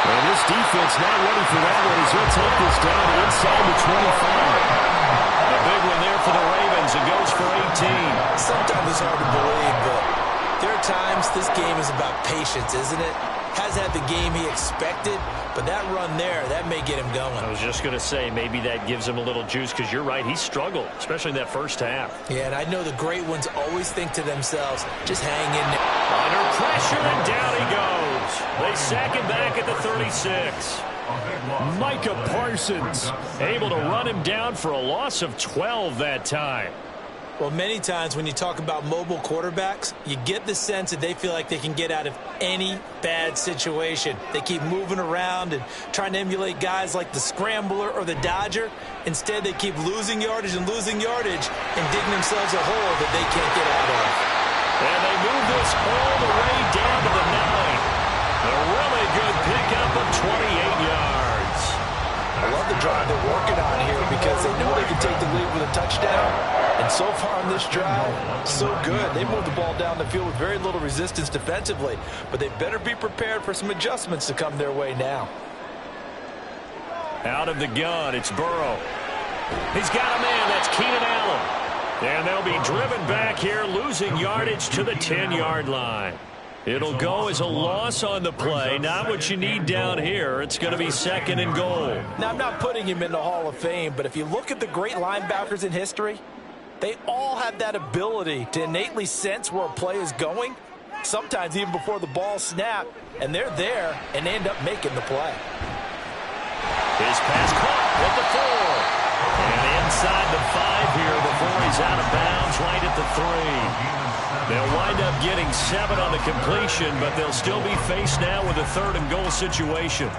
[SPEAKER 2] And this defense not ready for that one as he'll take this down inside the 25. A big one there for the Ravens. It goes for 18.
[SPEAKER 3] Sometimes it's hard to believe, but there are times this game is about patience, isn't it? Has had the game he expected, but that run there, that may get him going.
[SPEAKER 2] I was just going to say maybe that gives him a little juice because you're right, he struggled, especially in that first half.
[SPEAKER 3] Yeah, and I know the great ones always think to themselves, just hang in there.
[SPEAKER 2] Under pressure, and down he goes. They sack him back at the 36. Micah Parsons able to run him down for a loss of 12 that time.
[SPEAKER 3] Well, many times when you talk about mobile quarterbacks, you get the sense that they feel like they can get out of any bad situation. They keep moving around and trying to emulate guys like the Scrambler or the Dodger. Instead, they keep losing yardage and digging themselves a hole that they can't get out of.
[SPEAKER 2] And they move this all the way down to the 9. A really good pickup of 28 yards.
[SPEAKER 4] I love the drive they're working on here because they know they can take the lead with a touchdown. And so far on this drive, so good. They moved the ball down the field with very little resistance defensively, but they better be prepared for some adjustments to come their way now.
[SPEAKER 2] Out of the gun, it's Burrow. He's got a man, that's Keenan Allen. And they'll be driven back here, losing yardage to the 10-yard line. It'll go as a loss on the play. Not what you need down here. It's going to be 2nd and goal.
[SPEAKER 4] Now, I'm not putting him in the Hall of Fame, but if you look at the great linebackers in history, they all have that ability to innately sense where a play is going, sometimes even before the ball snapped, and they're there and end up making the play.
[SPEAKER 2] His pass caught at the 4. And inside the 5 here before he's out of bounds right at the 3. They'll wind up getting 7 on the completion, but they'll still be faced now with a 3rd and goal situation.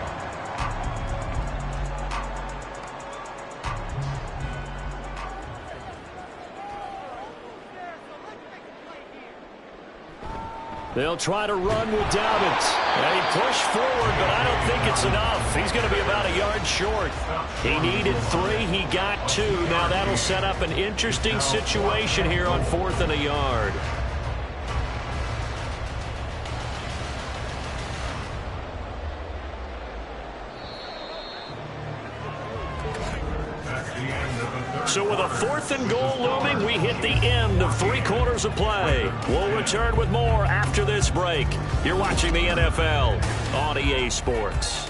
[SPEAKER 2] They'll try to run with Dobbins. And he pushed forward, but I don't think it's enough. He's going to be about a yard short. He needed 3. He got 2. Now that'll set up an interesting situation here on 4th and a yard. So with a 4th and goal looming, we hit the end of 3 quarters of play. We'll return with more after this break. You're watching the NFL on EA Sports.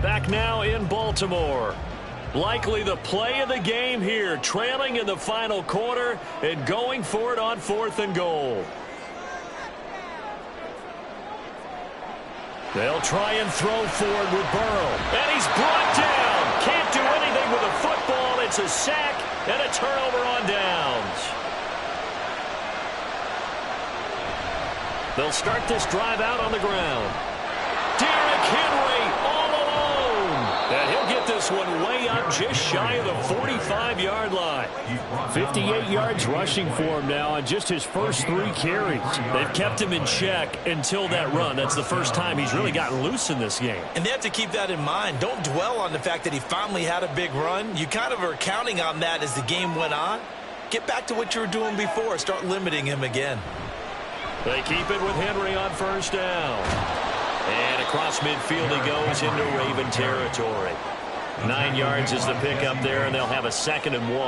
[SPEAKER 2] Back now in Baltimore. Likely the play of the game here, trailing in the final quarter and going for it on 4th and goal. They'll try and throw forward with Burrow. And he's brought down. Can't do anything with a football. It's a sack and a turnover on downs. They'll start this drive out on the ground. Derrick Henry all alone. And he'll get this one way up just shy of the 45-yard line.
[SPEAKER 5] 58 yards rushing for him now on just his first 3 carries.
[SPEAKER 2] They've kept him in check until that run. That's the first time he's really gotten loose in this game.
[SPEAKER 3] And they have to keep that in mind. Don't dwell on the fact that he finally had a big run. You kind of are counting on that as the game went on. Get back to what you were doing before. Start limiting him again.
[SPEAKER 2] They keep it with Henry on first down. And across midfield he goes into Raven territory. 9 yards is the pickup there, and they'll have a 2nd and 1.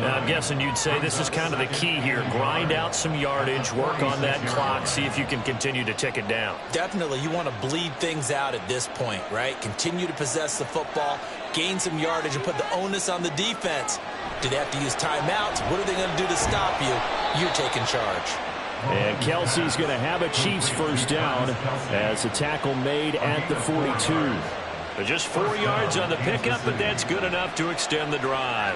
[SPEAKER 2] Now, I'm guessing you'd say this is kind of the key here. Grind out some yardage, work on that clock, see if you can continue to tick it down.
[SPEAKER 3] Definitely. You want to bleed things out at this point, right? Continue to possess the football, gain some yardage, and put the onus on the defense. Do they have to use timeouts? What are they going to do to stop you? You're taking charge.
[SPEAKER 5] And Kelsey's going to have a Chiefs first down as a tackle made at the 42.
[SPEAKER 2] But just 4 yards on the pickup, but that's good enough to extend the drive.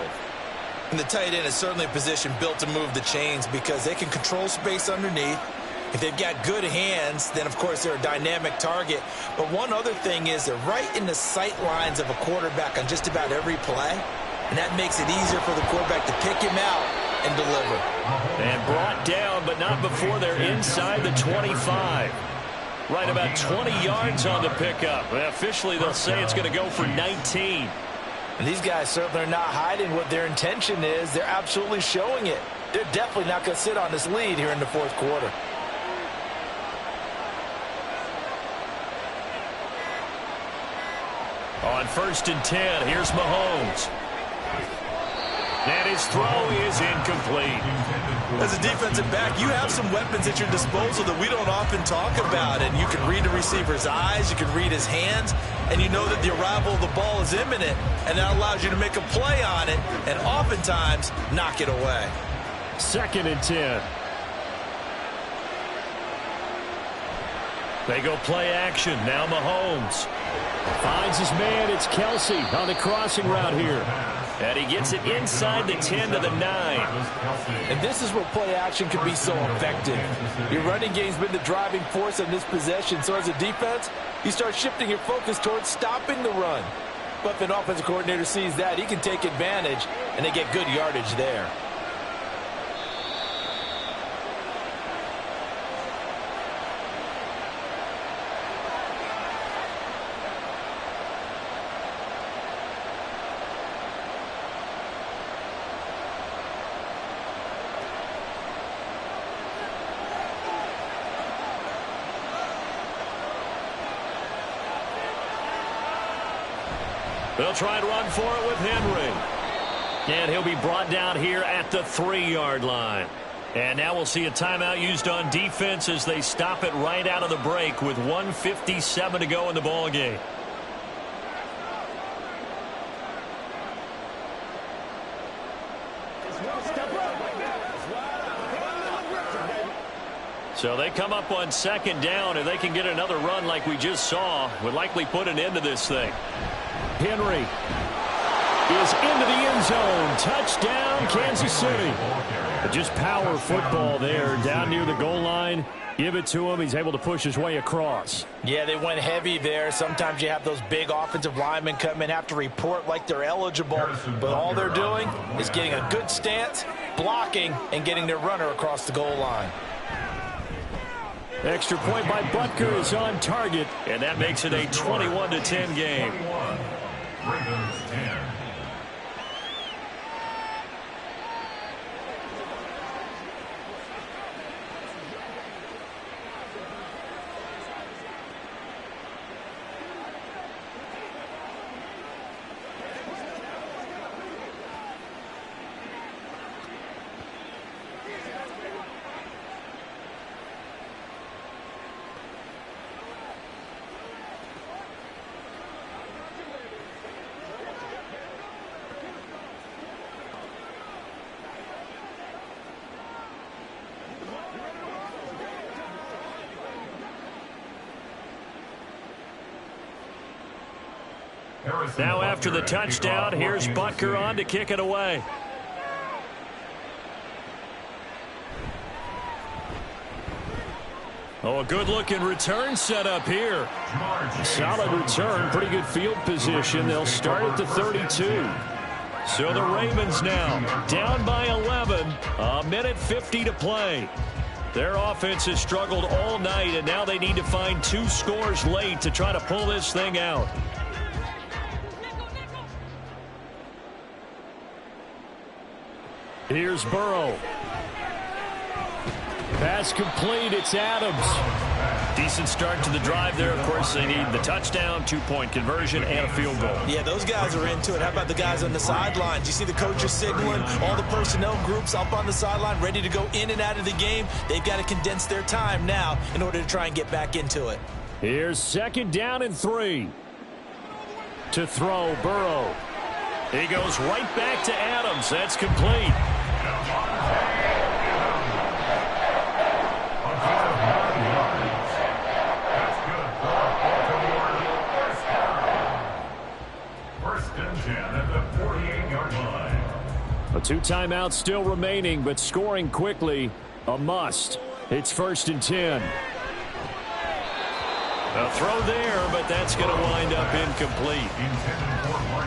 [SPEAKER 3] And the tight end is certainly a position built to move the chains because they can control space underneath. If they've got good hands, then, of course, they're a dynamic target. But one other thing is they're right in the sight lines of a quarterback on just about every play. And that makes it easier for the quarterback to pick him out and deliver.
[SPEAKER 2] And brought down, but not before they're inside the 25. Right about 20 yards on the pickup. Officially, they'll say it's going to go for 19.
[SPEAKER 4] And these guys certainly are not hiding what their intention is. They're absolutely showing it. They're definitely not going to sit on this lead here in the 4th quarter.
[SPEAKER 2] On 1st and 10, here's Mahomes. And his throw is incomplete.
[SPEAKER 3] As a defensive back, you have some weapons at your disposal that we don't often talk about. And you can read the receiver's eyes, you can read his hands, and you know that the arrival of the ball is imminent. And that allows you to make a play on it and oftentimes knock it away.
[SPEAKER 2] 2nd and 10. They go play action. Now Mahomes
[SPEAKER 5] finds his man. It's Kelsey on the crossing route here.
[SPEAKER 2] And he gets it inside the 10 to the 9.
[SPEAKER 4] And this is where play action can be so effective. Your running game's been the driving force in this possession. So as a defense, you start shifting your focus towards stopping the run. But if an offensive coordinator sees that, he can take advantage, and they get good yardage there.
[SPEAKER 2] They'll try and run for it with Henry. And he'll be brought down here at the 3-yard line. And now we'll see a timeout used on defense as they stop it right out of the break with 1:57 to go in the ball game. So they come up on 2nd down, and they can get another run like we just saw. Would likely put an end to this thing.
[SPEAKER 5] Henry is into the end zone. Touchdown, Kansas City. Just power football there down near the goal line. Give it to him. He's able to push his way across.
[SPEAKER 4] Yeah, they went heavy there. Sometimes you have those big offensive linemen come in, have to report like they're eligible. But all they're doing is getting a good stance, blocking, and getting their runner across the goal line.
[SPEAKER 5] Extra point by Butker is on target.
[SPEAKER 2] And that makes it a 21-10 game.
[SPEAKER 1] Ravens 10.
[SPEAKER 2] Now after the touchdown, here's Butker on to kick it away. Oh, a good-looking return set up here. Solid return, pretty good field position. They'll start at the 32. So the Ravens now down by 11, a minute 50 to play. Their offense has struggled all night, and now they need to find 2 scores late to try to pull this thing out. Here's Burrow. Pass complete. It's Adams. Decent start to the drive there. Of course, they need the touchdown, 2-point conversion, and a field goal.
[SPEAKER 3] Yeah, those guys are into it. How about the guys on the sidelines? You see the coaches signaling, all the personnel groups up on the sideline ready to go in and out of the game. They've got to condense their time now in order to try and get back into it.
[SPEAKER 2] Here's 2nd down and 3. To throw, Burrow. He goes right back to Adams. That's complete. A 2 timeouts still remaining, but scoring quickly, a must. It's 1st and 10. A throw there, but that's going to wind up incomplete.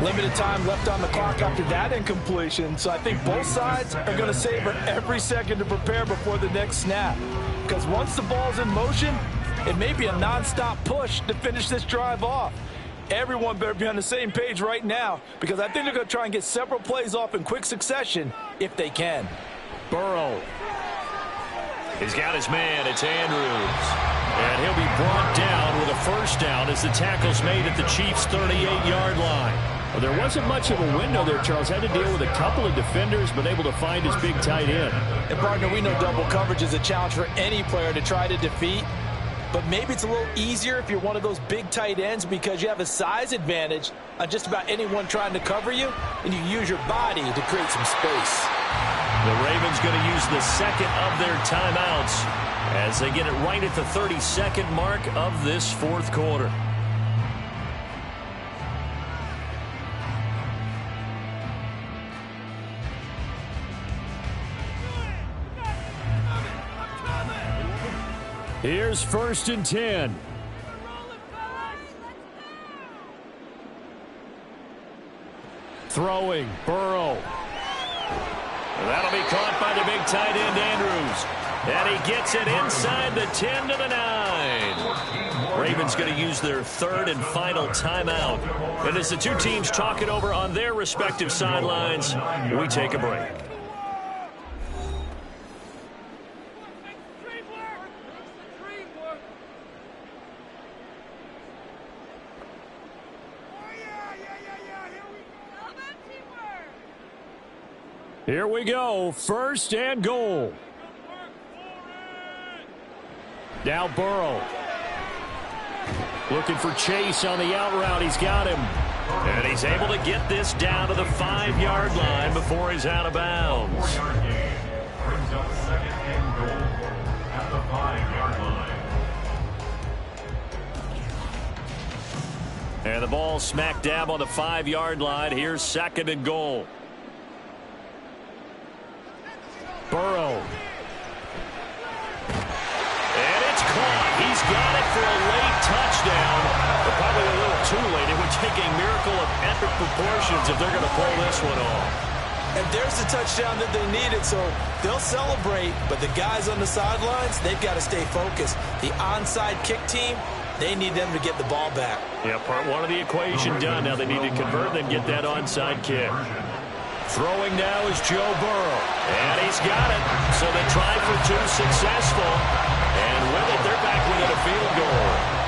[SPEAKER 4] Limited time left on the clock after that incompletion, so I think both sides are going to savor every second to prepare before the next snap. Because once the ball's in motion, it may be a nonstop push to finish this drive off. Everyone better be on the same page right now, because I think they're going to try and get several plays off in quick succession if they can.
[SPEAKER 2] Burrow. He's got his man. It's Andrews. And he'll be brought down with a 1st down as the tackle's made at the Chiefs' 38-yard line. Well, there wasn't much of a window there, Charles. Had to deal with a couple of defenders, but able to find his big tight end.
[SPEAKER 4] And, partner, we know double coverage is a challenge for any player to try to defeat. But maybe it's a little easier if you're one of those big tight ends because you have a size advantage on just about anyone trying to cover you, and you use your body to create some space.
[SPEAKER 2] The Ravens going to use the 2nd of their timeouts as they get it right at the 32nd mark of this 4th quarter. Here's 1st and 10. Throwing, Burrow. That'll be caught by the big tight end, Andrews. And he gets it inside the 10 to the 9. Ravens going to use their 3rd and final timeout. And as the 2 teams talk it over on their respective sidelines, we take a break. Here we go, 1st and goal. Now Burrow. Looking for Chase on the out route. He's got him. And he's able to get this down to the 5-yard line before he's out of bounds.
[SPEAKER 1] 4-yard gain brings up 2nd and goal at the 5-yard line.
[SPEAKER 2] And the ball smack dab on the 5-yard line. Here's 2nd and goal. Burrow. And it's caught. He's got it for a late touchdown. But probably a little too late. It would take a miracle of epic proportions if they're going to pull this one off.
[SPEAKER 3] And there's the touchdown that they needed, so they'll celebrate. But the guys on the sidelines, they've got to stay focused. The onside kick team, they need them to get the ball back.
[SPEAKER 2] Yeah, part 1 of the equation done. Now they need to convert and get that onside kick. Throwing now is Joe Burrow. And he's got it. So they try for 2 successful. And with it, they're back within a field goal.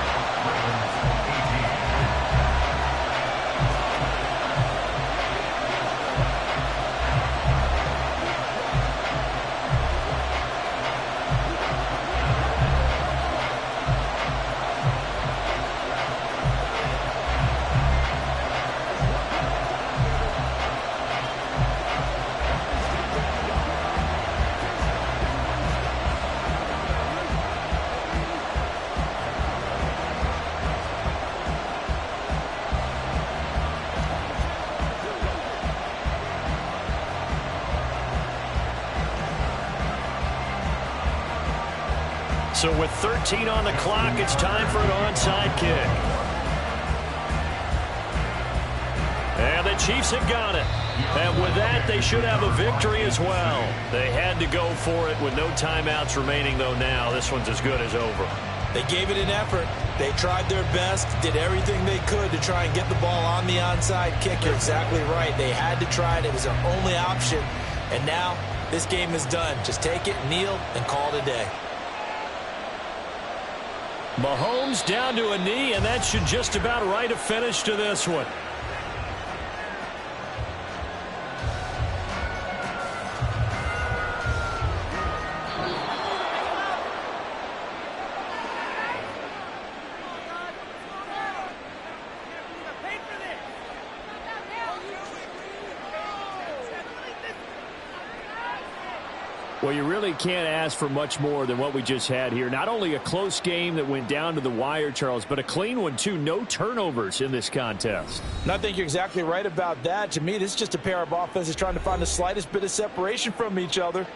[SPEAKER 2] So with 13 on the clock, it's time for an onside kick. And the Chiefs have got it. And with that, they should have a victory as well. They had to go for it with no timeouts remaining, though now. This one's as good as over.
[SPEAKER 3] They gave it an effort. They tried their best, did everything they could to try and get the ball on the onside kick. You're exactly right. They had to try it. It was their only option. And now this game is done. Just take it, kneel, and call it a day.
[SPEAKER 2] Mahomes down to a knee, and that should just about write a finish to this one.
[SPEAKER 5] Well, you really can't ask for much more than what we just had here. Not only a close game that went down to the wire, Charles, but a clean one, too. No turnovers in this contest.
[SPEAKER 4] And I think you're exactly right about that. To me, this is just a pair of offenses trying to find the slightest bit of separation from each other.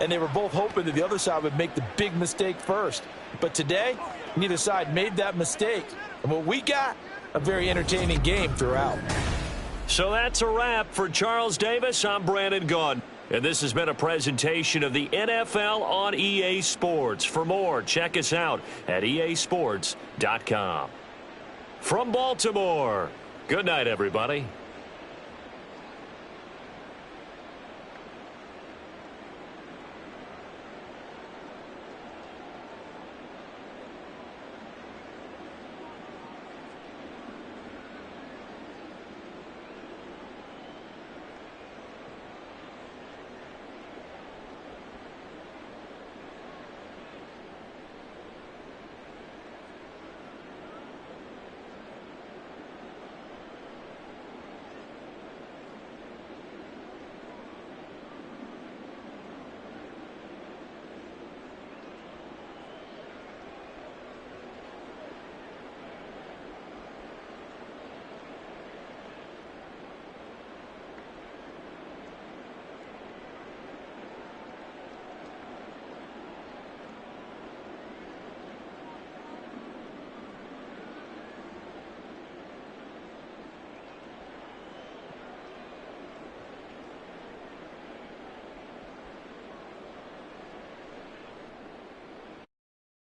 [SPEAKER 4] And they were both hoping that the other side would make the big mistake first. But today, neither side made that mistake. And what we got, a very entertaining game throughout.
[SPEAKER 2] So that's a wrap for Charles Davis. I'm Brandon Gaudin. And this has been a presentation of the NFL on EA Sports. For more, check us out at easports.com. From Baltimore, good night, everybody.